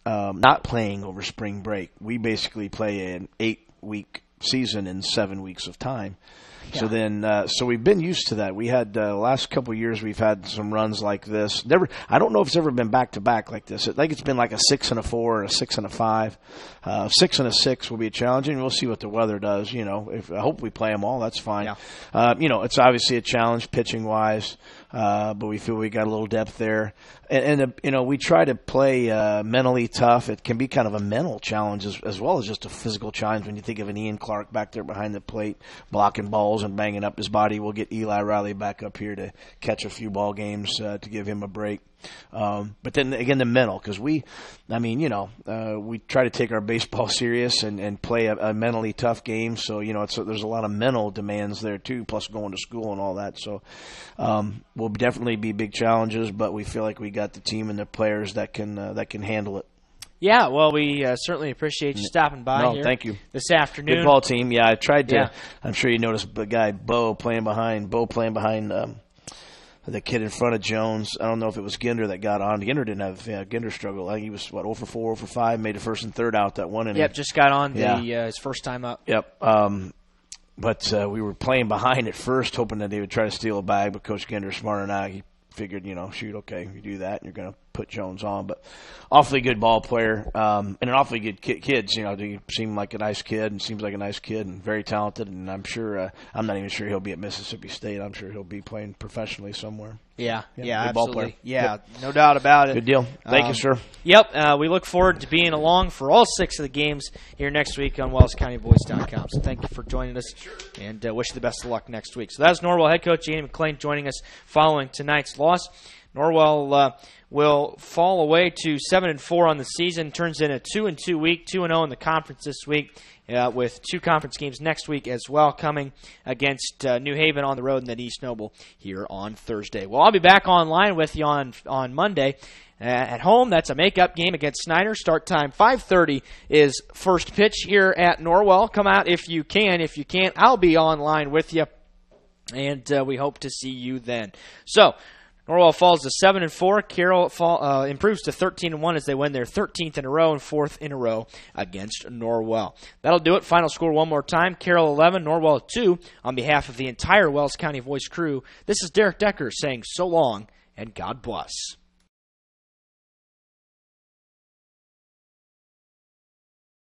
not playing over spring break. We basically play an 8-week season in 7 weeks of time. Yeah. So then, so we've been used to that. We had the last couple of years we've had some runs like this. I don't know if it's ever been back to back like this. I think it's been like a 6 and a 4 or a 6 and a 5. 6 and a 6 will be challenging. We'll see what the weather does. I hope we play them all. That's fine. Yeah. It's obviously a challenge pitching wise, but we feel we got a little depth there. And we try to play mentally tough. It can be kind of a mental challenge as well as just a physical challenge. When you think of an Ian Clark back there behind the plate, blocking balls and banging up his body, we'll get Eli Riley back up here to catch a few ball games to give him a break. But then again, the mental, because we try to take our baseball serious and play a mentally tough game. So there's a lot of mental demands there too, plus going to school and all that. So will definitely be big challenges, but we feel like we got the team and the players that can handle it. Yeah, well, we certainly appreciate you stopping by here. Thank you. This afternoon. Good ball team. Yeah, I tried to. Yeah. I'm sure you noticed the guy Bo playing behind the kid in front of Jones. I don't know if it was Ginder that got on. Ginder didn't have Ginder struggled. I think he was 0 for 4, 0 for 5, made the first and third out that one inning. Yep, just got on his first time up. Yep. But we were playing behind at first, hoping that they would try to steal a bag. But Coach Ginder, smarter than I, he figured, shoot, okay, you do that, and you're going to put Jones on. But awfully good ball player, and an awfully good kids. He seemed like a nice kid, and seems like a nice kid, and very talented. And I'm sure, I'm not even sure he'll be at Mississippi State. I'm sure he'll be playing professionally somewhere. Yeah, absolutely. Ball player. Yeah, yep. No doubt about it. Good deal. Thank you, sir. Yep, we look forward to being along for all 6 of the games here next week on WellsCountyVoice.com. So thank you for joining us, and wish you the best of luck next week. So that's Norwell head coach Jamie McClain joining us following tonight's loss. Norwell will fall away to 7-4 on the season, turns in a 2-2 week, 2-0 in the conference this week, with 2 conference games next week as well, coming against New Haven on the road and then East Noble here on Thursday. Well, I'll be back online with you on Monday. At home, that's a make-up game against Snyder. Start time 5:30 is first pitch here at Norwell. Come out if you can. If you can't, I'll be online with you, and we hope to see you then. So, Norwell falls to 7-4. Carroll improves to 13-1 as they win their 13th in a row and 4th in a row against Norwell. That'll do it. Final score one more time. Carroll 11, Norwell 2. On behalf of the entire Wells County Voice crew, this is Derek Decker saying so long and God bless.